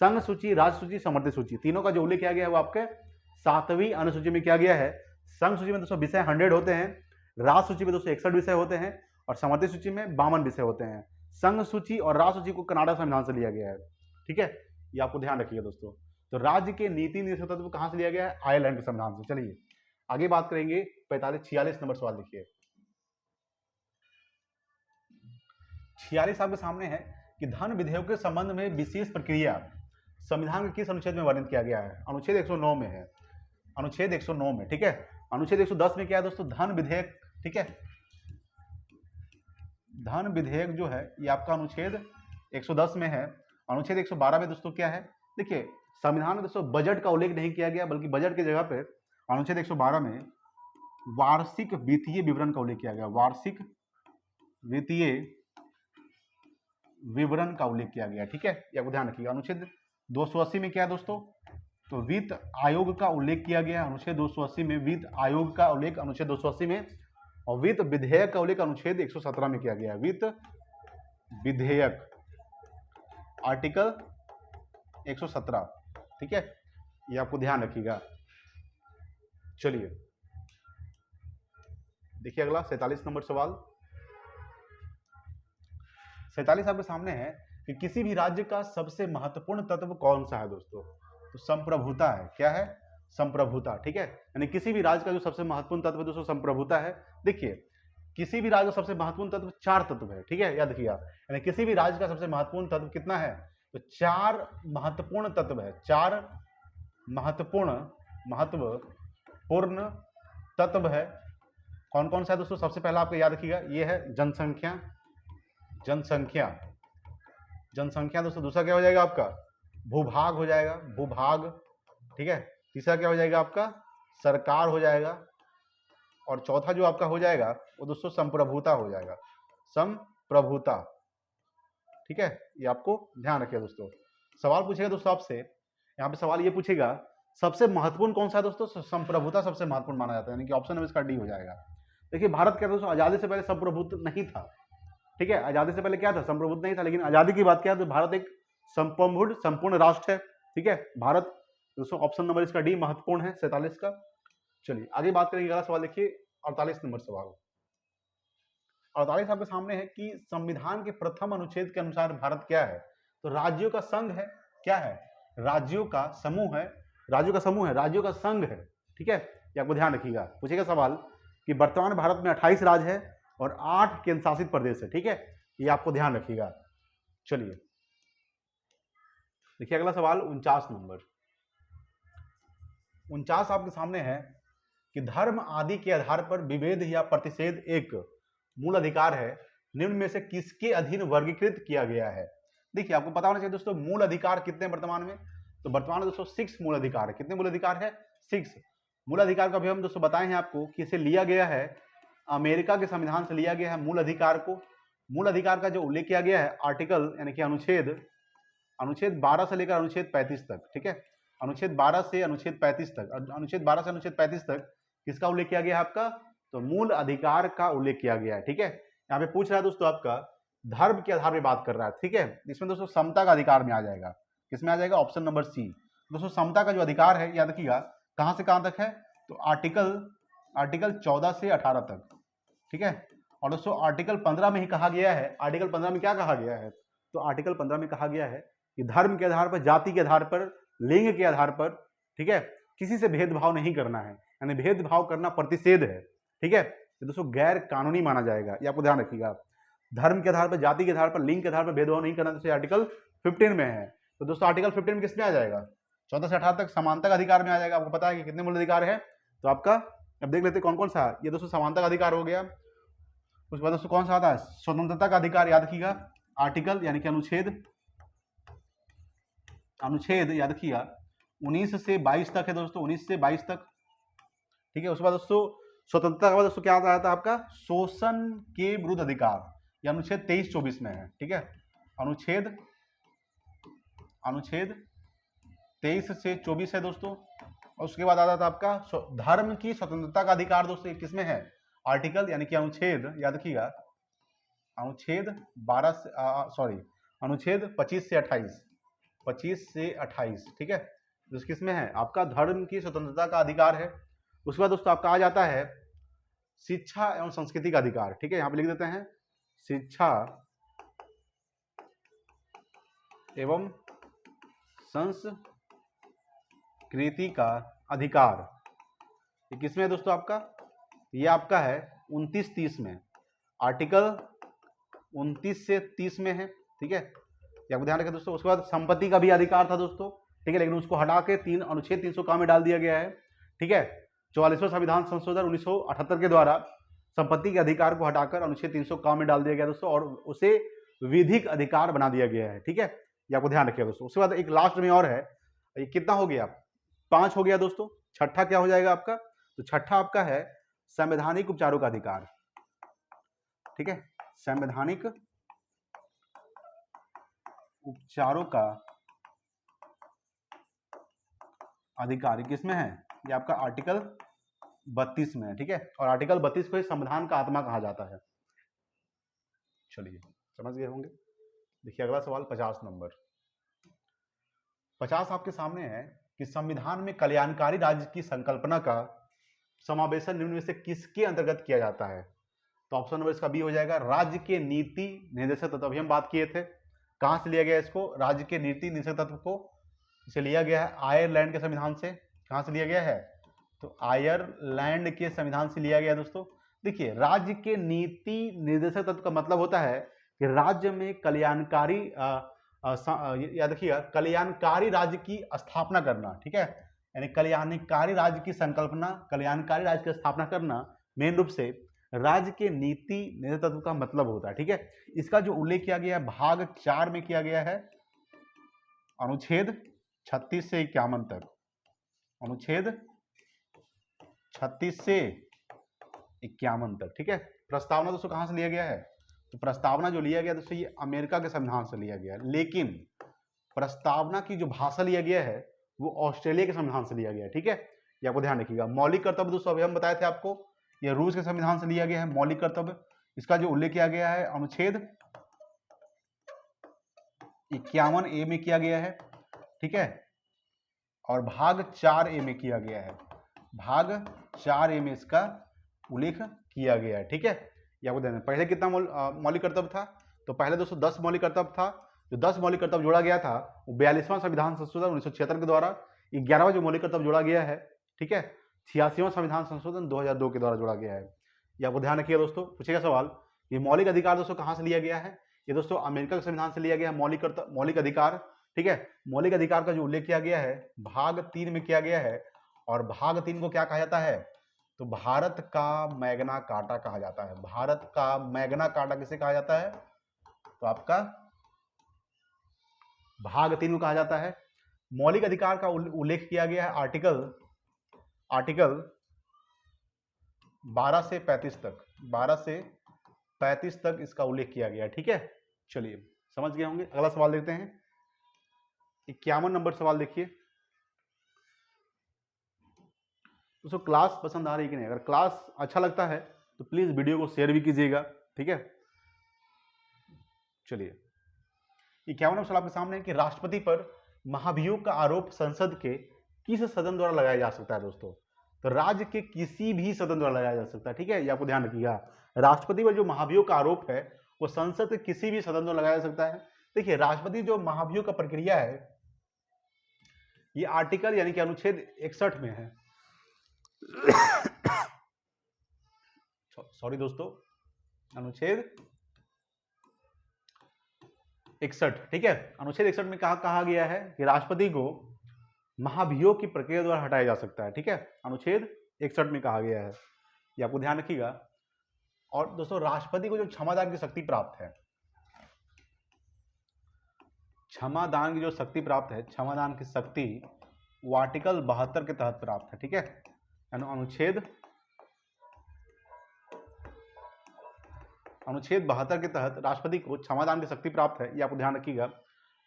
संघ सूची, राज्य सूची, समवर्ती सूची, तीनों का जो उल्लेख किया गया है वो आपके 7वीं अनुसूची में किया गया है। संघ सूची में दोस्तों विषय 100 होते हैं, राज्य सूची में दोस्तों 61 विषय होते हैं और समवर्ती सूची में 52 विषय होते हैं। संघ सूची और राज्य सूची को कनाडा संविधान से लिया गया है, ठीक है। ये आपको ध्यान रखिएगा दोस्तों। तो राज्य के नीति निर्देशक तत्व कहां से लिया गया है? आयरलैंड के संविधान से। चलिए आगे बात करेंगे। 46 नंबर सवाल देखिए। 46 आपके सामने है कि धन विधेयक के संबंध में विशेष प्रक्रिया संविधान के किस अनुच्छेद में वर्णित किया गया है? अनुच्छेद 109 में है, अनुच्छेद 109 में, ठीक है। अनुच्छेद 110 में क्या है दोस्तों? धन विधेयक, ठीक है। धन विधेयक जो है ये आपका अनुच्छेद 110 में है। अनुच्छेद 112 में दोस्तों क्या है? देखिए, संविधान में दोस्तों बजट का उल्लेख नहीं किया गया, बल्कि बजट की जगह पे अनुच्छेद 112 में वार्षिक वित्तीय विवरण का उल्लेख किया गया, वार्षिक वित्तीय विवरण का उल्लेख किया गया, ठीक है। ये आपको ध्यान रखिएगा। अनुच्छेद 280 में क्या है दोस्तों? तो वित्त आयोग का उल्लेख किया गया, अनुच्छेद 280 में वित्त आयोग का उल्लेख अनुच्छेद 280 में, और वित्त विधेयक का उल्लेख अनुच्छेद 117 में किया गया है। वित्त विधेयक आर्टिकल 117, ठीक है। ये आपको ध्यान रखिएगा। चलिए देखिए अगला 47 नंबर सवाल। 47 आपके सामने है कि किसी भी राज्य का सबसे महत्वपूर्ण तत्व कौन सा है दोस्तों? तो संप्रभुता है। क्या है? संप्रभुता, ठीक है। यानी किसी भी राज्य का जो सबसे महत्वपूर्ण तत्व है दोस्तों संप्रभुता है। देखिए, किसी भी राज्य का सबसे महत्वपूर्ण तत्व 4 तत्व है, ठीक है, याद रखिएगा। यानी किसी भी राज्य का सबसे महत्वपूर्ण तत्व कितना है? तो 4 महत्वपूर्ण तत्व है, 4 महत्वपूर्ण तत्व है। कौन कौन सा है दोस्तों? सबसे पहला आपको याद रखिएगा, ये है जनसंख्या, जनसंख्या, जनसंख्या दोस्तों। दूसरा क्या हो जाएगा आपका? भूभाग हो जाएगा, भूभाग, ठीक है। तीसरा क्या हो जाएगा आपका? सरकार हो जाएगा, और चौथा जो आपका हो जाएगा वो दोस्तों संप्रभुता हो जाएगा, संप्रभुता, ठीक है। ये आपको ध्यान रखिए दोस्तों। सवाल पूछेगा दोस्तों आपसे, यहाँ पे सवाल ये पूछेगा सबसे महत्वपूर्ण कौन सा है दोस्तों? संप्रभुता सबसे महत्वपूर्ण माना जाता है, यानी कि ऑप्शन नंबर इसका डी हो जाएगा। देखिए, भारत क्या दोस्तों आजादी से पहले संप्रभुत्व नहीं था, ठीक है। आजादी से पहले क्या था? संप्रभुत्व नहीं था। लेकिन आजादी की बात क्या है तो भारत एक संपूर्ण राष्ट्र है, ठीक है। भारत दोस्तों ऑप्शन नंबर इसका डी महत्वपूर्ण है 47 का। चलिए आगे बात करेंगे। अगला सवाल देखिए 48 नंबर सवाल। 48 आपके सामने है कि संविधान के प्रथम अनुच्छेद के अनुसार भारत क्या है? तो राज्यों का संघ है। क्या है? राज्यों का समूह है। राज्यों का समूह है, राज्यों का संघ है। ठीक है, ये आपको ध्यान रखिएगा। पूछेगा सवाल कि वर्तमान भारत में 28 राज्य है और 8 केंद्र शासित प्रदेश है। ठीक है, ये आपको ध्यान रखिएगा। चलिए देखिए अगला सवाल 49 नंबर। 49 आपके सामने है कि धर्म आदि के आधार पर विभेद या प्रतिषेध एक मूल अधिकार है, निम्न में से किसके अधीन वर्गीकृत किया गया है? देखिए आपको पता होना चाहिए दोस्तों, मूल अधिकार कितने वर्तमान में? तो वर्तमान में दोस्तों 6 मूल अधिकार है। कितने मूल अधिकार है? 6 मूल अधिकार का भी हम दोस्तों बताए हैं आपको कि इसे लिया गया है अमेरिका के संविधान से लिया गया है मूल अधिकार को। मूल अधिकार का जो उल्लेख किया गया है आर्टिकल यानी कि अनुच्छेद 12 से लेकर अनुच्छेद 35 तक। ठीक है, अनुच्छेद 12 से अनुच्छेद 35 तक, अनुच्छेद 12 से अनुच्छेद 35 तक किसका उल्लेख किया गया है आपका? तो मूल अधिकार का उल्लेख किया गया है। ठीक है, यहाँ पे पूछ रहा है दोस्तों आपका धर्म के आधार पर बात कर रहा है। ठीक है, इसमें दोस्तों समता का अधिकार में आ जाएगा। किसमें आ जाएगा? Option number C. दोस्तों समता का जो अधिकार है याद रखिएगा कहां से कहां तक है? तो आर्टिकल 14 से 18 तक। ठीक है, और दोस्तों आर्टिकल 15 में ही कहा गया है, आर्टिकल 15 में क्या कहा गया है? तो आर्टिकल 15 में कहा गया है कि धर्म के आधार पर, जाति के आधार पर, लिंग के आधार पर, ठीक है, किसी से भेदभाव नहीं करना है, यानी भेदभाव करना प्रतिषेध है। ठीक है, तो दोस्तों गैर कानूनी माना जाएगा, ये आपको ध्यान रखिएगा। धर्म के आधार पर, जाति के आधार पर, लिंग के आधार पर भेदभाव नहीं करना, जैसे आर्टिकल 15 में है। तो दोस्तों आर्टिकल 15 में किस में आ जाएगा? 14 से 18 तक समानता का अधिकार में आ जाएगा। आपको पता है कि कितने मूल अधिकार है? तो आपका अब देख लेते हैं कौन कौन सा। ये दोस्तों समानता का अधिकार हो गया। उसके बाद दोस्तों कौन सा आता है? स्वतंत्रता का अधिकार, याद रखिएगा आर्टिकल यानी कि अनुच्छेद याद रखिएगा 19 से 22 तक है दोस्तों, 19 से 22 तक। ठीक है, उसके बाद दोस्तों स्वतंत्रता के बाद दोस्तों क्या आता है आपका? शोषण के विरुद्ध अधिकार, यह अनुच्छेद 23-24 में है। ठीक है, अनुच्छेद 23 से 24 है दोस्तों। और उसके बाद आता था आपका धर्म की स्वतंत्रता का अधिकार दोस्तों, किसमें है? आर्टिकल यानी कि अनुच्छेद, याद रखिएगा अनुच्छेद 12 से अनुच्छेद 25 से 28। ठीक है, तो किसमें है? आपका धर्म की स्वतंत्रता का अधिकार है। उसके बाद दोस्तों आपका आ जाता है शिक्षा एवं संस्कृति का अधिकार। ठीक है, यहां पे लिख देते हैं शिक्षा एवं संस्कृति का अधिकार। ये किसमें है दोस्तों आपका? ये आपका है 29-30 में, आर्टिकल 29 से 30 में है। ठीक है, ये आपको ध्यान रखें दोस्तों। उसके बाद संपत्ति का भी अधिकार था दोस्तों। ठीक है, लेकिन उसको हटा के अनुच्छेद 300 में डाल दिया गया है। ठीक है, 44वां संविधान संशोधन 1978 के द्वारा संपत्ति के अधिकार को हटाकर अनुच्छेद 300 में डाल दिया गया दोस्तों, और उसे विधिक अधिकार बना दिया गया है। ठीक है, ये आपको ध्यान रखिएगा दोस्तों। उसके बाद एक लास्ट में और है, ये कितना हो गया? 5 हो गया दोस्तों। छठा क्या हो जाएगा आपका? तो छठा आपका है संवैधानिक उपचारों का अधिकार। ठीक है, संवैधानिक उपचारों का अधिकार किसमें है? ये आपका आर्टिकल 32 में है। ठीक है, और आर्टिकल 32 को संविधान का आत्मा कहा जाता है। चलिए समझ गए होंगे। देखिए अगला सवाल 50 नंबर। 50 आपके सामने है कि संविधान में कल्याणकारी राज्य की संकल्पना का समावेशन निम्न में से किसके अंतर्गत किया जाता है? तो ऑप्शन नंबर इसका बी हो जाएगा, राज्य के नीति निर्देशक तत्व। अभी हम बात किए थे, कहां से लिया गया इसको? राज्य के नीति निर्देशक तत्व को इसे लिया गया है आयरलैंड के संविधान से। कहां से लिया गया है? तो आयरलैंड के संविधान से लिया गया दोस्तों। देखिए राज्य के नीति निर्देशक तत्व का मतलब होता है कि राज्य में कल्याणकारी याद रखिएगा कल्याणकारी राज्य की स्थापना करना। ठीक है, यानी कल्याणकारी राज्य की संकल्पना, कल्याणकारी राज्य की स्थापना करना मेन रूप से राज्य के नीति निर्देशक तत्व का मतलब होता है। ठीक है, इसका जो उल्लेख किया गया है भाग 4 में किया गया है, अनुच्छेद 36 से 51 तक। अनुच्छेद 36 से 51 तक। ठीक है, प्रस्तावना दोस्तों कहां से लिया गया है? तो प्रस्तावना जो लिया गया दोस्तों ये अमेरिका के संविधान से लिया गया है, लेकिन प्रस्तावना की जो भाषा लिया गया है वो ऑस्ट्रेलिया के संविधान से लिया गया है। ठीक है, ये आपको ध्यान रखिएगा। मौलिक कर्तव्य दोस्तों अभी हम बताए थे आपको, ये रूस के संविधान से लिया गया है मौलिक कर्तव्य। इसका जो उल्लेख किया गया है अनुच्छेद 51A में किया गया है। ठीक है, और भाग 4A में किया गया है। भाग 4A में इसका उल्लेख किया गया है। ठीक है, ये आपको ध्यान, पहले कितना मौलिक कर्तव्य था, तो पहले दोस्तों 10 मौलिक कर्तव्य था। जो 10 मौलिक कर्तव्य जोड़ा गया था वो 42वां संविधान संशोधन 1976 के द्वारा, 11वां जो मौलिक कर्तव्य जोड़ा गया है, ठीक है, 86वां संविधान संशोधन 2002 के द्वारा जोड़ा गया है। ये आपको ध्यान रखिएगा दोस्तों। पूछेगा सवाल, ये मौलिक अधिकार दोस्तों कहाँ से लिया गया है? ये दोस्तों अमेरिका के संविधान से लिया गया है मौलिक अधिकार। ठीक है, मौलिक अधिकार का जो उल्लेख किया गया है भाग 3 में किया गया है, और भाग 3 को क्या कहा जाता है? तो भारत का मैग्ना कार्टा कहा जाता है। भारत का मैग्ना कार्टा किसे कहा जाता है? तो आपका भाग 3 को कहा जाता है। मौलिक अधिकार का उल्लेख किया गया है आर्टिकल 12 से 35 तक, 12 से 35 तक इसका उल्लेख किया गया है। ठीक है, चलिए समझ गए होंगे। अगला सवाल देखते हैं, 51 नंबर सवाल देखिए। दोस्तों क्लास पसंद आ रही है कि नहीं? अगर क्लास अच्छा लगता है तो प्लीज वीडियो को शेयर भी कीजिएगा। ठीक है, चलिए 51 नंबर सवाल आपके सामने है कि राष्ट्रपति पर महाभियोग का आरोप संसद के किस सदन द्वारा लगाया जा सकता है? दोस्तों तो राज्य के किसी भी सदन द्वारा लगाया जा सकता है। ठीक है, ये आपको ध्यान रखिएगा। राष्ट्रपति पर जो महाभियोग का आरोप है वो संसद के किसी भी सदन द्वारा लगाया जा सकता है। देखिए राष्ट्रपति जो महाभियोग का प्रक्रिया है ये आर्टिकल यानी कि अनुच्छेद 61 में है। सॉरी दोस्तों, अनुच्छेद 61। ठीक है, अनुच्छेद 61 में कहा गया है कि राष्ट्रपति को महाभियोग की प्रक्रिया द्वारा हटाया जा सकता है। ठीक है, अनुच्छेद 61 में कहा गया है, ये आपको ध्यान रखिएगा। और दोस्तों राष्ट्रपति को जो क्षमादान की शक्ति प्राप्त है, क्षमादान की जो शक्ति प्राप्त है, क्षमादान की शक्ति वो आर्टिकल 72 के तहत प्राप्त है। ठीक है, अनुच्छेद 72 के तहत राष्ट्रपति को क्षमादान की शक्ति प्राप्त है, ये आपको ध्यान रखिएगा।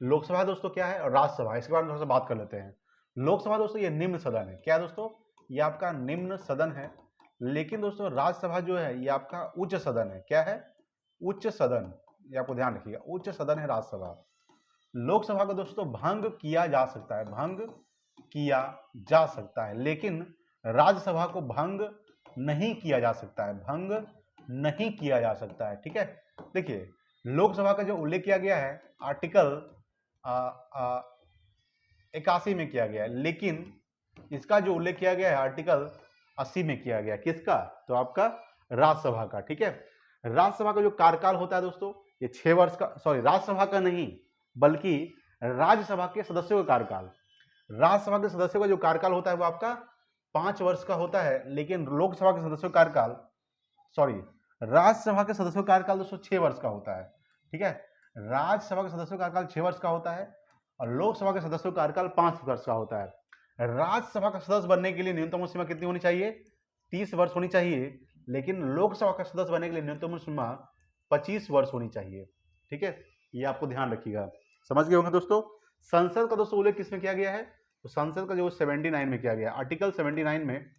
लोकसभा दोस्तों क्या है और राज्यसभा, इसके बारे में थोड़ा सा बात कर लेते हैं। लोकसभा दोस्तों ये निम्न सदन है। क्या है दोस्तों? ये आपका निम्न सदन है। लेकिन दोस्तों राज्यसभा जो है ये आपका उच्च सदन है। क्या है? उच्च सदन, ये आपको ध्यान रखिएगा, उच्च सदन है राज्यसभा। लोकसभा को दोस्तों भंग किया जा सकता है, भंग किया जा सकता है, लेकिन राज्यसभा को भंग नहीं किया जा सकता है, भंग नहीं किया जा सकता है। ठीक है, देखिए लोकसभा का जो उल्लेख किया गया है आर्टिकल 81 में किया गया है, लेकिन इसका जो उल्लेख किया गया है आर्टिकल 80 में किया गया। किसका? तो आपका राज्यसभा का। ठीक है, राज्यसभा का जो कार्यकाल होता है दोस्तों ये 6 वर्ष का, सॉरी राज्यसभा का नहीं बल्कि राज्यसभा के सदस्यों का कार्यकाल, राज्यसभा के सदस्यों का जो कार्यकाल होता है वो आपका 5 वर्ष का होता है, लेकिन लोकसभा के सदस्यों का कार्यकाल, सॉरी राज्यसभा के सदस्यों का कार्यकाल दोस्तों 6 वर्ष का होता है। ठीक है, राज्यसभा के सदस्यों का कार्यकाल 6 वर्ष का होता है और लोकसभा के सदस्यों का कार्यकाल 5 वर्ष का होता है। राज्यसभा का सदस्य बनने के लिए न्यूनतम सीमा कितनी होनी चाहिए? 30 वर्ष होनी चाहिए, लेकिन लोकसभा का सदस्य बनने के लिए न्यूनतम सीमा 25 वर्ष होनी चाहिए। ठीक है, ये आपको ध्यान रखिएगा। समझ गए होंगे दोस्तों। संसद का दोस्तों उल्लेख किसमें किया गया है? तो संसद का जो 79 में किया गया, आर्टिकल 79 में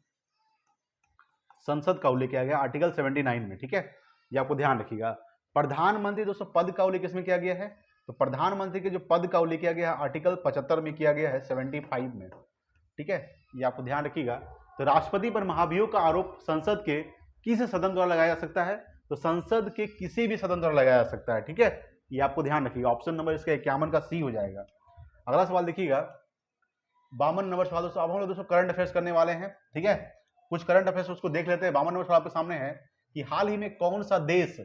संसद का उल्लेख किया गया, आर्टिकल 79 में। ठीक है, ये आपको ध्यान रखिएगा। प्रधानमंत्री दोस्तों पद का उल्लेख किसमें किया गया है? तो प्रधानमंत्री के जो पद का उल्लेख किया गया है आर्टिकल 75 में किया गया है, 75 में। ठीक है, ये आपको ध्यान रखिएगा। तो राष्ट्रपति पर महाभियोग का आरोप संसद के किस सदन द्वारा लगाया जा सकता है? तो संसद के किसी भी सदन द्वारा लगाया जा सकता है। ठीक है, ये आपको ध्यान रखिएगा। ऑप्शन नंबर इसका 51 का सी हो जाएगा। अगला सवाल देखिएगा 52 नंबर सवाल दोस्तों। अब हम लोग दोस्तों करंट अफेयर्स करने वाले हैं। ठीक है, कुछ करंट अफेयर्स उसको देख लेते हैं। 52 नंबर सवाल आपके सामने है कि हाल ही में कौन सा देश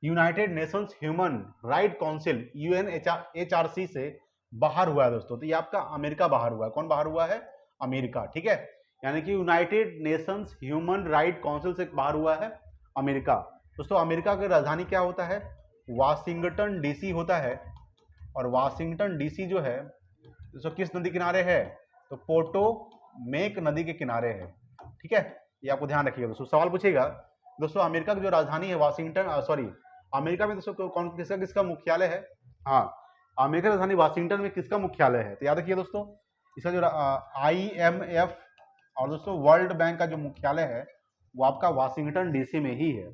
United Nations human right council UNHRC से बाहर हुआ है दोस्तों? तो ये आपका अमेरिका बाहर हुआ है। कौन बाहर हुआ है? अमेरिका। ठीक है, यानी कि United Nations human right council से बाहर हुआ है अमेरिका। दोस्तों अमेरिका की राजधानी क्या होता है? वाशिंगटन DC होता है। और वाशिंगटन DC जो है दोस्तों किस नदी किनारे है? तो पोटोमेक नदी के किनारे है। ठीक है, ये आपको ध्यान रखिएगा दोस्तों। सवाल पूछेगा दोस्तों अमेरिका की जो राजधानी है वाशिंगटन, सॉरी अमेरिका में दोस्तों कौन किसका मुख्यालय है? हाँ, अमेरिका की राजधानी वाशिंगटन में किसका मुख्यालय है? तो याद रखिए दोस्तों, इसका जो IMF और दोस्तों वर्ल्ड बैंक का जो मुख्यालय है वो आपका वाशिंगटन DC में ही है।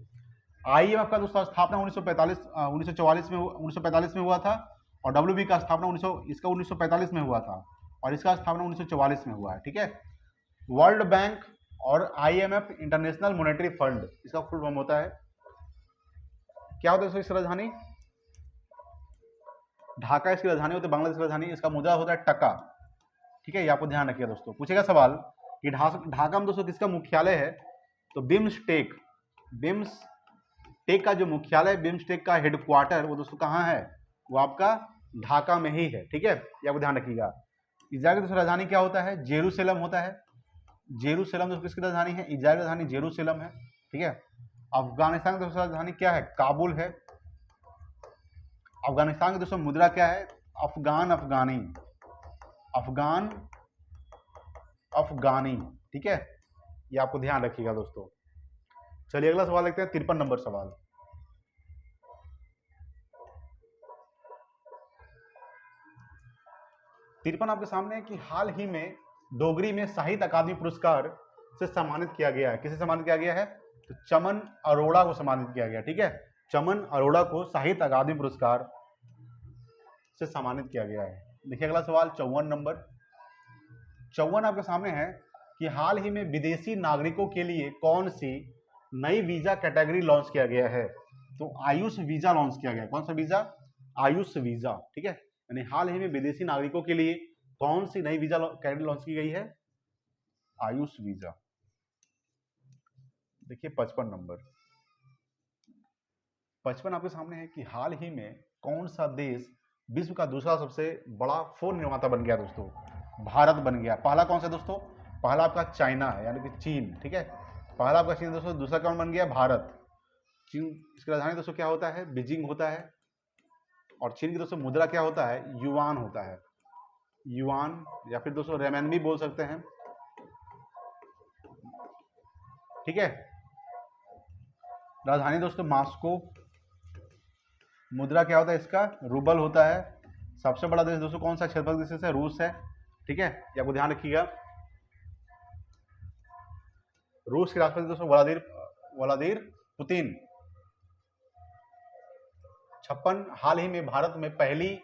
IMF का दोस्तों स्थापना 1945 में हुआ था और WB का स्थापना 1945 में हुआ था और इसका स्थापना 1944 में हुआ है। ठीक है, वर्ल्ड बैंक और IMF इंटरनेशनल मॉनेटरी फंड इसका फुल फॉर्म होता है। क्या होता है दोस्तों इसकी राजधानी? ढाका इसकी राजधानी होती है, बांग्लादेश की राजधानी। इसका मुद्रा होता है टका, ठीक है, ये आपको ध्यान रखिएगा दोस्तों। पूछेगा सवाल कि ढाका में दोस्तों किसका मुख्यालय है? तो बिम्स्टेक का जो मुख्यालय, बिम्स्टेक का हेडक्वार्टर वो दोस्तों कहाँ है? वो आपका ढाका में ही है, ठीक है, ये आपको ध्यान रखिएगा। इजराइल की दोस्तों राजधानी क्या होता है? जेरूसलम होता है। जेरूसलम दोस्तों किसकी राजधानी है? इजराइल की राजधानी जेरूसलम है, ठीक है। अफगानिस्तान की दोस्तों राजधानी क्या है? काबुल है। अफगानिस्तान की दोस्तों मुद्रा क्या है? अफगानी, ठीक है, ये आपको ध्यान रखिएगा दोस्तों। चलिए अगला सवाल देखते हैं, 53 नंबर सवाल। 53 आपके सामने है कि हाल ही में डोगरी में साहित्य अकादमी पुरस्कार से सम्मानित किया गया है। किसे सम्मानित किया गया है? तो चमन अरोड़ा को सम्मानित किया गया, ठीक है। चमन अरोड़ा को साहित्य अकादमी पुरस्कार से सम्मानित किया गया है। देखिए अगला सवाल 54 नंबर। 54 आपके सामने है कि हाल ही में विदेशी नागरिकों के लिए कौन सी नई वीजा कैटेगरी लॉन्च किया गया है? तो आयुष वीजा लॉन्च किया गया। कौन सा वीजा? आयुष वीजा, ठीक है। यानी हाल ही में विदेशी नागरिकों के लिए कौन सी नई वीजा कैटेगरी लॉन्च की गई है? आयुष वीजा। देखिए 55 नंबर। 55 आपके सामने है कि हाल ही में कौन सा देश विश्व का दूसरा सबसे बड़ा फोन निर्माता बन गया दोस्तों? भारत बन गया। पहला कौन सा दोस्तों? पहला आपका चाइना है, यानी कि चीन, ठीक है। पहला आपका चीन दोस्तों, दूसरा कौन बन गया? भारत। चीन इसकी राजधानी दोस्तों क्या होता है? बीजिंग होता है। और चीन की दोस्तों मुद्रा क्या होता है? युआन होता है। युआन या फिर दोस्तों रेमनबी बोल सकते हैं, ठीक है। राजधानी दोस्तों मॉस्को। मुद्रा क्या होता है इसका? रूबल होता है। सबसे बड़ा देश दोस्तों कौन सा क्षेत्रफल देश है? रूस है, ठीक है, ये आपको ध्यान रखिएगा। रूस के राष्ट्रपति दोस्तों व्लादिमीर पुतिन। 56 हाल ही में भारत में पहली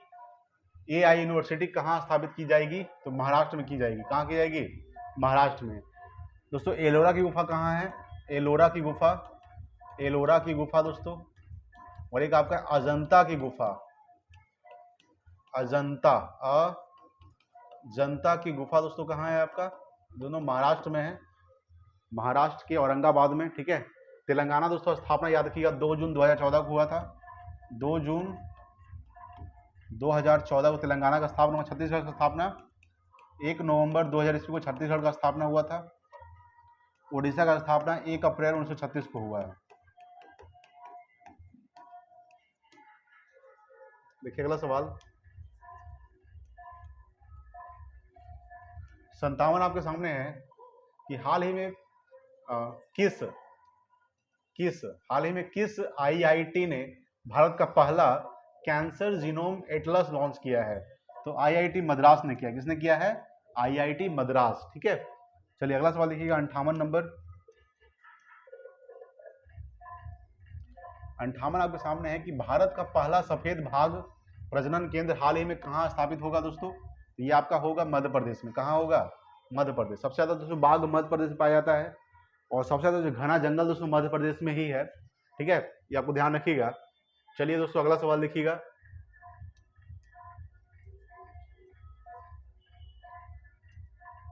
AI यूनिवर्सिटी कहाँ स्थापित की जाएगी? तो महाराष्ट्र में की जाएगी। कहाँ की जाएगी? महाराष्ट्र में। दोस्तों एलोरा की गुफा कहाँ है? एलोरा की गुफा दोस्तों, और एक आपका अजंता की गुफा। अजंता की गुफा दोस्तों कहाँ है आपका? दोनों महाराष्ट्र में है, महाराष्ट्र के औरंगाबाद में, ठीक है। तेलंगाना दोस्तों स्थापना याद रखिएगा 2 जून 2014 को हुआ था। 2 जून 2014 को तेलंगाना का स्थापना हुआ। छत्तीसगढ़ का स्थापना 1 नवंबर 2000 ईस्वी को छत्तीसगढ़ का स्थापना हुआ था। उड़ीसा का स्थापना 1 अप्रैल 1936 को हुआ है। देखिए अगला सवाल 57 आपके सामने है कि हाल ही में किस IIT ने भारत का पहला कैंसर जीनोम एटलस लॉन्च किया है? तो IIT मद्रास ने किया। किसने किया है? IIT मद्रास, ठीक है। चलिए अगला सवाल देखिएगा 58 नंबर। 58 आपके सामने है कि भारत का पहला सफेद भाग प्रजनन केंद्र हाल ही में कहाँ स्थापित होगा दोस्तों? ये आपका होगा मध्य प्रदेश में। कहाँ होगा? मध्य प्रदेश। सबसे ज्यादा दोस्तों बाघ मध्य प्रदेश में पाया जाता है, और सबसे ज्यादा जो घना जंगल दोस्तों मध्य प्रदेश में ही है, ठीक है, ये आपको ध्यान रखिएगा। चलिए दोस्तों अगला सवाल देखिएगा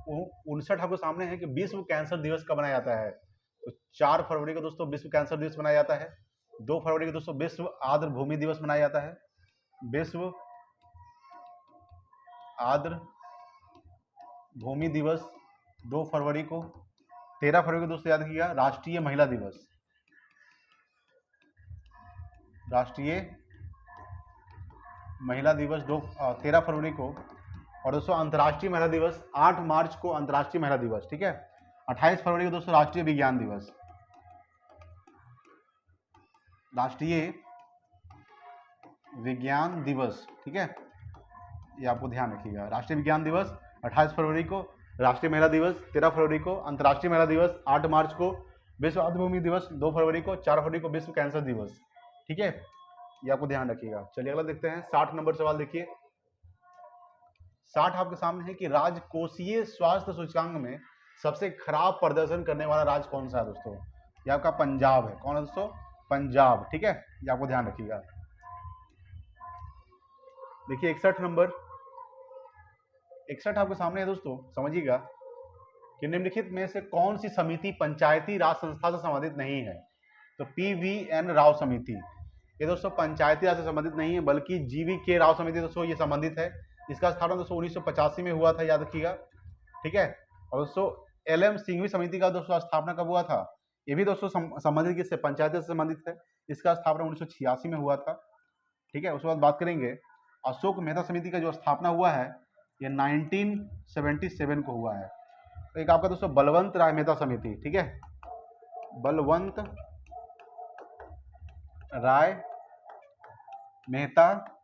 59 आपके सामने है कि विश्व कैंसर दिवस कब मनाया जाता है? तो 4 फरवरी को दोस्तों विश्व कैंसर दिवस मनाया जाता है। 2 फरवरी को दोस्तों विश्व आर्द्र भूमि दिवस मनाया जाता है। विश्व आर्द्र भूमि दिवस 2 फरवरी को। 13 फरवरी को दोस्तों याद रखिएगा राष्ट्रीय महिला दिवस। राष्ट्रीय महिला दिवस 13 फरवरी को। और दोस्तों अंतर्राष्ट्रीय महिला दिवस 8 मार्च को अंतर्राष्ट्रीय महिला दिवस, ठीक है। 28 फरवरी को दोस्तों राष्ट्रीय विज्ञान दिवस। राष्ट्रीय विज्ञान दिवस, ठीक है, ये आपको ध्यान रखिएगा। राष्ट्रीय विज्ञान दिवस 28 फरवरी को, राष्ट्रीय महिला दिवस 13 फरवरी को, अंतर्राष्ट्रीय महिला दिवस 8 मार्च को, विश्व आर्द्र भूमि दिवस 2 फरवरी को, 4 फरवरी को विश्व कैंसर दिवस, ठीक है, ये आपको ध्यान रखिएगा। चलिए अगला देखते हैं 60 नंबर सवाल देखिए। 60 आपके सामने है कि राजकोषीय स्वास्थ्य सूचकांक में सबसे खराब प्रदर्शन करने वाला राज्य कौन सा है दोस्तों? ये आपका पंजाब है। कौन है दोस्तों? पंजाब। ठीक है, ये आपको ध्यान रखिएगा। देखिए 61 नंबर, 61 आपके सामने है दोस्तों, समझिएगा कि निम्नलिखित में से कौन सी समिति पंचायती राज संस्था से संबंधित नहीं है? तो PVN राव समिति, ये दोस्तों पंचायती राज से संबंधित नहीं है, बल्कि GVK राव समिति दोस्तों ये संबंधित है। इसका स्थापना दोस्तों 1985 में हुआ था, याद रखिएगा। ठीक है, और दोस्तों LM सिंघवी समिति का दोस्तों स्थापना कब हुआ था? ये भी दोस्तों संबंधित किससे? पंचायत से संबंधित है। इसका स्थापना 1986 में हुआ था। ठीक है, उसके बाद बात करेंगे अशोक मेहता समिति का जो स्थापना हुआ है ये 1977 को हुआ है। तो एक आपका दोस्तों बलवंत राय मेहता समिति, ठीक है, बलवंत राय मेहता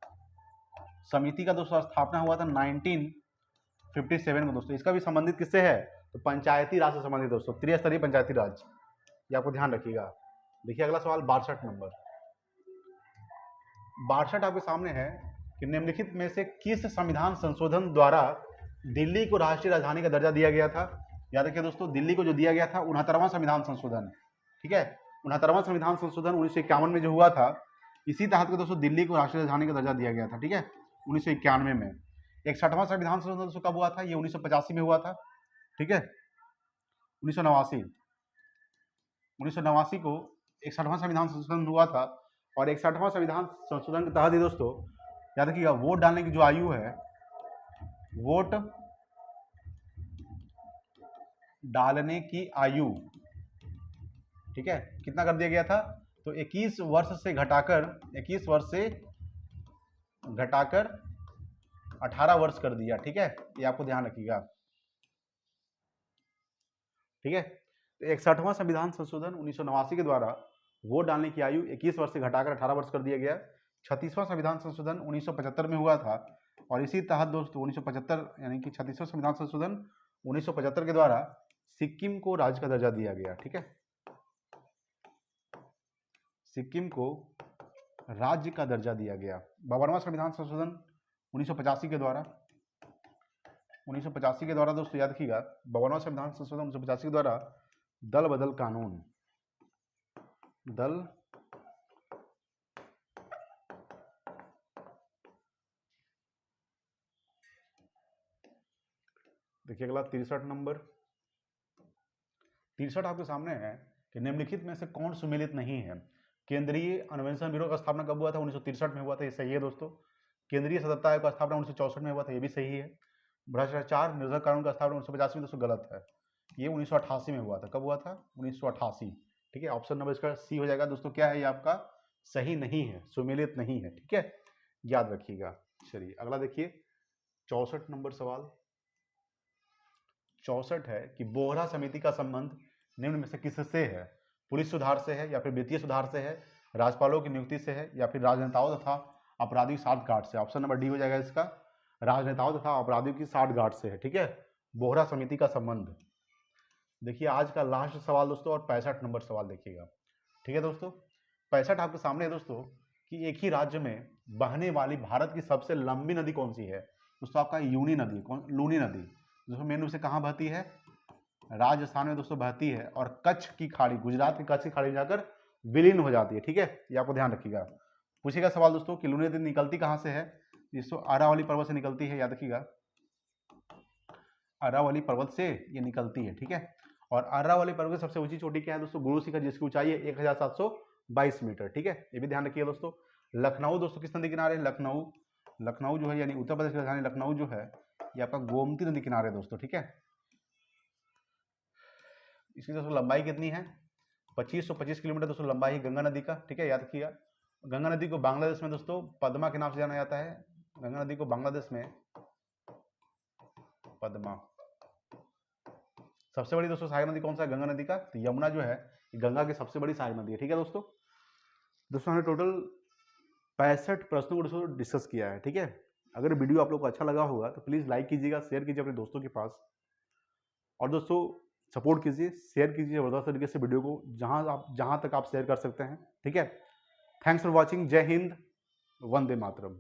समिति का दोस्तों स्थापना हुआ था 1957 को दोस्तों। इसका भी संबंधित किससे है? तो पंचायती राज से संबंधित दोस्तों, त्रिस्तरीय पंचायती राज, ये आपको ध्यान रखिएगा। देखिए अगला सवाल 62 नंबर, 62 आपके सामने है कि निम्नलिखित में से किस संविधान संशोधन द्वारा दिल्ली को राष्ट्रीय राजधानी का दर्जा दिया गया था? याद रखिए दोस्तों, दिल्ली को जो दिया गया था 69वां संविधान संशोधन। ठीक है, 69वां संविधान संशोधन 1951 में जो हुआ था, इसी तहत को दोस्तों दिल्ली को राष्ट्रीय राजधानी का दर्जा दिया गया था। ठीक है, 1991 में। 61वां संविधान संशोधन दोस्तों कब हुआ था? ये 1985 में हुआ था। ठीक है, 1989 को 61वां संविधान संशोधन हुआ था। और 61वां संविधान संशोधन के तहत ही दोस्तों याद रखिएगा वोट डालने की जो आयु है, वोट डालने की आयु, ठीक है, कितना कर दिया गया था? तो 21 वर्ष से घटाकर 18 वर्ष कर दिया। ठीक है, ये आपको ध्यान रखिएगा। ठीक है, तो 61वां संविधान संशोधन 1989 के द्वारा वोट डालने की आयु 21 वर्ष से घटाकर 18 वर्ष कर दिया गया। 36वां संविधान संशोधन 1975 में हुआ था, और इसी तहत दोस्तों 1975 यानी कि 36वां संविधान संशोधन 1975 के द्वारा सिक्किम को राज्य का दर्जा दिया गया। ठीक है, सिक्किम को राज्य का दर्जा दिया गया। 52वां संविधान संशोधन 1985 के द्वारा दोस्तों याद रखिएगा, 52वां संविधान संशोधन 1985 के द्वारा दल बदल कानून, देखिए अगला 63 नंबर, 63 आपके सामने है कि निम्नलिखित में से कौन सुमेलित नहीं है? केंद्रीय अन्वेषण ब्यूरो का स्थापना कब हुआ था? 1963 में हुआ था, ये सही है दोस्तों। केंद्रीय सतर्कता आयोग का स्थापना 1964 में हुआ था, ये भी सही है। भ्रष्टाचार निरोधक कानून का स्थापना 1985 में दोस्तों गलत है, ये 1988 में हुआ था। कब हुआ था? 1988। ठीक है, ऑप्शन नंबर इसका सी हो जाएगा दोस्तों। क्या है ये आपका? सही नहीं है, सुमेलित नहीं है। ठीक है, याद रखिएगा। चलिए अगला देखिए 64 नंबर सवाल, 64 है कि बोहरा समिति का संबंध निम्न में से किससे है? पुलिस सुधार से है, या फिर वित्तीय सुधार से है, राज्यपालों की नियुक्ति से है, या फिर राजनेताओं तथा आपराधिक साठगांठ से? ऑप्शन नंबर डी हो जाएगा इसका, राजनेताओं तथा आपराधिक की साठगांठ से है। ठीक है, बोहरा समिति का संबंध। देखिए आज का लास्ट सवाल दोस्तों, और 65 नंबर सवाल देखिएगा। ठीक है दोस्तों, 65 आपके सामने है दोस्तों कि एक ही राज्य में बहने वाली भारत की सबसे लंबी नदी कौन सी है? दोस्तों आपका लूनी नदी, लूनी नदी दोस्तों मेन रूप से कहाँ बहती है? राजस्थान में दोस्तों बहती है, और कच्छ की खाड़ी, गुजरात की कच्छ की खाड़ी में जाकर विलीन हो जाती है। ठीक है, ये आपको ध्यान रखिएगा। पूछेगा सवाल दोस्तों कि लूनी नदी निकलती कहाँ से है? दोस्तों अरावली पर्वत से निकलती है, याद रखिएगा, अरावली पर्वत से ये निकलती है। ठीक है, और अरावली पर्वत की सबसे ऊंची चोटी क्या है दोस्तों? गुरु शिखर, जिसकी ऊंचाई है 1722 मीटर। ठीक है, ये भी ध्यान रखिएगा दोस्तों। लखनऊ दोस्तों किस नदी किनारे? लखनऊ जो है यानी उत्तर प्रदेश की राजधानी लखनऊ जो है ये आपका गोमती नदी किनारे दोस्तों। ठीक है, इसकी दोस्तों लंबाई कितनी है? 2525 किलोमीटर दोस्तों लंबाई है गंगा नदी का। ठीक है, याद रखिएगा। गंगा नदी को बांग्लादेश में दोस्तों पद्मा के नाम से जाना जाता है। गंगा नदी को बांग्लादेश में पद्मा। सबसे बड़ी दोस्तों सहायक नदी कौन सा है गंगा नदी का? तो यमुना जो है गंगा की सबसे बड़ी सहायक नदी है। ठीक है दोस्तों, हमने टोटल 65 प्रश्नों को दोस्तों डिस्कस किया है। ठीक है, अगर वीडियो आप लोग को अच्छा लगा होगा तो प्लीज़ लाइक कीजिएगा, शेयर कीजिए अपने दोस्तों के पास, और दोस्तों सपोर्ट कीजिए, शेयर कीजिए ज़बरदस्त तरीके से वीडियो को, जहाँ तक आप शेयर कर सकते हैं। ठीक है, थैंक्स फॉर वॉचिंग। जय हिंद, वंदे मातरम।